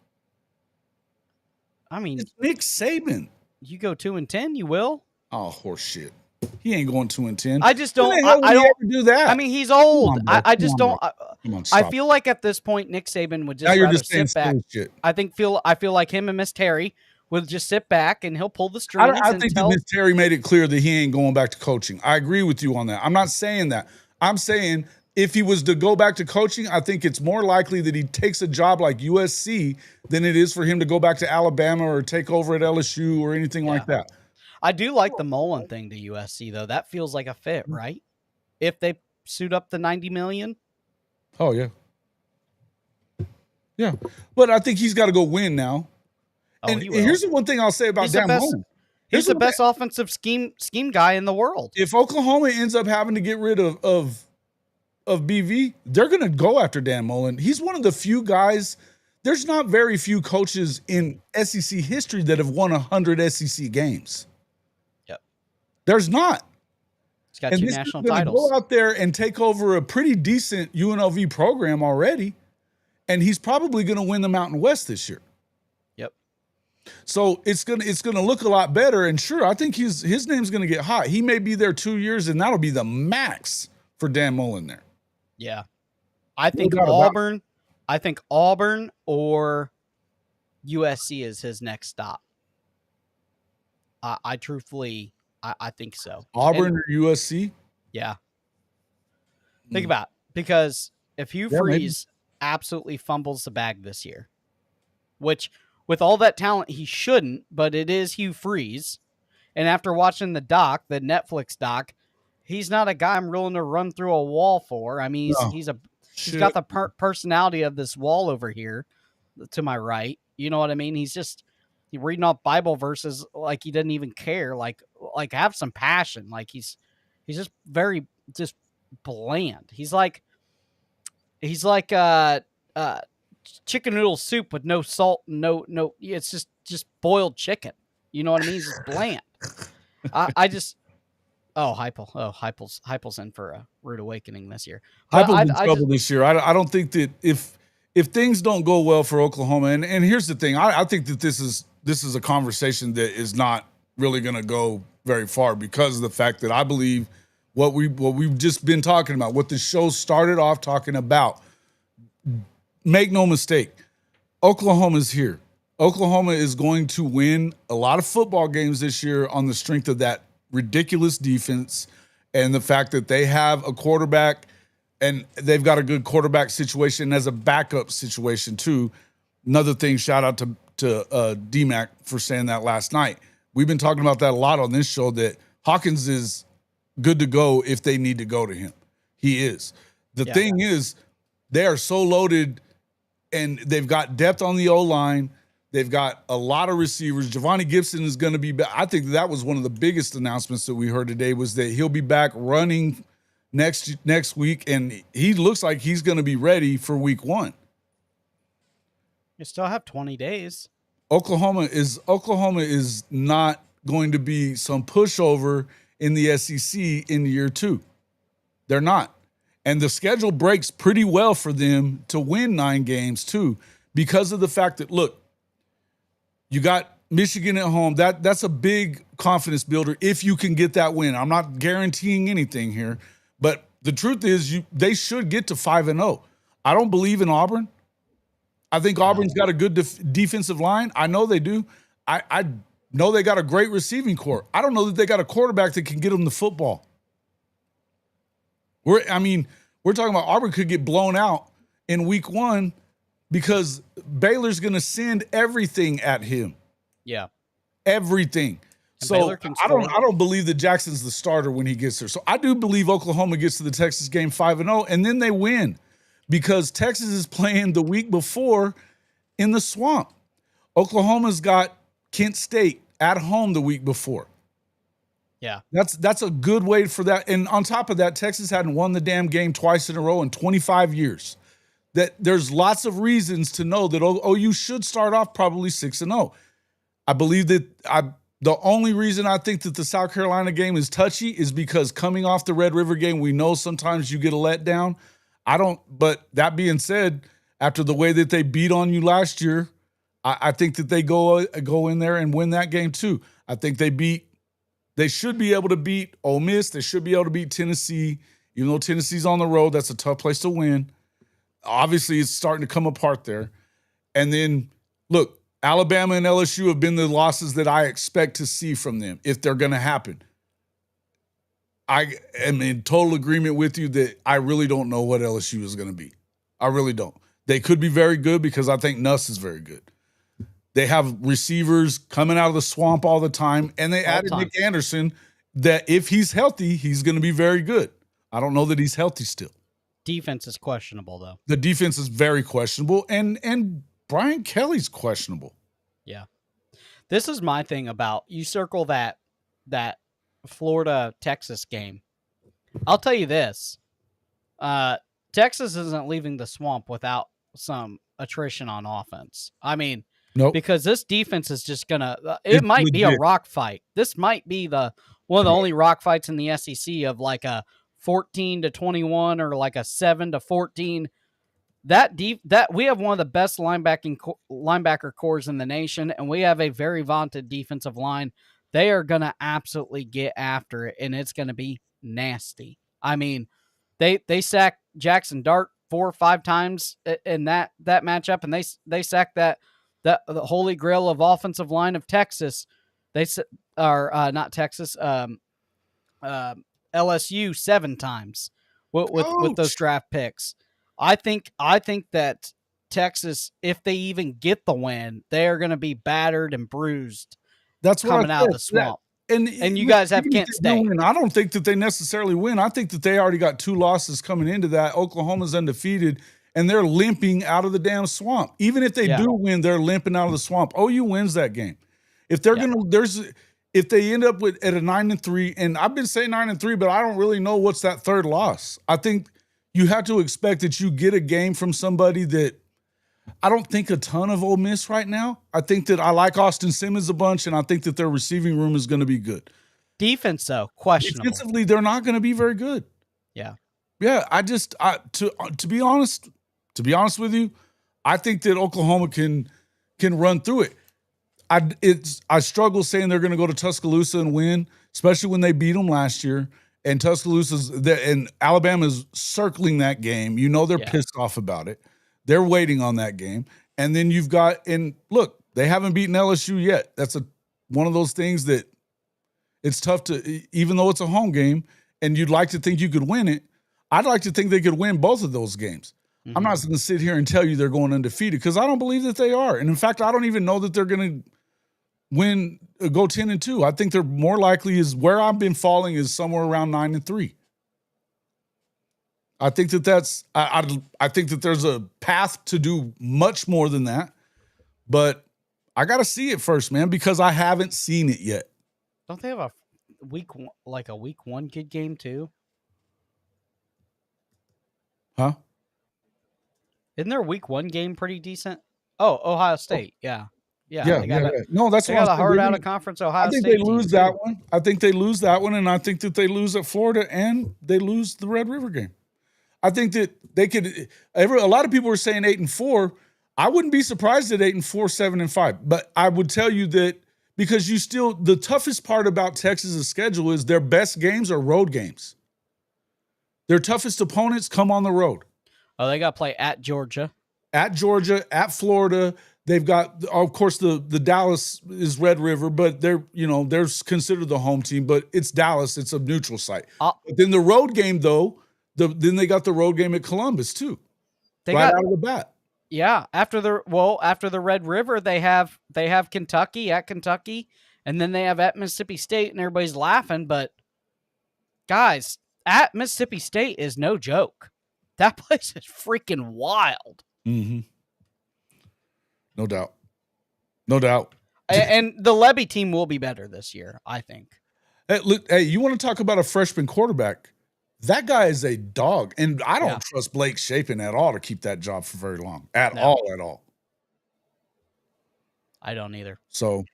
I mean, it's Nick Saban. You go 2-10, you will. Oh, horse shit. He ain't going 2-10. I just don't. I don't ever do that. I mean, he's old. I just don't. I feel like at this point, Nick Saban would just rather sit back. Shit. I feel like him and Miss Terry would just sit back and he'll pull the strings. I think that Miss Terry made it clear that he ain't going back to coaching. I agree with you on that. I'm not saying that. I'm saying if he was to go back to coaching, I think it's more likely that he takes a job like USC than it is for him to go back to Alabama or take over at LSU or anything like that. I do like the Mullen thing to USC, though. That feels like a fit, right? If they suit up the $90 million. Oh, yeah. Yeah. But I think he's got to go win now. Oh, and here's the one thing I'll say about Dan Mullen. He's the best offensive scheme guy in the world. If Oklahoma ends up having to get rid of BV, they're going to go after Dan Mullen. He's one of the few guys. There's not very few coaches in SEC history that have won 100 SEC games. Yep. There's not. He's got 2 national titles. Go out there and take over a pretty decent UNLV program already, and he's probably going to win the Mountain West this year. Yep. So it's gonna look a lot better. And sure, I think his name's going to get hot. He may be there 2 years, and that'll be the max for Dan Mullen there. Yeah. I think Auburn. I think Auburn or USC is his next stop. I truthfully, I think so. Auburn And, or USC? yeah. Think Mm. about it, because if Hugh Yeah, maybe. Freeze absolutely fumbles the bag this year, which with all that talent he shouldn't, but it is Hugh Freeze. And after watching the Netflix doc, he's not a guy I'm willing to run through a wall for. I mean, No. he's got the personality of this wall over here to my right. You know what I mean? He's reading off Bible verses like he doesn't even care. Like have some passion. Like he's just very just bland. He's like chicken noodle soup with no salt, no. It's just boiled chicken. You know what I mean? He's just bland. I just Heupel's in for a rude awakening this year. Heupel's in trouble this year. I don't think that if things don't go well for Oklahoma, and here's the thing, I think that this is a conversation that is not really going to go very far because of the fact that I believe what we've just been talking about, what the show started off talking about. Make no mistake, Oklahoma's here. Oklahoma is going to win a lot of football games this year on the strength of that ridiculous defense and the fact that they have a quarterback and they've got a good quarterback situation as a backup situation too. Another thing, shout out to D-Mac for saying that last night. We've been talking about that a lot on this show, that Hawkins is good to go if they need to go to him. He is. The thing is, they are so loaded and they've got depth on the O-line. They've got a lot of receivers. Javonte Gibson is going to be back. I think that was one of the biggest announcements that we heard today, was that he'll be back running next week, and he looks like he's going to be ready for week 1. You still have 20 days. Oklahoma is not going to be some pushover in the SEC in year 2. They're not. And the schedule breaks pretty well for them to win 9 games too, because of the fact that, look, you got Michigan at home. That's a big confidence builder if you can get that win. I'm not guaranteeing anything here, but the truth is they should get to 5-0. I don't believe in Auburn. I think Auburn's got a good defensive line. I know they do. I know they got a great receiving core. I don't know that they got a quarterback that can get them the football. We're talking about Auburn could get blown out in week 1 because Baylor's going to send everything at him. Yeah. Everything. And so I don't believe that Jackson's the starter when he gets there. So I do believe Oklahoma gets to the Texas game 5-0, and then they win because Texas is playing the week before in the swamp. Oklahoma's got Kent State at home the week before. Yeah. That's a good way for that. And on top of that, Texas hadn't won the damn game twice in a row in 25 years. That there's lots of reasons to know that OU should start off probably 6-0. I believe that the only reason I think that the South Carolina game is touchy is because coming off the Red River game, we know sometimes you get a letdown. But that being said, after the way that they beat on you last year, I think that they go in there and win that game too. I think they should be able to beat Ole Miss. They should be able to beat Tennessee. Even though Tennessee's on the road, that's a tough place to win. Obviously, it's starting to come apart there. And then, look, Alabama and LSU have been the losses that I expect to see from them if they're going to happen. I am in total agreement with you that I really don't know what LSU is going to be. I really don't. They could be very good because I think Nuss is very good. They have receivers coming out of the swamp all the time, and they added Nick Anderson that if he's healthy, he's going to be very good. I don't know that he's healthy still. Defense is questionable, though. The defense is very questionable, and Brian Kelly's questionable. Yeah. This is my thing about, you circle that Florida-Texas game. I'll tell you this. Texas isn't leaving the swamp without some attrition on offense. I mean, nope. Because this defense is just going to – it might be a rock fight. This might be one of the only rock fights in the SEC of like a 14-21 or like a 7-14. That we have one of the best linebacker cores in the nation, and we have a very vaunted defensive line. They are going to absolutely get after it, and it's going to be nasty. I mean, they sacked Jackson Dart 4 or 5 times in that matchup, and they sacked the holy grail of offensive line of Texas They are not Texas. LSU 7 times with those draft picks. I think that Texas, if they even get the win, they are going to be battered and bruised. That's what coming I out said. of the swamp. And you guys have Kent State. I don't think that they necessarily win. I think that they already got 2 losses coming into that. Oklahoma's undefeated, and they're limping out of the damn swamp. Even if they do win, they're limping out of the swamp. OU wins that game. If they're if they end up at a 9-3, and I've been saying 9-3, but I don't really know what's that third loss. I think you have to expect that you get a game from somebody that I don't think a ton of Ole Miss right now. I think that I like Austin Simmons a bunch, and I think that their receiving room is going to be good. Defense, though, questionable. Defensively, they're not going to be very good. Yeah. Yeah, to be honest with you, I think that Oklahoma can run through it. I struggle saying they're going to go to Tuscaloosa and win, especially when they beat them last year. And and Alabama's circling that game. You know they're pissed off about it. They're waiting on that game. And then you've got, and look, they haven't beaten LSU yet. That's one of those things that it's tough to, even though it's a home game and you'd like to think you could win it, I'd like to think they could win both of those games. Mm-hmm. I'm not going to sit here and tell you they're going undefeated because I don't believe that they are. And in fact, I don't even know that they're going to go 10-2. I think they're more likely is where I've been falling is somewhere around 9-3. I think that I think that there's a path to do much more than that, but I got to see it first, man, because I haven't seen it yet. Don't they have a week 1 good game too? Huh? Isn't their week 1 game pretty decent? Oh, Ohio State. Yeah. No, that's they what got a hard out of conference Ohio State. I think they lose that one. I think they lose that one, and I think that they lose at Florida and they lose the Red River game. I think that they could. A lot of people were saying 8-4. I wouldn't be surprised at 8-4, 7-5. But I would tell you that because the toughest part about Texas's schedule is their best games are road games. Their toughest opponents come on the road. Oh, they got to play at Georgia, at Florida. They've got, of course, the Dallas is Red River, but they're considered the home team. But it's Dallas. It's a neutral site. But then the road game, though. Then they got the road game at Columbus too. Out of the bat. Yeah, after the Red River, they have Kentucky at Kentucky, and then they have at Mississippi State, and everybody's laughing. But guys, at Mississippi State is no joke. That place is freaking wild. Mm-hmm. No doubt. And the Levy team will be better this year, I think. Hey, you want to talk about a freshman quarterback? That guy is a dog, and I don't trust Blake Shapen at all to keep that job for very long. At all. I don't either. So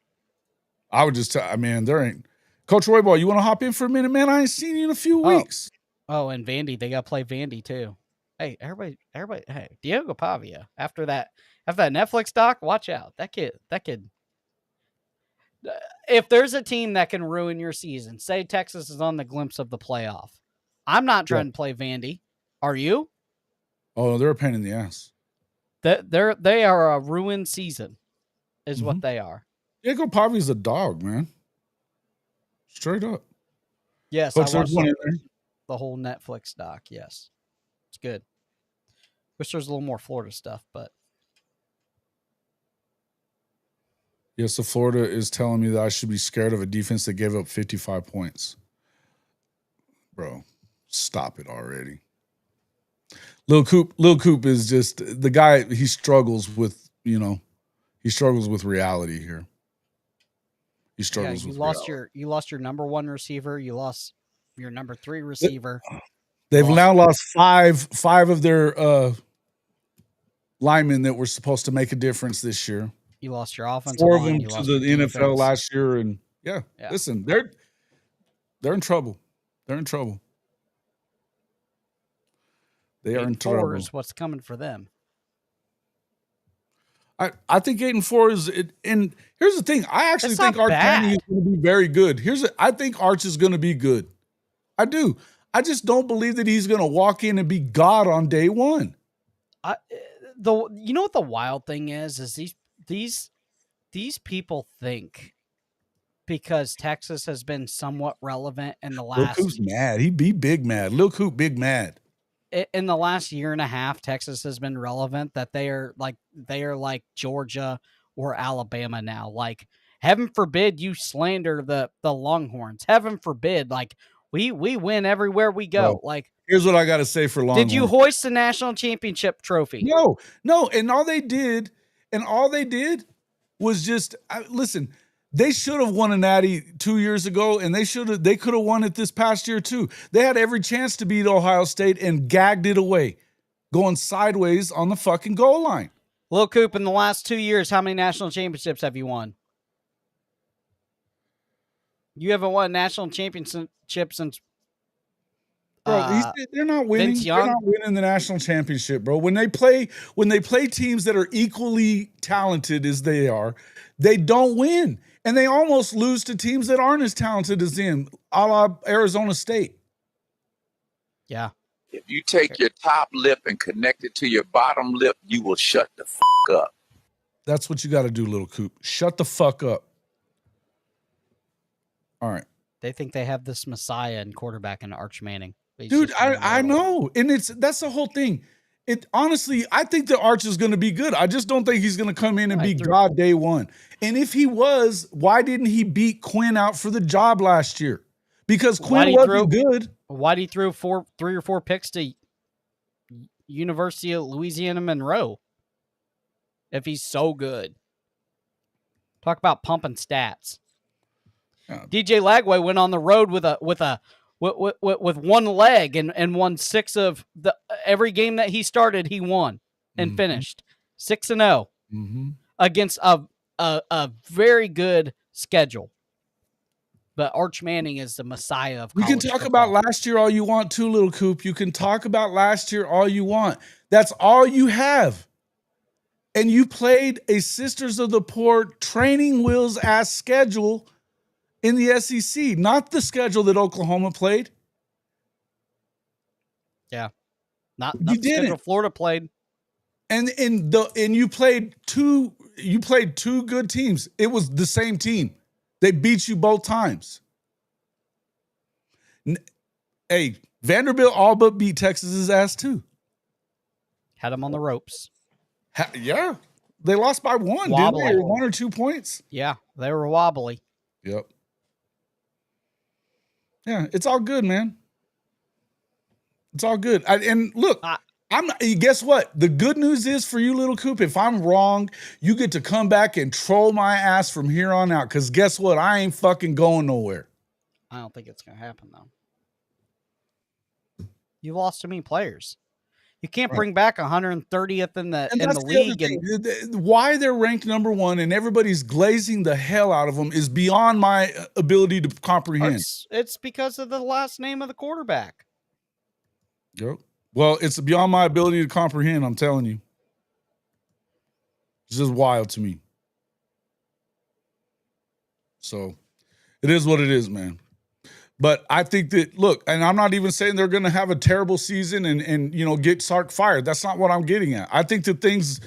I would just tell, there ain't. Coach Roybal, you want to hop in for a minute, man? I ain't seen you in a few weeks. Oh, and Vandy, they got to play Vandy too. Hey, everybody, hey, Diego Pavia. After that Netflix doc, watch out. That kid. If there's a team that can ruin your season, say Texas is on the glimpse of the playoff. I'm not trying to play Vandy. Are you? Oh, they're a pain in the ass. They are a ruined season, is what they are. Diego Pavi's a dog, man. Straight up. Yes, Folks, I watched the whole Netflix doc. Yes, it's good. Wish there's a little more Florida stuff, but yeah. So Florida is telling me that I should be scared of a defense that gave up 55 points. Bro. Stop it already. Lil Coop is just the guy. He struggles with reality here. He struggles with reality. You lost your number 1 receiver. You lost your number 3 receiver. They've now lost five of their linemen that were supposed to make a difference this year. You lost your offensive 4 of line. them to the NFL last year, and listen, they're in trouble. They're in trouble. They are in trouble. Is what's coming for them. I think 8-4 is it. And here's the thing: I actually think Arch Manning is going to be very good. I think Arch is going to be good. I do. I just don't believe that he's going to walk in and be God on day one. You know what the wild thing is these people think because Texas has been somewhat relevant in the Lil last Coop's mad. He be big mad. Lil Coop big mad. in the last year and a half. Texas has been relevant that they are like Georgia or Alabama now. Like, heaven forbid you slander the Longhorns. Heaven forbid, like we win everywhere we go. Bro, like, here's what I got to say for Longhorns. did you hoist the national championship trophy? No. And all they did was just listen. They should have won a natty 2 years ago, and they could have won it this past year too. They had every chance to beat Ohio State and gagged it away, going sideways on the fucking goal line. Lil Coop, in the last 2 years, how many national championships have you won? You haven't won a national championship since. Bro, they're not winning. They're not winning the national championship, bro. When they play teams that are equally talented as they are, they don't win. And they almost lose to teams that aren't as talented as them, a la Arizona State. Yeah. If you take your top lip and connect it to your bottom lip, you will shut the fuck up. That's what you got to do, Little Coop. Shut the fuck up. All right. They think they have this messiah and quarterback in Arch Manning. Dude, I know. And that's the whole thing. Honestly, I think the Arch is going to be good. I just don't think he's going to come in and be God day one. And if he was, why didn't he beat Quinn out for the job last year? Because Quinn wasn't good. Why'd he throw 3 or 4 picks to University of Louisiana Monroe? If he's so good. Talk about pumping stats. Yeah. DJ Lagway went on the road with one leg and won 6 of every game that he started. He won and finished 6-0 against a very good schedule. But Arch Manning is the messiah of college You can talk football. about last year all you want too, Little Coop. You can talk about last year all you want. That's all you have. And you played a Sisters of the Poor training wheels ass schedule in the SEC, not the schedule that Oklahoma played. Yeah. Not the schedule Florida played. And you played two good teams. It was the same team. They beat you both times. Hey, Vanderbilt all but beat Texas's ass too. Had them on the ropes. Yeah. They lost by 1, didn't they? 1 or 2 points? Yeah, they were wobbly. Yep. Yeah, it's all good, man. It's all good. And look, guess what? The good news is for you, Little Coop, if I'm wrong, you get to come back and troll my ass from here on out. Because guess what? I ain't fucking going nowhere. I don't think it's going to happen, though. You lost too many players. You can't bring back 130th in the league. Why they're ranked number 1 and everybody's glazing the hell out of them is beyond my ability to comprehend. It's because of the last name of the quarterback. Yep. Well, it's beyond my ability to comprehend, I'm telling you. It's just wild to me. So, it is what it is, man. But I think that, look, and I'm not even saying they're going to have a terrible season and get Sark fired. That's not what I'm getting at. I think that things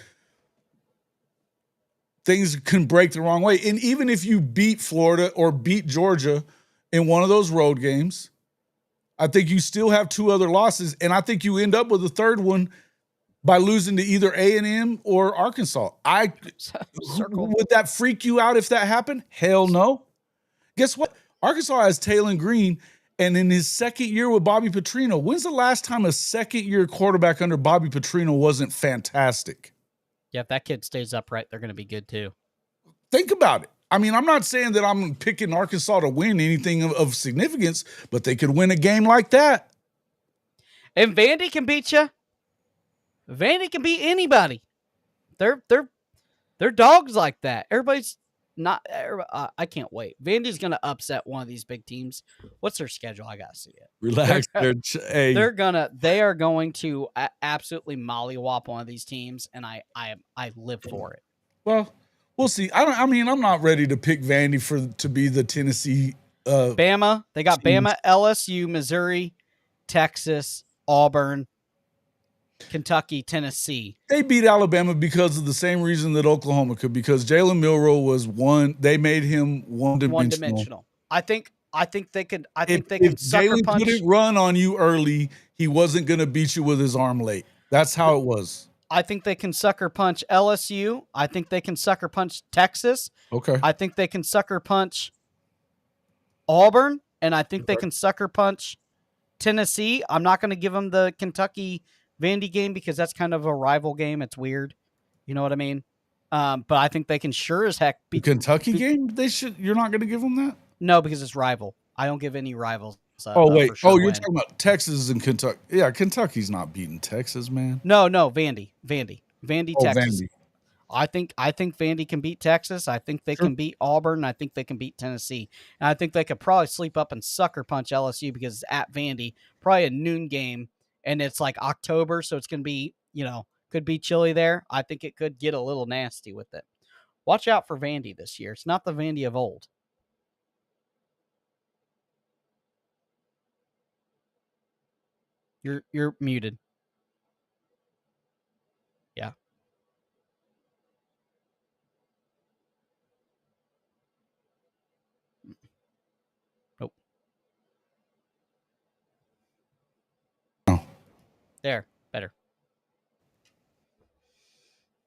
can break the wrong way. And even if you beat Florida or beat Georgia in one of those road games, I think you still have 2 other losses. And I think you end up with a third one by losing to either A&M or Arkansas. Would that freak you out if that happened? Hell no. Guess what? Arkansas has Taylon Green, and in his second year with Bobby Petrino, when's the last time a second-year quarterback under Bobby Petrino wasn't fantastic? Yeah, if that kid stays upright, they're going to be good too. Think about it. I mean, I'm not saying that I'm picking Arkansas to win anything of significance, but they could win a game like that. And Vandy can beat you. Vandy can beat anybody. They're dogs like that. Everybody's not. I can't wait. Vandy's going to upset one of these big teams. What's their schedule? I got to see it. Relax. They are going to absolutely mollywop one of these teams, and I live for it. Well, we'll see. I'm not ready to pick Vandy to be the Tennessee. Bama. They got teams. Bama, LSU, Missouri, Texas, Auburn. Kentucky, Tennessee. They beat Alabama because of the same reason that Oklahoma could, because Jalen Milroe was they made him one-dimensional. I think they could. I think they If can sucker Jalen punch. couldn't run on you early, he wasn't going to beat you with his arm late. That's how it was. I think they can sucker punch LSU. I think they can sucker punch Texas. Okay. I think they can sucker punch Auburn, and I think they can sucker punch Tennessee. I'm not going to give them the Kentucky Vandy game because that's kind of a rival game. It's weird. You know what I mean? But I think they can sure as heck beat the Kentucky game. You're not going to give them that? No, because it's rival. I don't give any rivals. Wait. You're talking about Texas and Kentucky. Yeah, Kentucky's not beating Texas, man. No, Vandy, Texas. Vandy. I think Vandy can beat Texas. I think they can beat Auburn. I think they can beat Tennessee. And I think they could probably sleep up and sucker punch LSU because it's at Vandy, probably a noon game, and it's like October, so it's going to be, could be chilly there. I think it could get a little nasty with it. Watch out for Vandy this year. It's not the Vandy of old. You're muted. Yeah. Nope. Oh. There. Better.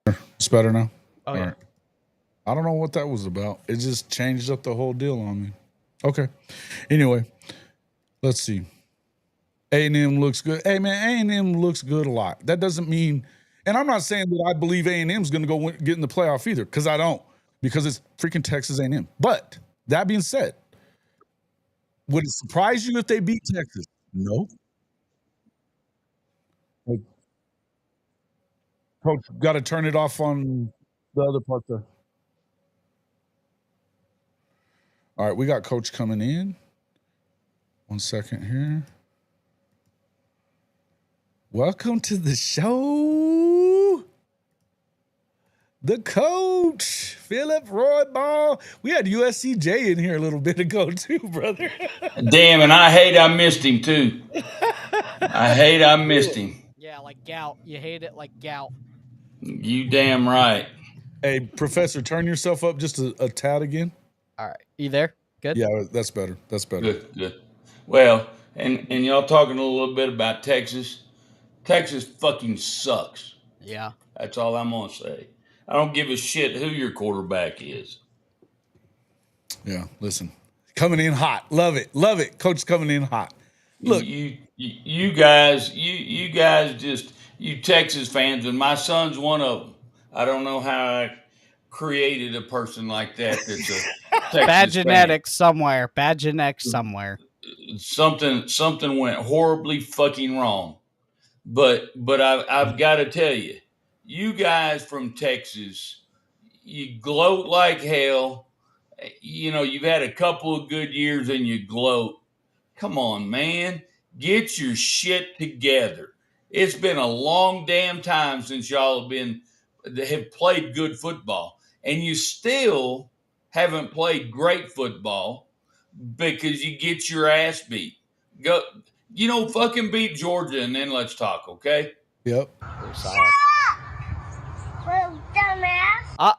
It's better now? Oh, yeah. Right. I don't know what that was about. It just changed up the whole deal on me. Okay. Anyway, let's see. A&M looks good. Hey, man, A&M looks good a lot. That doesn't mean, and I'm not saying that I believe A&M is going to go get in the playoff either, because I don't, because it's freaking Texas A&M. But that being said, would it surprise you if they beat Texas? No. Coach, got to turn it off on the other part there. All right, we got Coach coming in. 1 second here. Welcome to the show. The coach, Philip Roybal. We had USCJ in here a little bit ago too, brother. Damn, and I hate I missed him too. I missed him. Yeah, like gout. You hate it like gout. You damn right. Hey, Professor, turn yourself up just a tad again. All right. You there? Good? Yeah, that's better. That's better. Good. Well, and y'all talking a little bit about Texas. Texas fucking sucks. Yeah. That's all I'm going to say. I don't give a shit who your quarterback is. Yeah, listen. Coming in hot. Love it. Love it. Coach coming in hot. Look. You guys just, you Texas fans, and my son's one of them. I don't know how I created a person like that that's a Texas bad genetics fan. somewhere. Bad genetics somewhere. Something went horribly fucking wrong. But I've got to tell you, you guys from Texas, you gloat like hell. You've had a couple of good years and you gloat. Come on, man. Get your shit together. It's been a long damn time since y'all have played good football. And you still haven't played great football because you get your ass beat. Go, fucking beat Georgia and then let's talk, okay? Yep. Solid.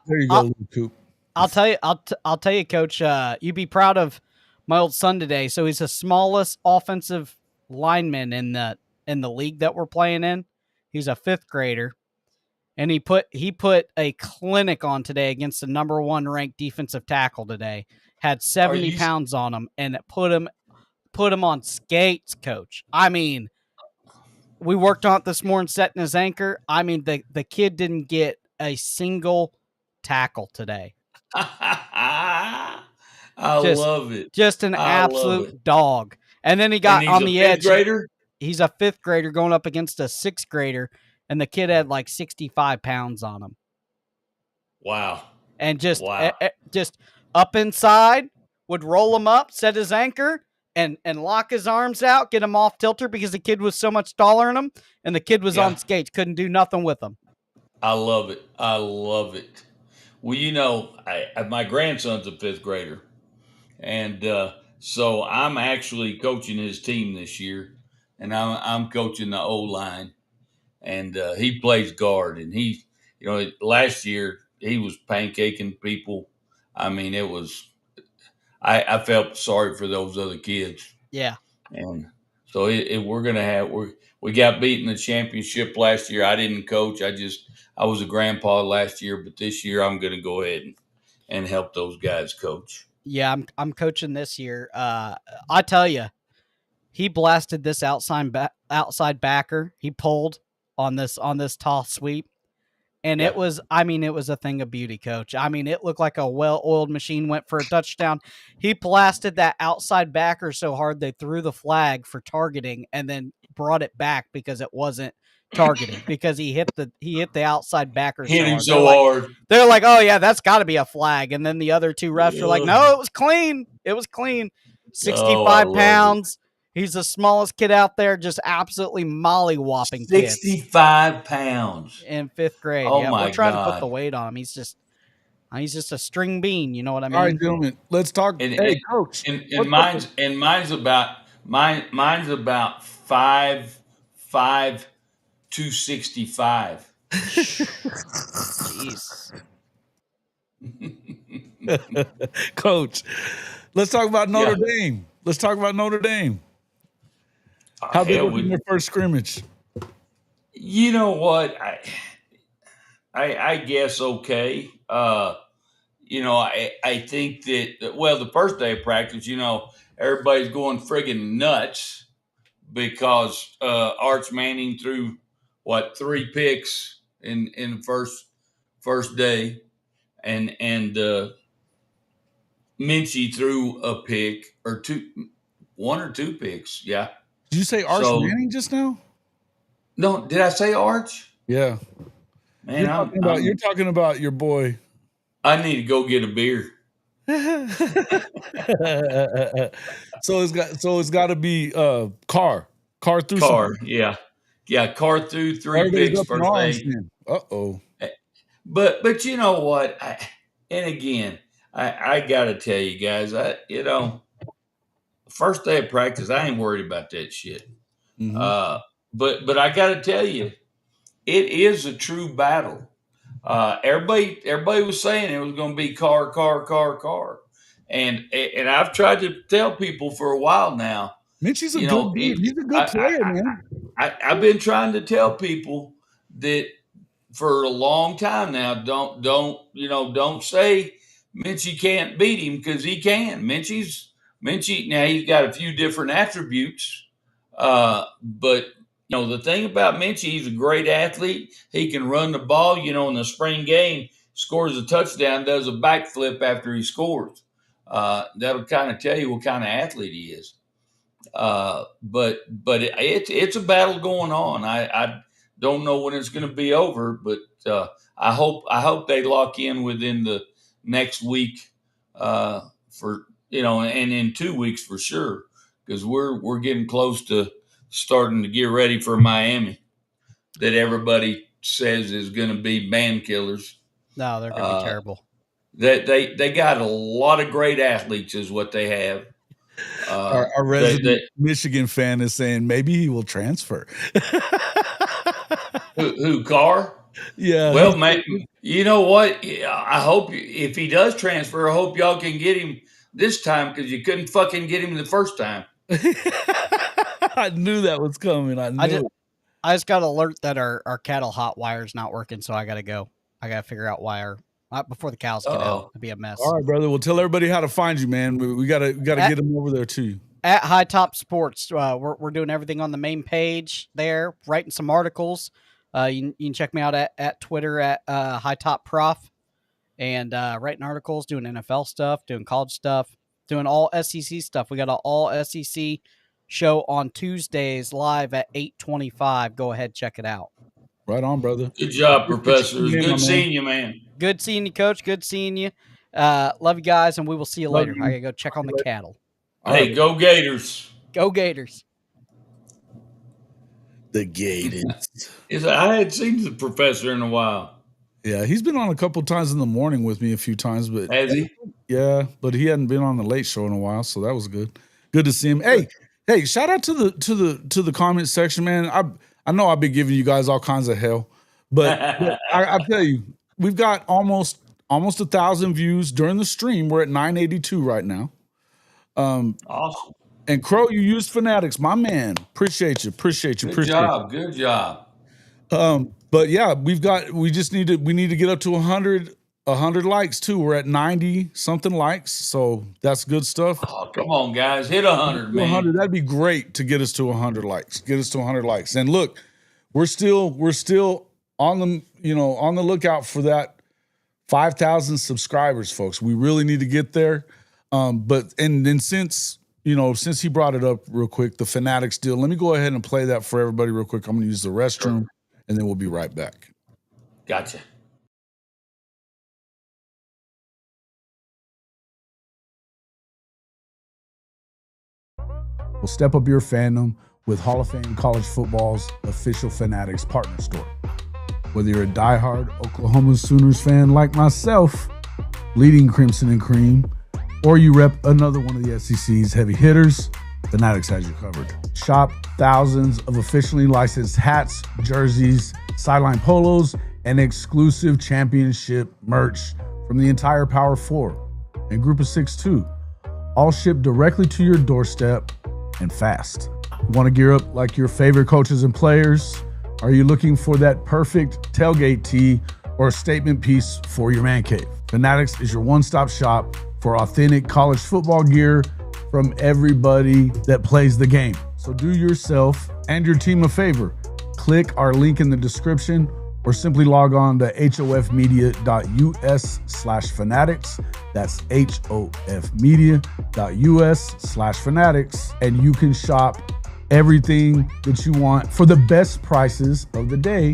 There you go, Coop. I'll tell you, Coach. You'd be proud of my old son today. So he's the smallest offensive lineman in the league that we're playing in. He's a 5th grader, and he put a clinic on today against the number 1 ranked defensive tackle today. Had 70 pounds on him, and it put him on skates, Coach. I mean, we worked on it this morning, setting his anchor. I mean, the kid didn't get a single tackle today. I love it. Just an absolute dog. And then he got on the edge. Grader? He's a 5th grader going up against a 6th grader, and the kid had like 65 pounds on him. Wow. And just up inside, would roll him up, set his anchor, and lock his arms out, get him off tilter because the kid was so much taller than him, and the kid was on skates, couldn't do nothing with him. I love it. Well, my grandson's a 5th grader, and so I'm actually coaching his team this year, and I'm coaching the O-line, and he plays guard. And he, last year he was pancaking people. I mean, it was. I felt sorry for those other kids. Yeah. And so we got beat in the championship last year. I didn't coach. I was a grandpa last year, but this year I'm going to go ahead and help those guys coach. Yeah, I'm coaching this year. I tell you, he blasted this outside backer. He pulled on this toss sweep. And Yeah. it was a thing of beauty, Coach. I mean, it looked like a well-oiled machine went for a touchdown. He blasted that outside backer so hard they threw the flag for targeting and then brought it back because it wasn't targeted because he hit the outside backer Hit him so hard. They're like, oh yeah, that's got to be a flag. And then the other two refs were like, no, it was clean. It was clean. 65 pounds. He's the smallest kid out there, just absolutely molly-whopping 65 pounds. In 5th grade. Oh yeah, my we're trying God. to put the weight on him. He's just a string bean. You know what I mean? All right, gentlemen, let's talk. Hey, Coach. And mine's about 5'5", 265. Jeez. Coach, let's talk about Notre Dame. Let's talk about Notre Dame. How they look in their first scrimmage? You know what? I guess okay. I think that the first day of practice, everybody's going friggin' nuts because Arch Manning threw 3 picks in the first day, and Minchie threw a pick or one or two picks. Yeah. Did you say Arch Manning just now? No, did I say Arch? Yeah. Man, you're talking about your boy. I need to go get a beer. So it's got to be Carr through Carr, yeah. Carr threw 3 picks first day. Uh-oh. But you know what? I got to tell you guys, first day of practice, I ain't worried about that shit. Mm-hmm. But I got to tell you, it is a true battle. Everybody was saying it was going to be Carr. And I've tried to tell people for a while now. Minchie's a good dude. He's a good player, man. I've been trying to tell people that for a long time now. Don't say Minchie can't beat him, because he can. Minchie. Now he's got a few different attributes, but the thing about Minchie, he's a great athlete. He can run the ball. In the spring game, scores a touchdown, does a backflip after he scores. That'll kind of tell you what kind of athlete he is. But it's a battle going on. I don't know when it's going to be over, but I hope they lock in within the next week, and in 2 weeks for sure, because we're getting close to starting to get ready for Miami, that everybody says is going to be man killers. No, they're going to be terrible. They got a lot of great athletes, is what they have. Our resident Michigan fan is saying maybe he will transfer. Who Carr? Yeah. Well, man, you know what? I hope if he does transfer, I hope y'all can get him this time, because you couldn't fucking get him the first time. I knew that was coming. I just got alert that our cattle hot wire is not working, so I got to go. I got to figure out wire before the cows get out. It'd be a mess. All right, brother. Well, tell everybody how to find you, man. We gotta get them over there too. At High Top Sports, we're doing everything on the main page there, writing some articles. You can check me out at Twitter at High Top Prof, and writing articles, doing NFL stuff, doing college stuff, doing all SEC stuff. We got an all SEC show on Tuesdays live at 8:25. Go ahead, check it out. Right on, brother. Good job, Professor. Good seeing you, man. Good seeing you, Coach. Good seeing you. Love you guys, and we will see you later. I gotta go check on the cattle. Hey, go Gators. Go Gators. The Gators. I had seen the Professor in a while. Yeah, he's been on a couple times in the morning with me a few times, but has he? Yeah, but he hadn't been on the late show in a while, so that was good. Good to see him. Hey, shout out to the comment section, man. I know I've been giving you guys all kinds of hell, but I tell you, we've got almost 1,000 views during the stream. We're at 982 right now. Awesome. And Crow, you used Fanatics, my man. Appreciate you. Good job. But yeah, we need to get up to 100 likes too. We're at 90 something likes, so that's good stuff. Oh, come on, guys, hit 100, man. 100, that'd be great to get us to 100 likes. And look, we're still on the lookout for that 5,000 subscribers, folks. We really need to get there. But since he brought it up real quick, the Fanatics deal, let me go ahead and play that for everybody real quick. I'm going to use the restroom, and then we'll be right back. Gotcha. Well, step up your fandom with Hall of Fame College Football's official Fanatics partner store. Whether you're a diehard Oklahoma Sooners fan like myself, bleeding Crimson and Cream, or you rep another one of the SEC's heavy hitters, Fanatics has you covered. Shop thousands of officially licensed hats, jerseys, sideline polos, and exclusive championship merch from the entire Power 4 and Group of 6 too. All shipped directly to your doorstep and fast. You want to gear up like your favorite coaches and players? Are you looking for that perfect tailgate tee or statement piece for your man cave? Fanatics is your one-stop shop for authentic college football gear from everybody that plays the game. So do yourself and your team a favor. Click our link in the description or simply log on to hofmedia.us/fanatics. That's hofmedia.us/fanatics. And you can shop everything that you want for the best prices of the day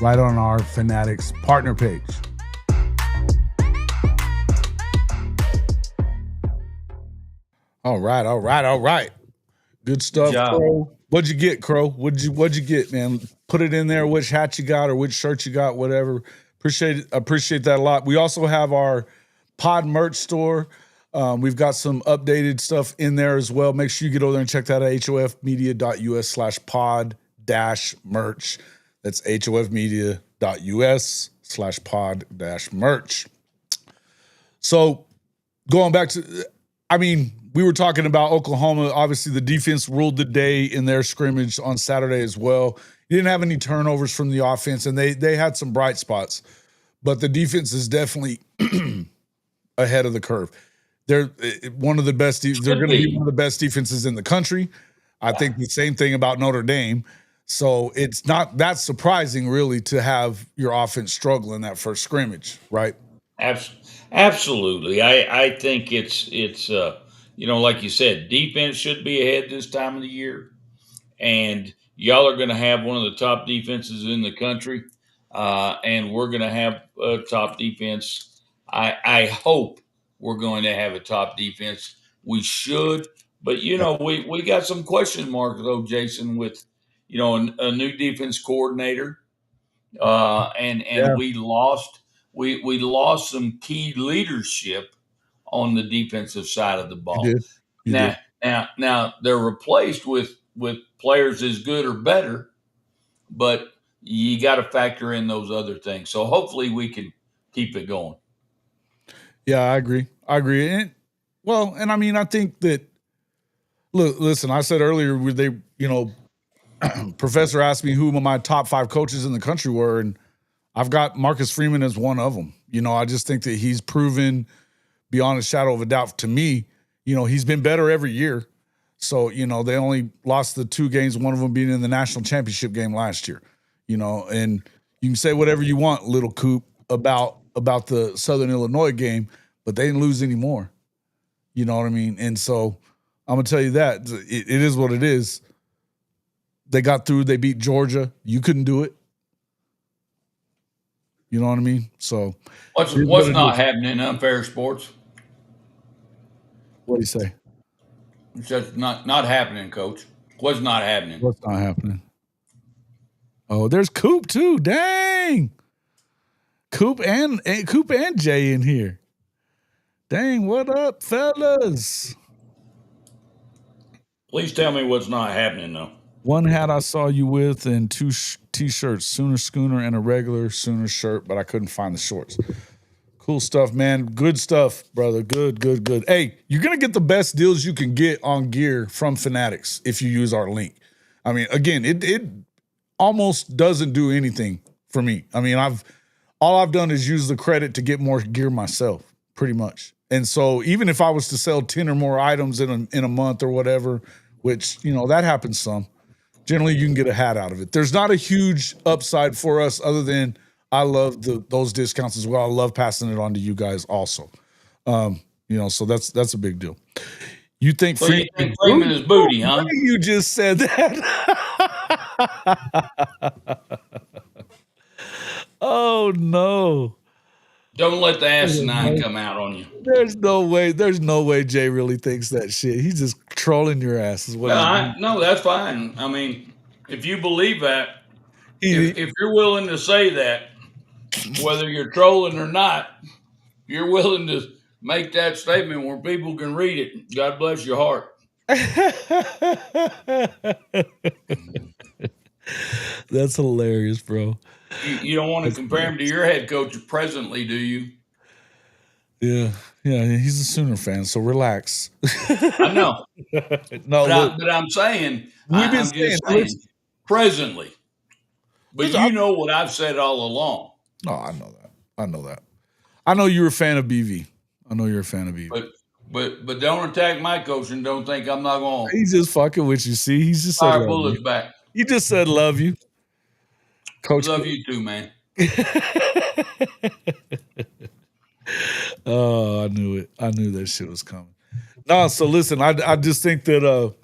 right on our Fanatics partner page. All right. Good stuff, Crow. What'd you get, Crow? What'd you get, man? Put it in there, which hat you got or which shirt you got, whatever. Appreciate that a lot. We also have our pod merch store. We've got some updated stuff in there as well. Make sure you get over there and check that out, hofmedia.us/pod-merch. That's hofmedia.us/pod-merch. So going back to, we were talking about Oklahoma. Obviously, the defense ruled the day in their scrimmage on Saturday as well. You didn't have any turnovers from the offense, and they had some bright spots. But the defense is definitely ahead of the curve. They're one of the best. They're going to be one of the best defenses in the country. I think the same thing about Notre Dame. So it's not that surprising, really, to have your offense struggle in that first scrimmage, right? Absolutely. I think it's like you said, defense should be ahead this time of the year, and y'all are going to have one of the top defenses in the country, and we're going to have a top defense. I hope we're going to have a top defense. We should, but we got some question marks though, Jason, with a new defense coordinator, and we lost some key leadership on the defensive side of the ball. You did. Now they're replaced with players as good or better, but you got to factor in those other things. So hopefully we can keep it going. Yeah, I agree. I think that, listen, I said earlier, Professor asked me who my top 5 coaches in the country were, and I've got Marcus Freeman as one of them. I just think that he's proven beyond a shadow of a doubt to me. He's been better every year. So, they only lost the 2 games, one of them being in the national championship game last year, and you can say whatever you want, little Coop, about the Southern Illinois game, but they didn't lose anymore. You know what I mean? And so I'm going to tell you that it is what it is. They got through. They beat Georgia. You couldn't do it. You know what I mean? So what's not happening in unfair sports? What do you say? It's just not happening, Coach. What's not happening? What's not happening? Oh, there's Coop too. Dang. Coop and Jay in here. Dang, what up, fellas? Please tell me what's not happening, though. One hat I saw you with and two t-shirts, Sooner Schooner and a regular Sooner shirt, but I couldn't find the shorts. Cool stuff, man. Good stuff, brother. Good. Hey, you're going to get the best deals you can get on gear from Fanatics if you use our link. I mean, again, it almost doesn't do anything for me. I mean, all I've done is use the credit to get more gear myself, pretty much. And so even if I was to sell 10 or more items in a month or whatever, which, that happens some, generally you can get a hat out of it. There's not a huge upside for us other than I love those discounts as well. I love passing it on to you guys also. So that's a big deal. You think Freeman is booty, huh? You just said that. Oh no. Don't let the asinine come out on you. There's no way Jay really thinks that shit. He's just trolling your ass. No, that's fine. I mean, if you believe that, if you're willing to say that, whether you're trolling or not, you're willing to make that statement where people can read it. God bless your heart. That's hilarious, bro. You don't want to compare him to your head coach presently, do you? Yeah, he's a Sooner fan, so relax. I know. But I'm saying, I'm just saying presently. But you know what I've said all along. No, I know that. I know you're a fan of BV. But don't attack my coach and don't think I'm not going. He's just fucking with you. See, he's just said bullets back. He just said love you, coach. Love you too, man. Oh, I knew it. I knew that shit was coming. No, so listen, I just think that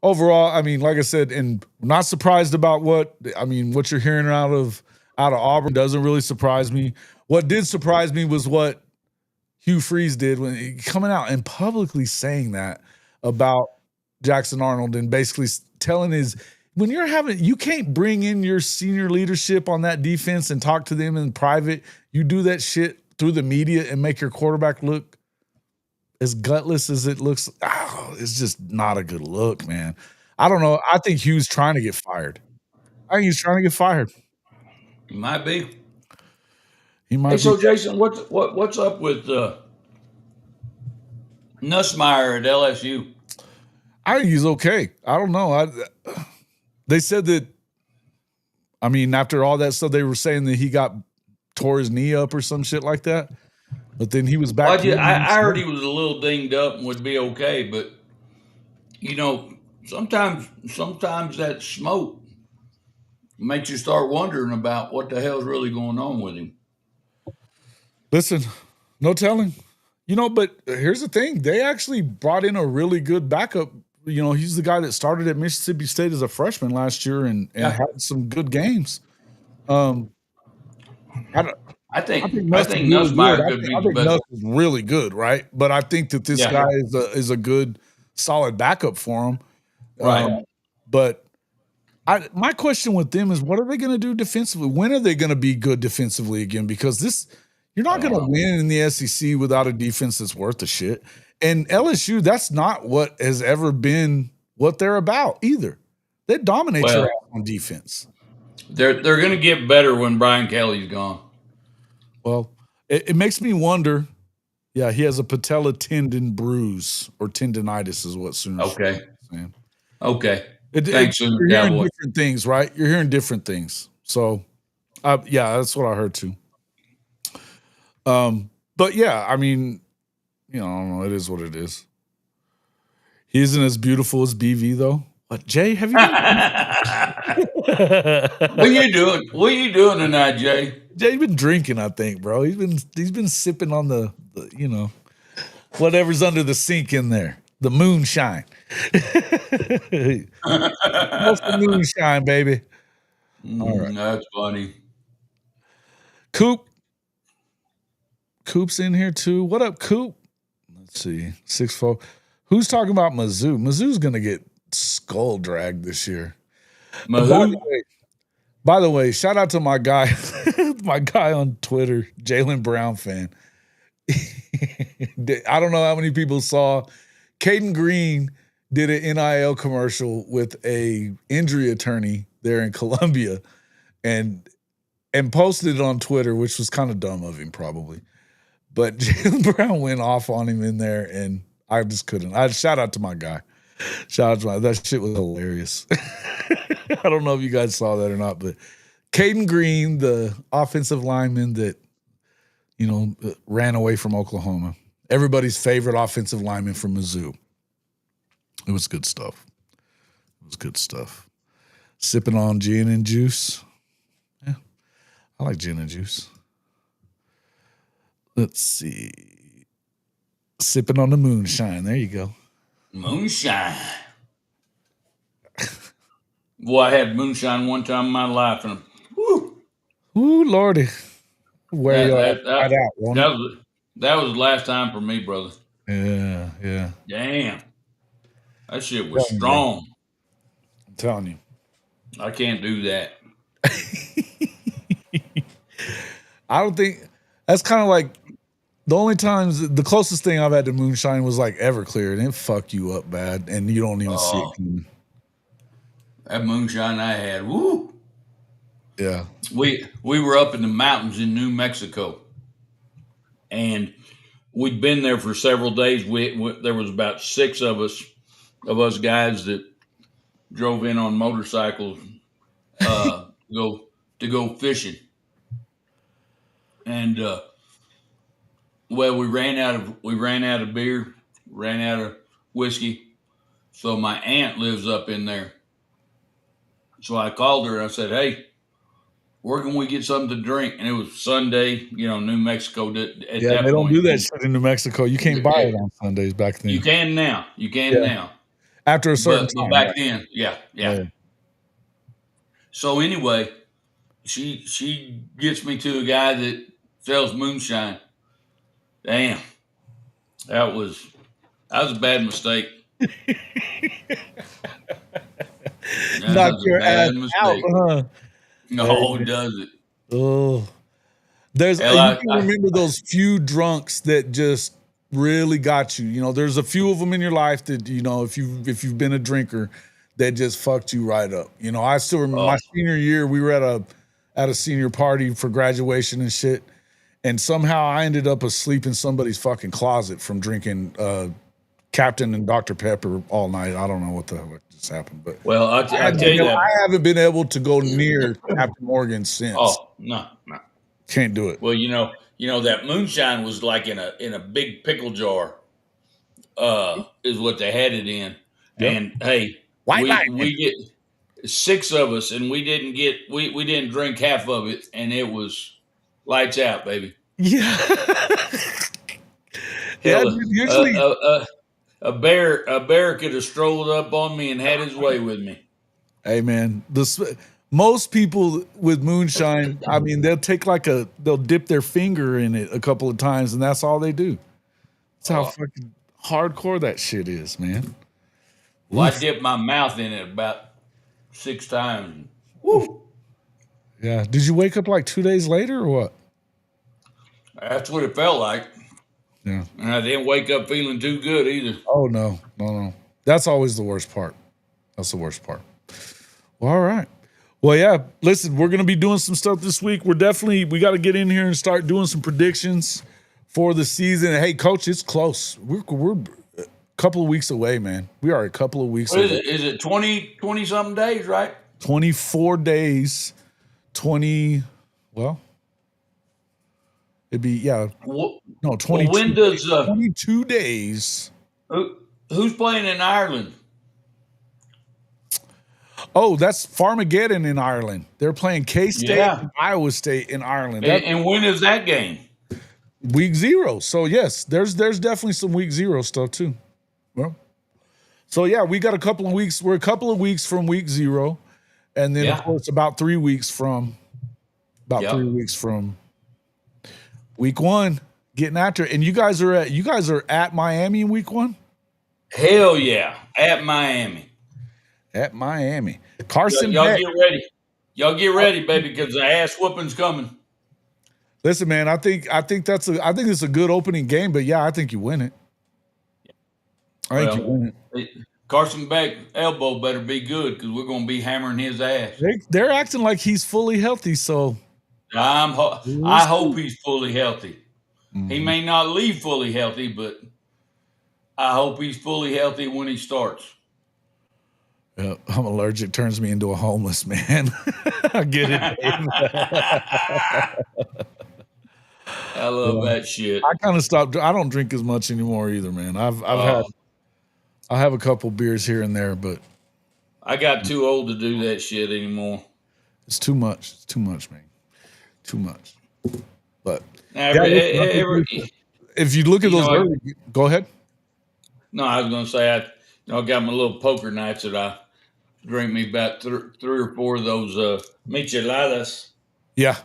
overall, I mean, like I said, and not surprised about what you're hearing out of Auburn doesn't really surprise me. What did surprise me was what Hugh Freeze did when he coming out and publicly saying that about Jackson Arnold and basically telling you can't bring in your senior leadership on that defense and talk to them in private. You do that shit through the media and make your quarterback look as gutless as it looks. It's just not a good look, man. I don't know. I think Hugh's trying to get fired. He might be. He might. So Jason, what's up with Nussmeier at LSU? I think he's okay. I don't know. They said that. I mean, after all that stuff, they were saying that he tore his knee up or some shit like that. But then he was back. I heard he was a little dinged up and would be okay, but sometimes that smoke makes you start wondering about what the hell's really going on with him. Listen, no telling. But here's the thing. They actually brought in a really good backup. He's the guy that started at Mississippi State as a freshman last year and had some good games. I think Nussmeier could be the best. Nuss is really good, right? But I think that this guy is a good, solid backup for him. Right. But my question with them is, what are they going to do defensively? When are they going to be good defensively again? Because you're not going to win in the SEC without a defense that's worth a shit. And LSU, that's not what has ever been what they're about either. They dominate your ass on defense. They're going to get better when Brian Kelly's gone. Well, it makes me wonder. Yeah, he has a patella tendon bruise or tendonitis is what Sooners okay. saying. Okay. Thanks, you're hearing different things, right? You're hearing different things. So, that's what I heard too. But yeah, I mean, I don't know. It is what it is. He isn't as beautiful as BV though. What, Jay? Have you? What you doing? What are you doing tonight, Jay? Jay's been drinking, I think, bro. He's been sipping on the whatever's under the sink in there, the moonshine. What's the moonshine, baby? All right, that's funny. Coop's in here too. What up, Coop? Let's see, 6'4". Who's talking about Mizzou? Mizzou's gonna get skull dragged this year. By the way, shout out to my guy on Twitter, Jaylen Brown fan. I don't know how many people saw Caden Green did an NIL commercial with a injury attorney there in Columbia and posted it on Twitter, which was kind of dumb of him probably. But Jalen Brown went off on him in there, and I just couldn't. I shout out to my guy. That shit was hilarious. I don't know if you guys saw that or not, but Caden Green, the offensive lineman that, ran away from Oklahoma, everybody's favorite offensive lineman from Mizzou. It was good stuff. Sipping on gin and juice. Yeah, I like gin and juice. Let's see. Sipping on the moonshine. There you go. Moonshine. Boy, I had moonshine one time in my life, and whoo, Lordy. Where you at? That was the last time for me, brother. Yeah. Damn. That shit was strong. I'm telling you. I can't do that. I don't think that's kind of like the only times the closest thing I've had to moonshine was like Everclear, and it fucked you up bad, and you don't even see it coming. That moonshine I had, woo. Yeah. We were up in the mountains in New Mexico, and we'd been there for several days. There was about 6 of us guys that drove in on motorcycles to go fishing, and we ran out of beer, ran out of whiskey. So my aunt lives up in there. So I called her and I said, "Hey, where can we get something to drink?" And it was Sunday, New Mexico. They don't do that shit in New Mexico. You can't buy it on Sundays back then. You can now. Now. After a certain time. But back then, yeah. So anyway, she gets me to a guy that sells moonshine. Damn, that was a bad mistake. Knock your ass out, huh? No, does it? Oh, you can remember those few drunks that just really got you. There's a few of them in your life that if you've been a drinker, that just fucked you right up. I still remember my senior year. We were at a senior party for graduation and shit, and somehow I ended up asleep in somebody's fucking closet from drinking Captain and Dr. Pepper all night. I don't know what the hell just happened, but I'll tell you that I haven't been able to go near Captain Morgan since. Oh no, can't do it. Well, that moonshine was like in a big pickle jar, is what they had it in. Yep. And hey, we get 6 of us, and we didn't drink half of it, and it was lights out, baby. Yeah. Hell, usually a bear could have strolled up on me and had his way with me. Hey man, most people with moonshine, I mean, they'll dip their finger in it a couple of times, and that's all they do. That's how fucking hardcore that shit is, man. Well, I dipped my mouth in it about 6 times. Woo. Yeah. Did you wake up like 2 days later or what? That's what it felt like. Yeah. And I didn't wake up feeling too good either. Oh, no. That's always the worst part. That's the worst part. Well, all right. Well, yeah, listen, we're going to be doing some stuff this week. We got to get in here and start doing some predictions for the season. Hey, Coach, it's close. We're a couple of weeks away, man. We are a couple of weeks away. Is it 20-something days, right? 24 days. It'd be, yeah. No, 22. Well, when does 22 days. Who's playing in Ireland? Oh, that's Farmageddon in Ireland. They're playing K-State and Iowa State in Ireland. And when is that game? Week 0. So yes, there's definitely some week 0 stuff too. Well, so yeah, we got a couple of weeks. We're a couple of weeks from week 0, and then of course about 3 weeks from week 1. Getting after it. And you guys are at Miami in week 1? Hell yeah, at Miami. At Miami. Carson y'all Beck. get ready. Y'all get ready, baby, because the ass whooping's coming. Listen, man, I think it's a good opening game, but yeah, I think you win it. I think you win it. Carson Beck elbow better be good because we're going to be hammering his ass. They're acting like he's fully healthy, so I hope he's fully healthy. Mm-hmm. He may not leave fully healthy, but I hope he's fully healthy when he starts. I'm allergic. Turns me into a homeless man. I get it. I love that shit. I kind of stopped. I don't drink as much anymore either, man. I have a couple beers here and there, but I got too old to do that shit anymore. It's too much. It's too much, man. Too much. But if you look at those early, go ahead. No, I was going to say I got my little poker nights that I drink me about 3 or 4 of those micheladas. Yeah.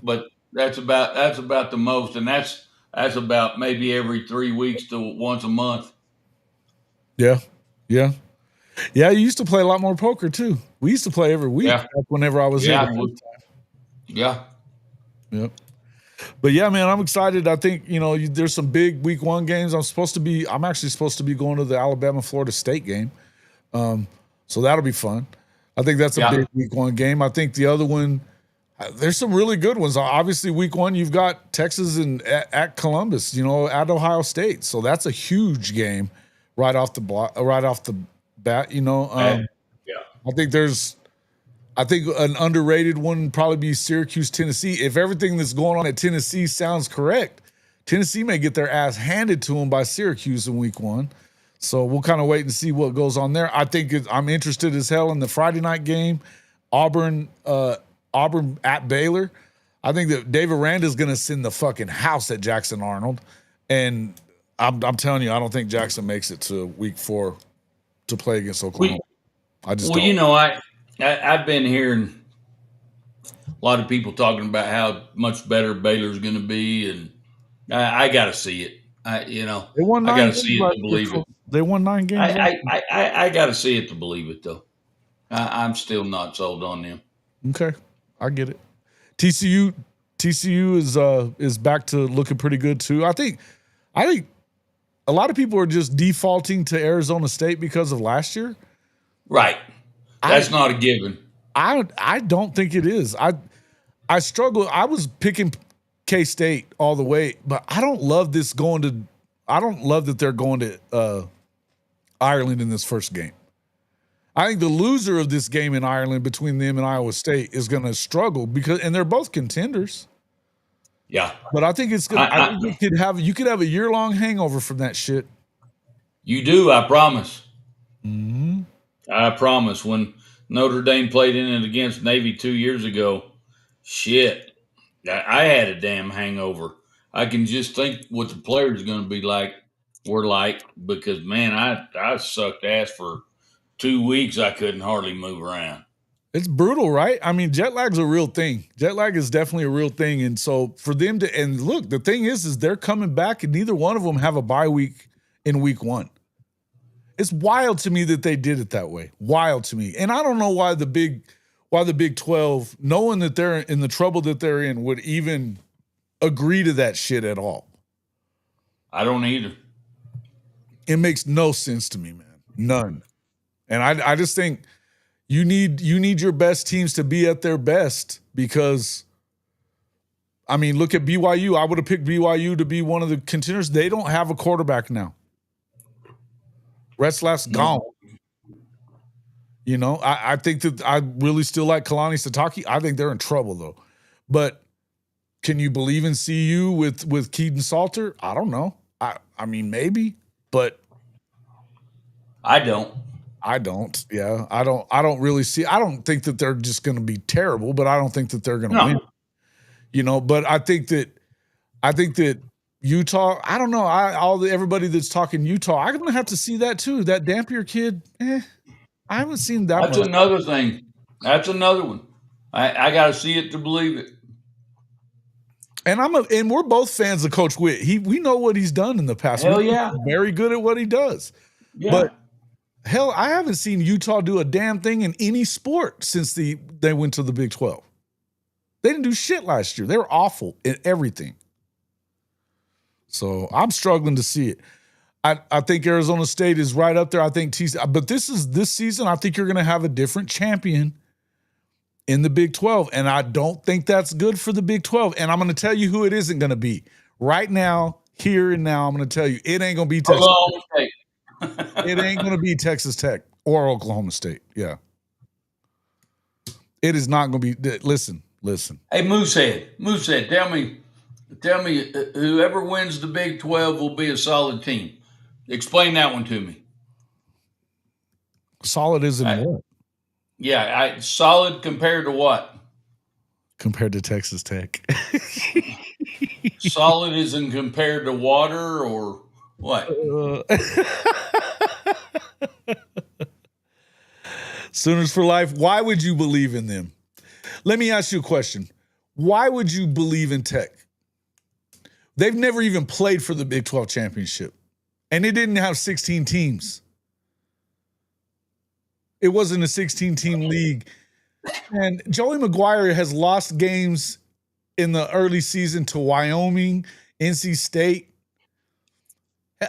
But that's about the most, and that's about maybe every 3 weeks to once a month. Yeah. You used to play a lot more poker too. We used to play every week whenever I was here. Yeah. Yep. But yeah, man, I'm excited. I think, there's some big week 1 games. I'm actually supposed to be going to the Alabama-Florida State game. So that'll be fun. I think that's a big week 1 game. I think the other one, there's some really good ones. Obviously, week 1, you've got Texas and at Columbus, at Ohio State. So that's a huge game right off the bat. I think an underrated one would probably be Syracuse, Tennessee. If everything that's going on at Tennessee sounds correct, Tennessee may get their ass handed to them by Syracuse in week 1. So we'll kind of wait and see what goes on there. I think I'm interested as hell in the Friday night game, Auburn at Baylor. I think that Dave Aranda is going to send the fucking house at Jackson Arnold. And I'm telling you, I don't think Jackson makes it to week 4 to play against Oklahoma. I've been hearing a lot of people talking about how much better Baylor's going to be, and I got to see it. I got to see it to believe it. They won 9 games. I got to see it to believe it, though. I'm still not sold on them. Okay, I get it. TCU is back to looking pretty good too. I think a lot of people are just defaulting to Arizona State because of last year. Right. That's not a given. I don't think it is. I struggle. I was picking K-State all the way, but I don't love that they're going to Ireland in this first game. I think the loser of this game in Ireland between them and Iowa State is going to struggle and they're both contenders. Yeah. But I think it's going to you could have a year-long hangover from that shit. You do, I promise. Mm-hmm. I promise. When Notre Dame played in it against Navy 2 years ago, shit, I had a damn hangover. I can just think what the players are going to be like, because, man, I sucked ass for 2 weeks. I couldn't hardly move around. It's brutal, right? I mean, jet lag's a real thing. Jet lag is definitely a real thing. And so for them and look, the thing is they're coming back and neither one of them have a bye week in week 1. It's wild to me that they did it that way. Wild to me. And I don't know why the Big 12, knowing that they're in the trouble that they're in, would even agree to that shit at all. I don't either. It makes no sense to me, man. None. And I just think you need your best teams to be at their best because, I mean, look at BYU. I would have picked BYU to be one of the contenders. They don't have a quarterback now. Retzlaff's gone. I think that I really still like Kalani Sitake. I think they're in trouble though. But can you believe in CU with Keaton Salter? I don't know. I mean maybe, but I don't. Yeah, I don't really see. I don't think that they're just going to be terrible, but I don't think that they're going to win. But I think that Utah, I don't know. Everybody that's talking Utah, I'm gonna have to see that too. That Dampier kid, I haven't seen that. That's another thing. That's another one. I got to see it to believe it. And we're both fans of Coach Witt. We know what he's done in the past. Hell yeah, he's very good at what he does. Yeah. But hell, I haven't seen Utah do a damn thing in any sport since they went to the Big 12. They didn't do shit last year. They were awful in everything. So I'm struggling to see it. I think Arizona State is right up there. I think but this season, I think you're going to have a different champion in the Big 12, and I don't think that's good for the Big 12. And I'm going to tell you who it isn't going to be right now, here and now. I'm going to tell you it ain't going to be Texas. It ain't going to be Texas Tech or Oklahoma State. Yeah, it is not going to be. Listen. Hey, Moosehead, tell me, whoever wins the Big 12 will be a solid team. Explain that one to me. Solid is in what? Yeah, solid compared to what? Compared to Texas Tech. Solid isn't compared to water or what? Sooners for life. Why would you believe in them? Let me ask you a question. Why would you believe in Tech? They've never even played for the Big 12 championship, and it didn't have 16 teams. It wasn't a 16-team league. And Joey McGuire has lost games in the early season to Wyoming, NC State.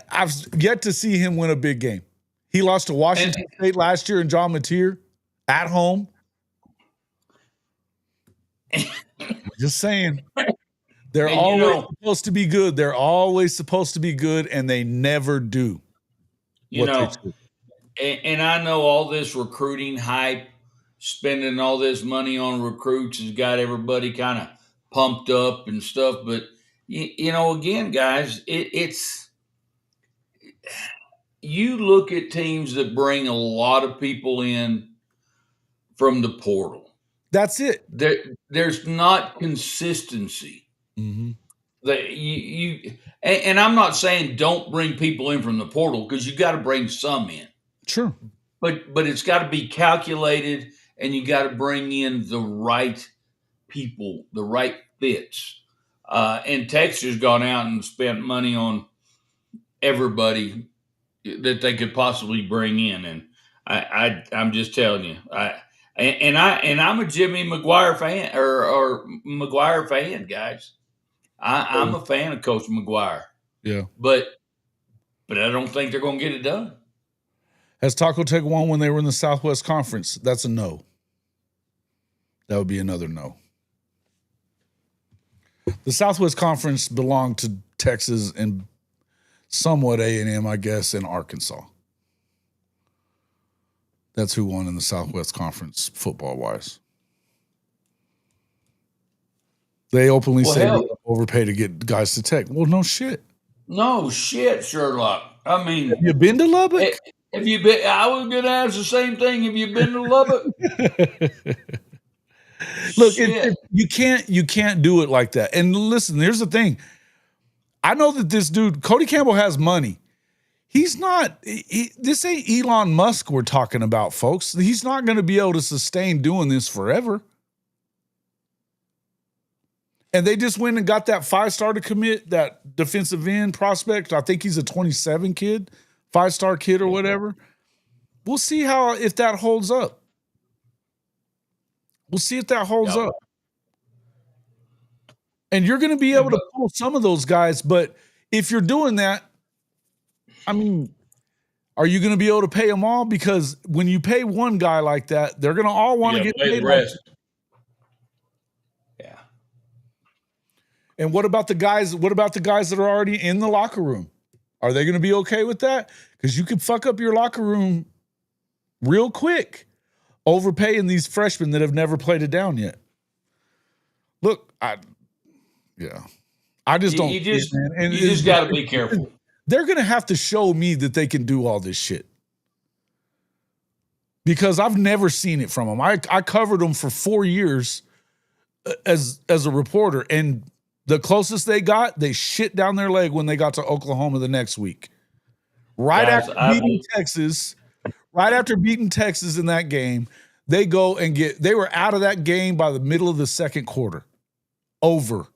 I've yet to see him win a big game. He lost to Washington State last year in John Mateer at home. Just saying. They're always supposed to be good. They're always supposed to be good, and they never do. And I know all this recruiting hype, spending all this money on recruits has got everybody kind of pumped up and stuff. But, again, guys, it's you look at teams that bring a lot of people in from the portal. That's it. There's not consistency. Mm-hmm. And I'm not saying don't bring people in from the portal, because you got to bring some in. Sure. But it's got to be calculated, and you got to bring in the right people, the right fits. And Texas has gone out and spent money on everybody that they could possibly bring in, and I'm just telling you, I'm a Jimmy McGuire fan or McGuire fan, guys. I'm a fan of Coach McGuire. Yeah, but I don't think they're going to get it done. Has Taco Tech won when they were in the Southwest Conference? That's a no. That would be another no. The Southwest Conference belonged to Texas and somewhat A&M, I guess, and Arkansas. That's who won in the Southwest Conference football-wise. They openly say they overpay to get guys to Tech. Well, no shit. No shit, Sherlock. I mean, have you been to Lubbock? Have you been? I was going to ask the same thing. Have you been to Lubbock? Look, you can't do it like that. And listen, here's the thing. I know that this dude, Cody Campbell, has money. He's not. This ain't Elon Musk we're talking about, folks. He's not going to be able to sustain doing this forever. And they just went and got that 5-star to commit, that defensive end prospect. I think he's a 27 kid, 5-star kid or whatever. We'll see if that holds up. We'll see if that holds up. And you're going to be able to pull some of those guys. But if you're doing that, I mean, are you going to be able to pay them all? Because when you pay one guy like that, they're going to all want to get paid the rest. Yeah. And what about the guys? What about the guys that are already in the locker room? Are they going to be okay with that? Because you could fuck up your locker room real quick, overpaying these freshmen that have never played it down yet. Look, I just don't. You just got to be careful. They're going to have to show me that they can do all this shit, because I've never seen it from them. I covered them for 4 years as a reporter, and the closest they got, they shit down their leg when they got to Oklahoma the next week. After beating Texas in that game, they go and they were out of that game by the middle of the second quarter. Over.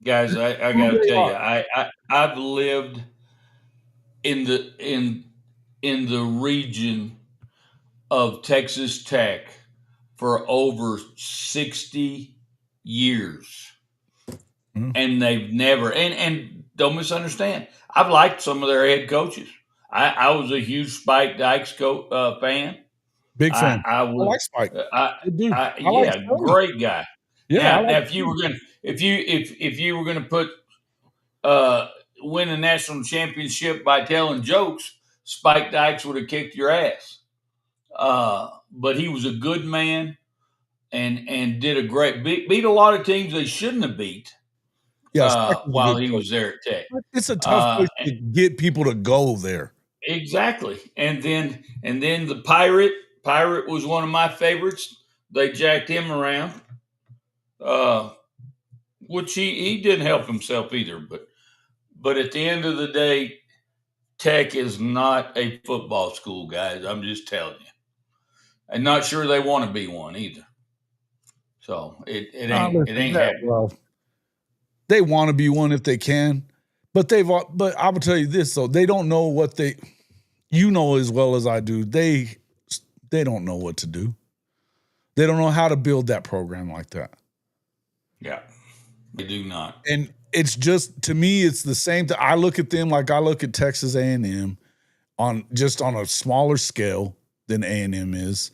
Guys, I got to tell you, I've lived in the region of Texas Tech for over 60 years. And they've never, and don't misunderstand. I've liked some of their head coaches. I was a huge Spike Dykes fan. Big fan. I I was, like Spike. I, Good dude. I, I like yeah, Stoney. great guy. Yeah, I Now, like if you were gonna, if you were gonna put win a national championship by telling jokes, Spike Dykes would have kicked your ass. But he was a good man and did a great beat a lot of teams they shouldn't have beat. Yeah, Spike was a while good he coach. was there at Tech. It's a tough place to get people to go there. Exactly. And then the Pirate was one of my favorites. They jacked him around. Which he didn't help himself either, but at the end of the day, Tech is not a football school, guys. I'm just telling you. I'm not sure they want to be one either. So it ain't happening. Well, they want to be one if they can, but I will tell you this though, they don't know what you know as well as I do. They don't know what to do. They don't know how to build that program like that. Yeah, they do not. And it's just, to me, it's the same thing. I look at them like I look at Texas A&M on a smaller scale than A&M is.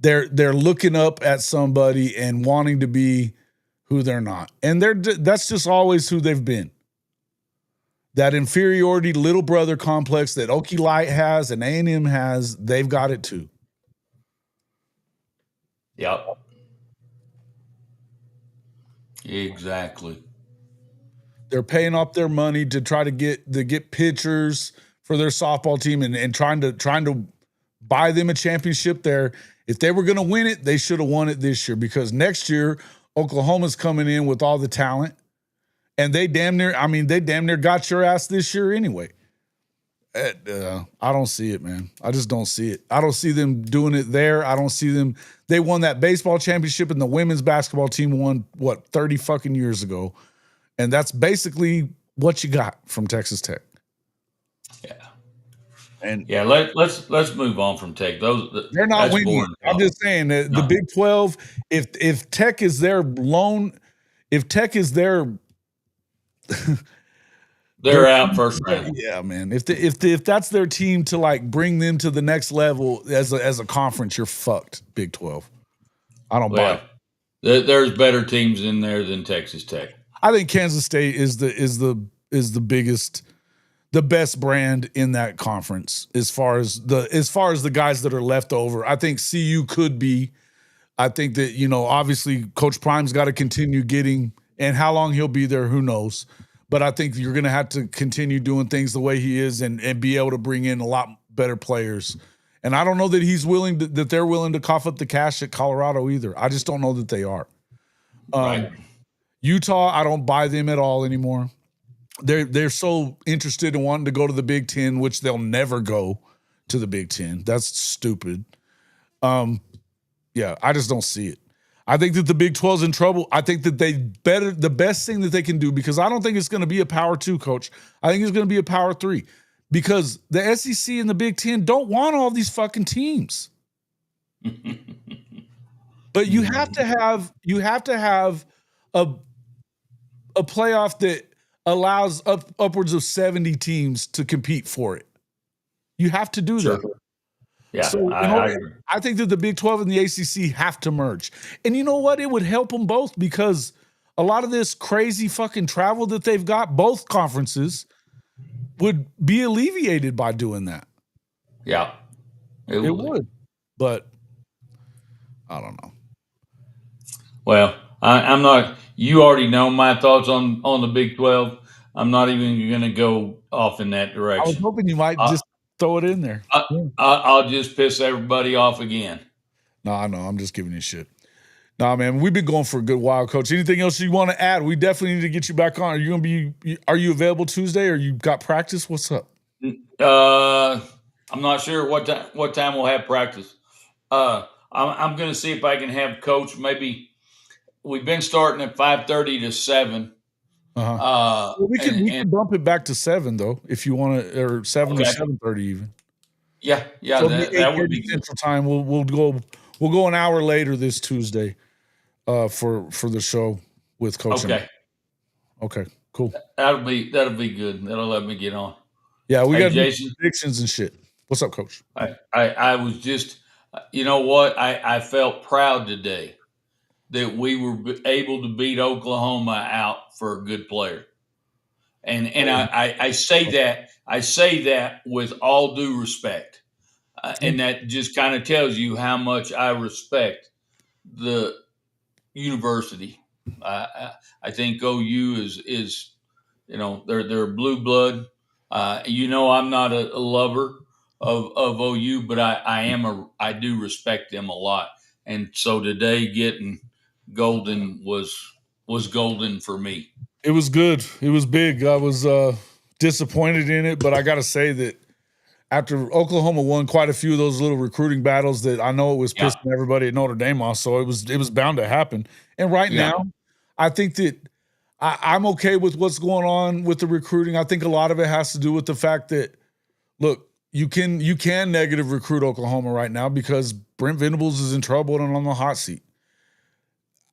They're looking up at somebody and wanting to be who they're not. And that's just always who they've been. That inferiority little brother complex that Okie Light has and A&M has, they've got it too. Yep. Exactly. They're paying off their money to try to get pitchers for their softball team and trying to buy them a championship there. If they were going to win it, they should have won it this year, because next year Oklahoma's coming in with all the talent, and they damn near got your ass this year anyway. I don't see it, man. I just don't see it. I don't see them doing it there. I don't see them. They won that baseball championship, and the women's basketball team won 30 fucking years ago. And that's basically what you got from Texas Tech. Yeah. And yeah, let's move on from Tech. They're not winning. I'm just saying that the Big 12, if Tech is their they're out first round. Yeah, man. If that's their team to like bring them to the next level as a conference, you're fucked, Big 12. I don't buy it. There's better teams in there than Texas Tech. I think Kansas State is the biggest, the best brand in that conference as far as the guys that are left over. I think CU could be. I think that, obviously Coach Prime's got to continue getting, and how long he'll be there, who knows. But I think you're going to have to continue doing things the way he is and be able to bring in a lot better players. And I don't know that that they're willing to cough up the cash at Colorado either. I just don't know that they are. Right. Utah, I don't buy them at all anymore. They're so interested in wanting to go to the Big Ten, which they'll never go to the Big Ten. That's stupid. Yeah, I just don't see it. I think that the Big 12's in trouble. I think that the best thing that they can do, because I don't think it's going to be a Power 2, Coach. I think it's going to be a Power 3, because the SEC and the Big Ten don't want all these fucking teams. But you have to have a playoff that allows upwards of 70 teams to compete for it. You have to do that. Yeah, so I think that the Big 12 and the ACC have to merge. And you know what? It would help them both, because a lot of this crazy fucking travel that they've got, both conferences, would be alleviated by doing that. Yeah, it would. But I don't know. Well, I'm not. You already know my thoughts on the Big 12. I'm not even going to go off in that direction. I was hoping you might just throw it in there. I'll just piss everybody off again. No, I know. I'm just giving you shit. No, man, we've been going for a good while, Coach. Anything else you want to add? We definitely need to get you back on. Are you available Tuesday, or you got practice? What's up? I'm not sure what time we'll have practice. I'm going to see if I can have Coach. Maybe we've been starting at 5:30 to 7. Well, we can bump it back to 7 though, if you want to, or 7 to 7:30 even. Yeah, so that would be Central Time. We'll go an hour later this Tuesday, for the show with Coach. Okay. Okay. Cool. Cool. That'll be good. That'll let me get on. Yeah, we Hey, got Jason. predictions and shit. What's up, Coach? I was just, you know what? I felt proud today that we were able to beat Oklahoma out for a good player. And I say that with all due respect. And that just kind of tells you how much I respect the university. I think OU is they're blue blood. I'm not a lover of OU, but I do respect them a lot. And so today getting golden was golden for me. It was good. It was big. I was disappointed in it, but I got to say that after Oklahoma won quite a few of those little recruiting battles, that I know it was pissing everybody at Notre Dame off. So it was bound to happen. And right now, I think that I'm okay with what's going on with the recruiting. I think a lot of it has to do with the fact that, look, you can negative recruit Oklahoma right now because Brent Venables is in trouble and on the hot seat.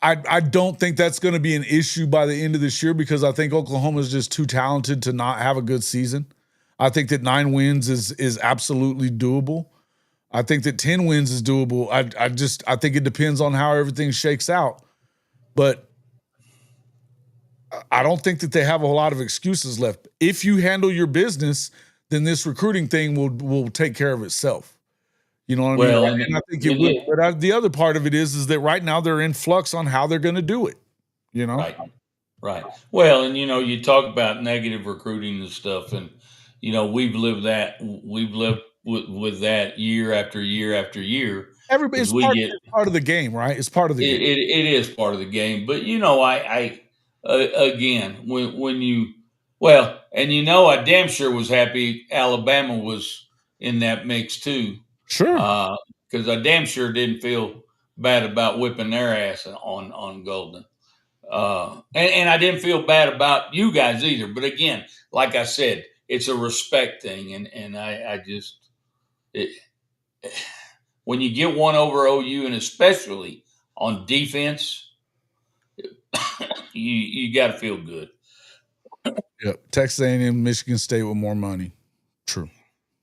I don't think that's going to be an issue by the end of this year because I think Oklahoma is just too talented to not have a good season. I think that 9 wins is absolutely doable. I think that 10 wins is doable. I think it depends on how everything shakes out. But I don't think that they have a lot of excuses left. If you handle your business, then this recruiting thing will take care of itself. You know what I mean? And I think it will. But the other part of it is that right now they're in flux on how they're going to do it. You know? Right. Well, and you talk about negative recruiting and stuff, and we've lived with that year after year after year. It's part of the game, right? It's part of the game. It is part of the game. But I again when you I damn sure was happy Alabama was in that mix too. Sure. Because I damn sure didn't feel bad about whipping their ass on Golden. And I didn't feel bad about you guys either. But again, like I said, it's a respect thing. And I just when you get one over OU and especially on defense, you got to feel good. Yep. Texas A&M, Michigan State with more money. True.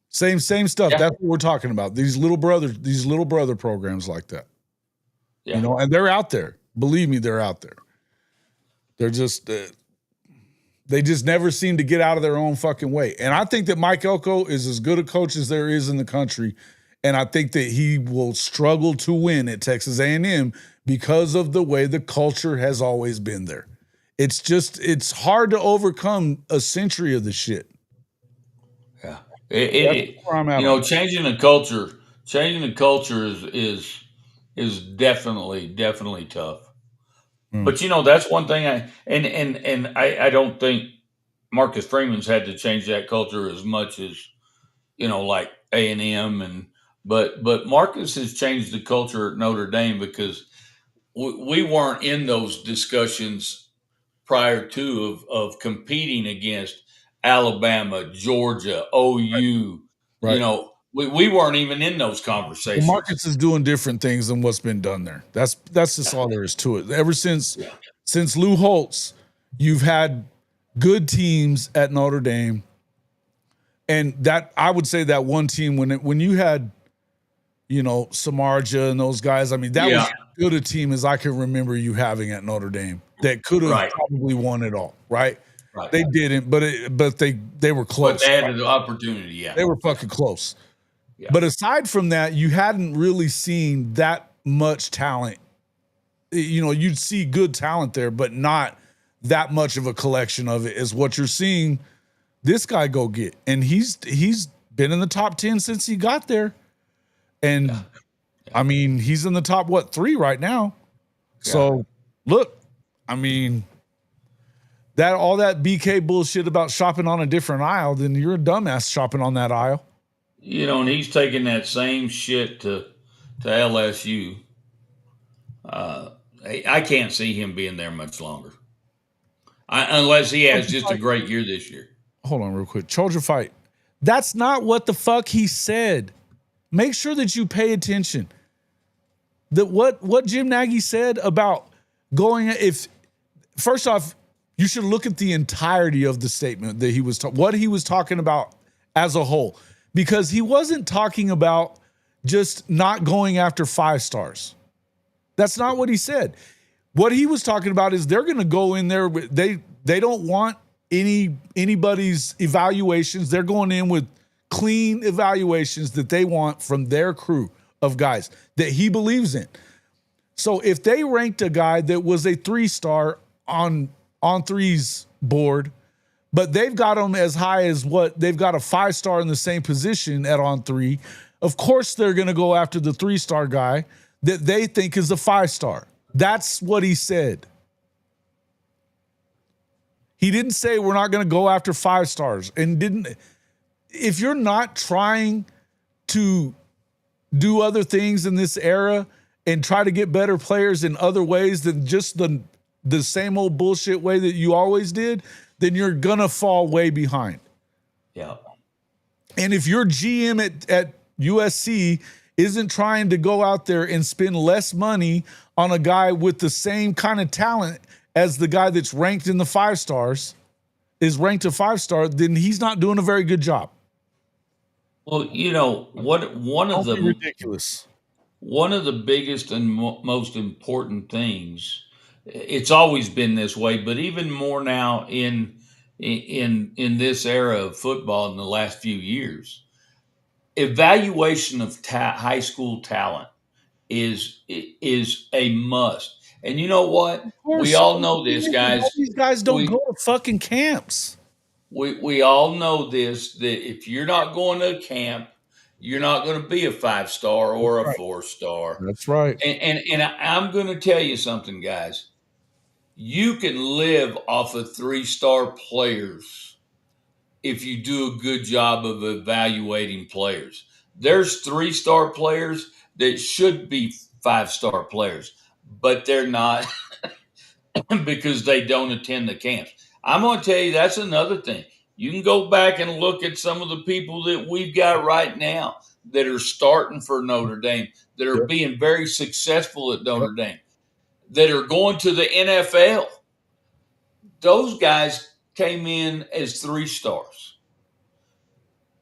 Same stuff. Yeah. That's what we're talking about. These little brother programs like that. Yeah. And they're out there. Believe me, they're out there. They're just they just never seem to get out of their own fucking way. And I think that Mike Elko is as good a coach as there is in the country. And I think that he will struggle to win at Texas A&M because of the way the culture has always been there. It's hard to overcome a century of the shit. Yeah. Changing the culture is definitely tough. But that's one thing I don't think Marcus Freeman's had to change that culture as much as like A&M but Marcus has changed the culture at Notre Dame because we weren't in those discussions prior to of competing against Alabama, Georgia, OU. Right. We weren't even in those conversations. Well, Marcus is doing different things than what's been done there. That's just all there is to it. Ever since Lou Holtz, you've had good teams at Notre Dame, and that I would say that one team when you had Samardzija and those guys. I mean, that was as good a team as I can remember you having at Notre Dame that could have probably won it all. Right. They didn't, but they were close. But they had the opportunity. Yeah, they were fucking close. Yeah. But aside from that, you hadn't really seen that much talent. You'd see good talent there, but not that much of a collection of it is what you're seeing this guy go get. And he's been in the top 10 since he got there. And I mean, he's in the top 3 right now. Yeah. So look, I mean, all that BK bullshit about shopping on a different aisle, then you're a dumbass shopping on that aisle. And he's taking that same shit to LSU. I can't see him being there much longer, unless he has just a great year this year. Hold on real quick. Trojan fight. That's not what the fuck he said. Make sure that you pay attention. That what Jim Nagy said about going, first off, You should look at the entirety of the statement that he was what he was talking about as a whole, because he wasn't talking about just not going after 5 stars. That's not what he said. What he was talking about is they're going to go in there. They don't want anybody's evaluations. They're going in with clean evaluations that they want from their crew of guys that he believes in. So if they ranked a guy that was a 3-star on three's board, but they've got him as high as what they've got a 5-star in the same position at on 3, of course they're going to go after the 3-star guy that they think is a 5-star. That's what he said. He didn't say we're not going to go after 5 stars, and didn't. If you're not trying to do other things in this era and try to get better players in other ways than just the same old bullshit way that you always did, then you're gonna fall way behind. Yeah. And if your GM at USC isn't trying to go out there and spend less money on a guy with the same kind of talent as the guy that's ranked in the 5 stars, is ranked a 5-star, then he's not doing a very good job. Well, you know what? One of the ridiculous. One of the biggest and most important things. It's always been this way, but even more now in this era of football in the last few years, evaluation of high school talent is a must. And you know what? We all know this, guys. These guys don't go to fucking camps. We all know this, that if you're not going to a camp, you're not going to be a 5-star or a 4-star. That's right. And I'm going to tell you something, guys. You can live off of 3-star players if you do a good job of evaluating players. There's 3-star players that should be 5-star players, but they're not because they don't attend the camps. I'm going to tell you, that's another thing. You can go back and look at some of the people that we've got right now that are starting for Notre Dame, that are being very successful at Notre Dame, that are going to the NFL. Those guys came in as 3 stars.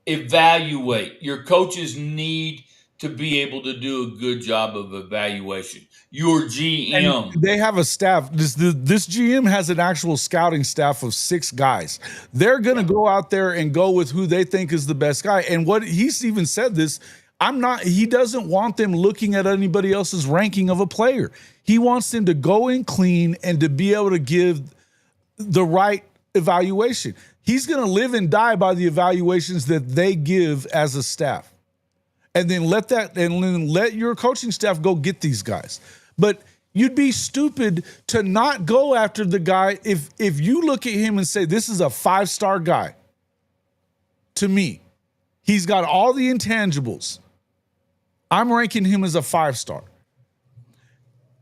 Evaluate. Your coaches need to be able to do a good job of evaluation. Your GM. And they have a staff. This GM has an actual scouting staff of 6 guys. They're going to go out there and go with who they think is the best guy. And what he's even said this, he doesn't want them looking at anybody else's ranking of a player. He wants them to go in clean and to be able to give the right evaluation. He's going to live and die by the evaluations that they give as a staff. And then let your coaching staff go get these guys. But you'd be stupid to not go after the guy if you look at him and say, this is a 5-star guy. To me, he's got all the intangibles. I'm ranking him as a 5-star.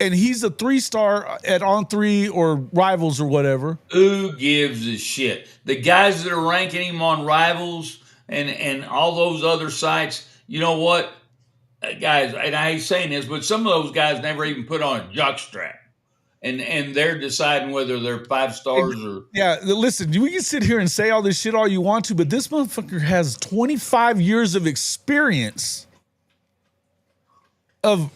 And he's a 3-star at On 3 or Rivals or whatever. Who gives a shit? The guys that are ranking him on Rivals and all those other sites, you know what, guys, and I hate saying this, but some of those guys never even put on a jockstrap. And they're deciding whether they're 5 stars or... Yeah, listen, we can sit here and say all this shit all you want to, but this motherfucker has 25 years of experience of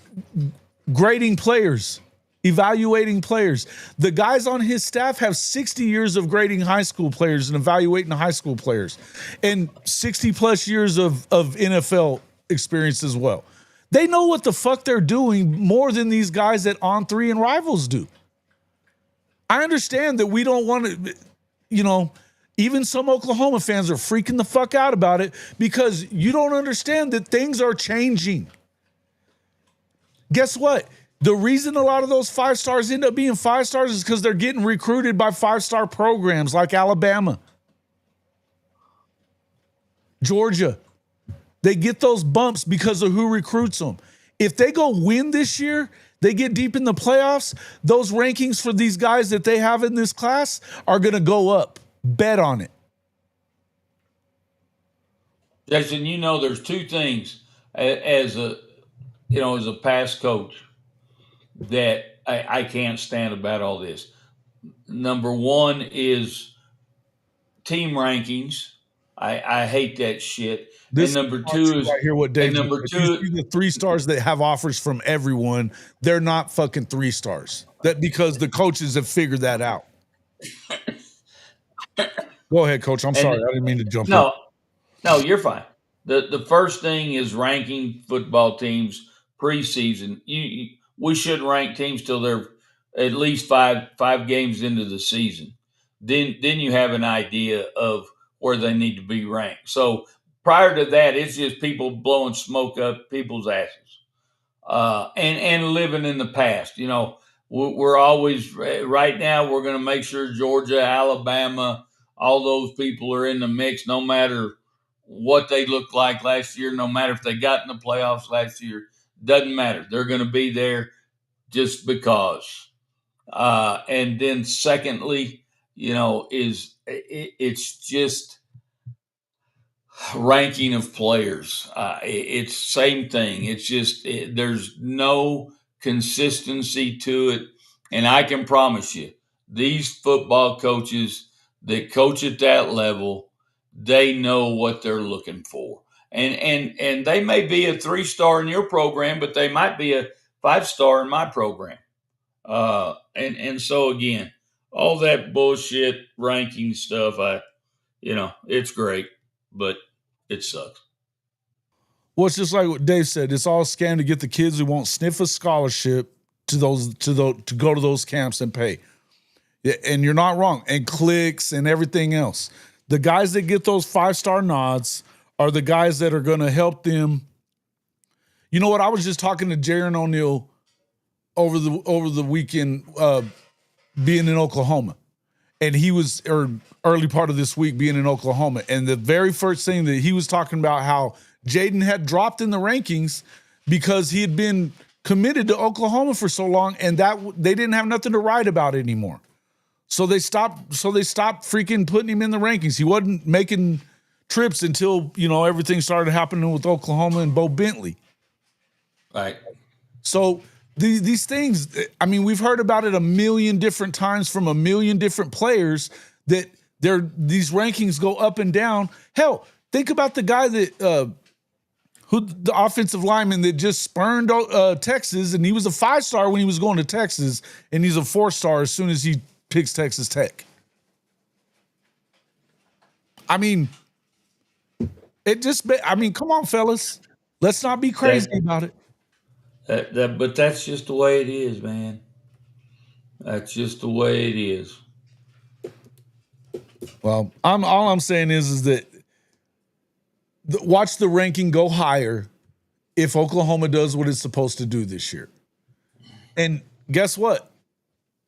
grading players, evaluating players. The guys on his staff have 60 years of grading high school players and evaluating high school players, and 60 plus years of NFL experience as well. They know what the fuck they're doing more than these guys at On 3 and Rivals do. I understand that we don't want to, even some Oklahoma fans are freaking the fuck out about it because you don't understand that things are changing. Guess what? The reason a lot of those 5 stars end up being 5 stars is because they're getting recruited by 5-star programs like Alabama, Georgia. They get those bumps because of who recruits them. If they go win this year, they get deep in the playoffs, those rankings for these guys that they have in this class are going to go up. Bet on it. Jason, there's 2 things as a past coach that I can't stand about all this. Number one is team rankings. I hate that shit. This And number is not true two is right here what Dave and just number said. You two see the 3 stars that have offers from everyone, they're not fucking 3 stars. That because the coaches have figured that out. Go ahead, coach. I'm sorry. I didn't mean to jump in. No, you're fine. The first thing is ranking football teams preseason. We should rank teams till they're at least five games into the season. Then you have an idea of where they need to be ranked. So prior to that, it's just people blowing smoke up people's asses, and living in the past. You know, we're always right now. We're going to make sure Georgia, Alabama, all those people are in the mix, no matter what they looked like last year, no matter if they got in the playoffs last year. Doesn't matter. They're going to be there just because. And then secondly, you know, it's just ranking of players. It's same thing. It's just there's no consistency to it, and I can promise you, these football coaches that coach at that level, they know what they're looking for, and they may be a 3-star in your program, but they might be a 5-star in my program. And so again, all that bullshit ranking stuff, it's great, but it sucks. Well, it's just like what Dave said. It's all scam to get the kids who won't sniff a scholarship to go to those camps and pay. Yeah, and you're not wrong. And clicks and everything else. The guys that get those 5-star nods are the guys that are going to help them. You know what? I was just talking to Jaron O'Neal over the weekend, being in Oklahoma, and he was early part of this week being in Oklahoma, and the very first thing that he was talking about how Jaden had dropped in the rankings because he had been committed to Oklahoma for so long, and that they didn't have nothing to write about anymore. So they stopped freaking putting him in the rankings. He wasn't making trips until, everything started happening with Oklahoma and Bo Bentley. Right. So these things, I mean, we've heard about it a million different times from a million different players that these rankings go up and down. Hell, think about the guy that the offensive lineman that just spurned Texas, and he was a 5-star when he was going to Texas, and he's a 4-star as soon as he picks Texas Tech. I mean, come on, fellas. Let's not be crazy about it. But that's just the way it is, man. That's just the way it is. Well, all I'm saying is that watch the ranking go higher if Oklahoma does what it's supposed to do this year. And guess what?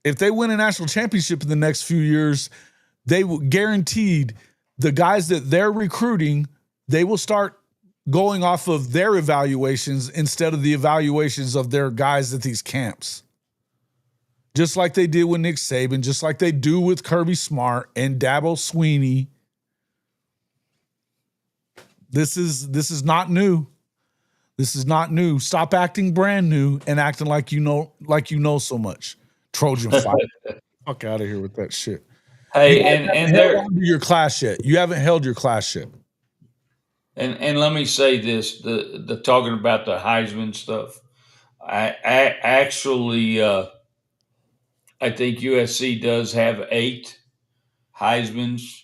If they win a national championship in the next few years, they will guaranteed the guys that they're recruiting, they will start going off of their evaluations instead of the evaluations of their guys at these camps. Just like they did with Nick Saban, just like they do with Kirby Smart and Dabo Swinney. This is not new. This is not new. Stop acting brand new and acting like you know so much. Trojan fight. Fuck out of here with that shit. Hey, you and haven't held on to your class yet. You haven't held your class yet. And let me say this: the talking about the Heisman stuff. I actually I think USC does have 8 Heismans.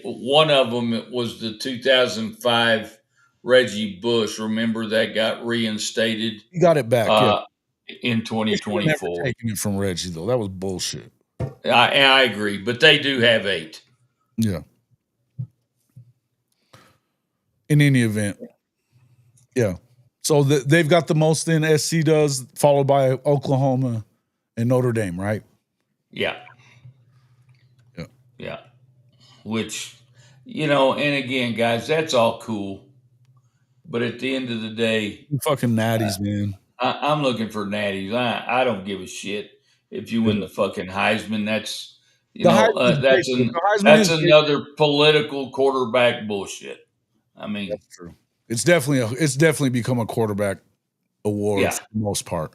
One of them was the 2005 Reggie Bush. Remember that got reinstated. You got it back. In 2024. Taking it from Reggie though, that was bullshit. I agree, but they do have 8. Yeah. In any event, yeah. So they've got the most in SC does, followed by Oklahoma and Notre Dame, right? Yeah. Which, and again, guys, that's all cool. But at the end of the day, fucking natties, man. I'm looking for natties. I don't give a shit if you win the fucking Heisman. That's that's another political quarterback bullshit. I mean, that's true. It's definitely become a quarterback award for the most part.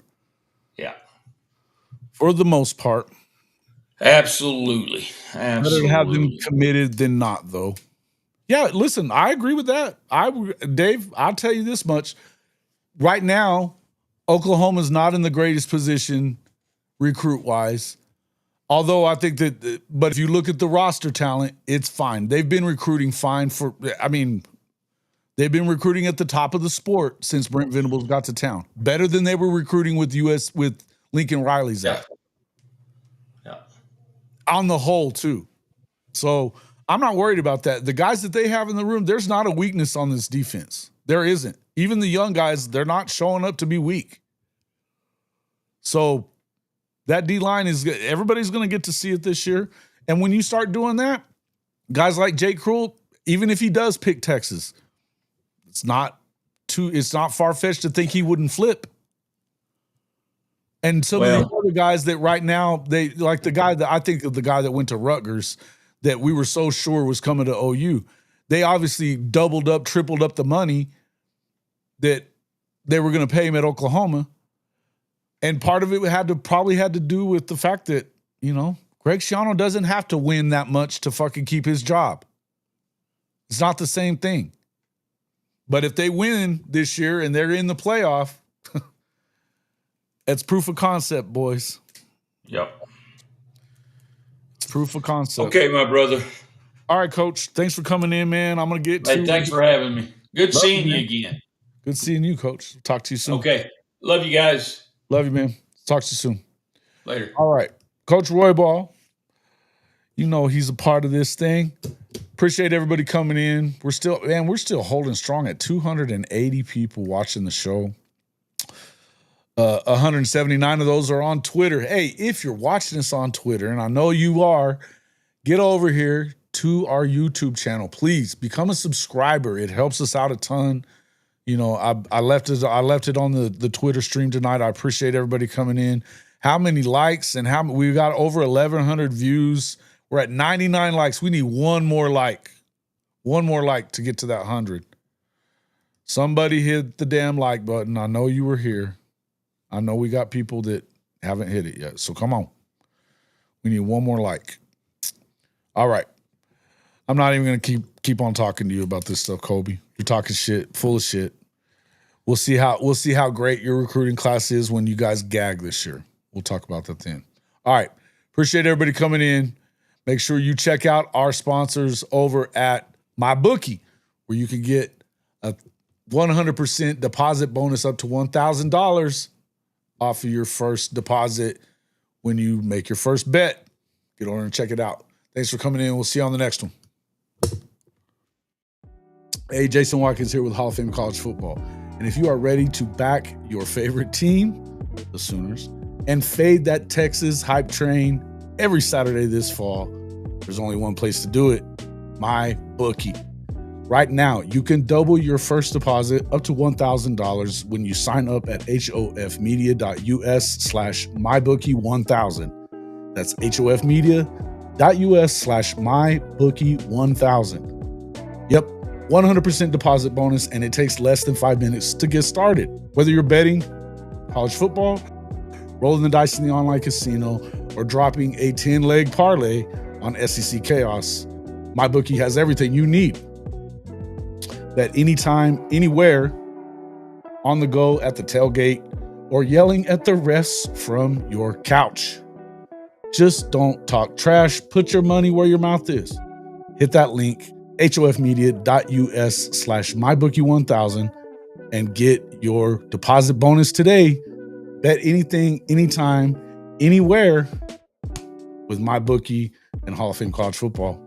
Yeah. For the most part. Absolutely. Better to have them Absolutely. committed than not, though. Yeah, listen, I agree with that. Dave, I'll tell you this much. Right now, Oklahoma's not in the greatest position recruit-wise. Although I think that, but if you look at the roster talent, it's fine. They've been recruiting fine they've been recruiting at the top of the sport since Brent Venables got to town. Better than they were recruiting with Lincoln Riley's Yeah. out. Yeah. On the whole, too. So I'm not worried about that. The guys that they have in the room, there's not a weakness on this defense. There isn't. Even the young guys, they're not showing up to be weak. So that D-line is good. Everybody's going to get to see it this year. And when you start doing that, guys like Jake Krull, even if he does pick Texas, it's not far-fetched to think he wouldn't flip. And some of the other guys that right now, they like the guy that went to Rutgers that we were so sure was coming to OU. They obviously doubled up, tripled up the money that they were going to pay him at Oklahoma. And part of it probably had to do with the fact that, Greg Schiano doesn't have to win that much to fucking keep his job. It's not the same thing. But if they win this year and they're in the playoff, it's proof of concept, boys. Yep. It's proof of concept. Okay, my brother. All right, Coach. Thanks for coming in, man. I'm going to get to... Thanks for having me. Good seeing you again. Good seeing you, Coach. Talk to you soon. Okay. Love you guys. Love you, man. Talk to you soon. Later. All right. Coach Roy Ball, he's a part of this thing. Appreciate everybody coming in. We're still holding strong at 280 people watching the show. 179 of those are on Twitter. Hey, if you're watching us on Twitter, and I know you are, get over here to our YouTube channel. Please become a subscriber. It helps us out a ton. I left it on the Twitter stream tonight. I appreciate everybody coming in. How many likes and we've got over 1,100 views. We're at 99 likes. We need one more like to get to that 100. Somebody hit the damn like button. I know you were here. I know we got people that haven't hit it yet. So come on. We need one more like. All right. I'm not even going to keep on talking to you about this stuff, Kobe. You're talking shit, full of shit. We'll see how great your recruiting class is when you guys gag this year. We'll talk about that then. All right. Appreciate everybody coming in. Make sure you check out our sponsors over at MyBookie, where you can get a 100% deposit bonus up to $1,000 off of your first deposit when you make your first bet. Get over and check it out. Thanks for coming in. We'll see you on the next one. Hey, Jason Watkins here with Hall of Fame College Football. And if you are ready to back your favorite team, the Sooners, and fade that Texas hype train every Saturday this fall, there's only one place to do it, MyBookie. Right now, you can double your first deposit up to $1,000 when you sign up at hofmedia.us/mybookie1000. That's hofmedia.us/mybookie1000. Yep, 100% deposit bonus, and it takes less than 5 minutes to get started. Whether you're betting college football, rolling the dice in the online casino, or dropping a 10-leg parlay on SEC Chaos, MyBookie has everything you need. Bet anytime, anywhere, on the go, at the tailgate, or yelling at the refs from your couch. Just don't talk trash. Put your money where your mouth is. Hit that link, hofmedia.us/mybookie1000, and get your deposit bonus today. Bet anything, anytime, anywhere with MyBookie and Hall of Fame College Football.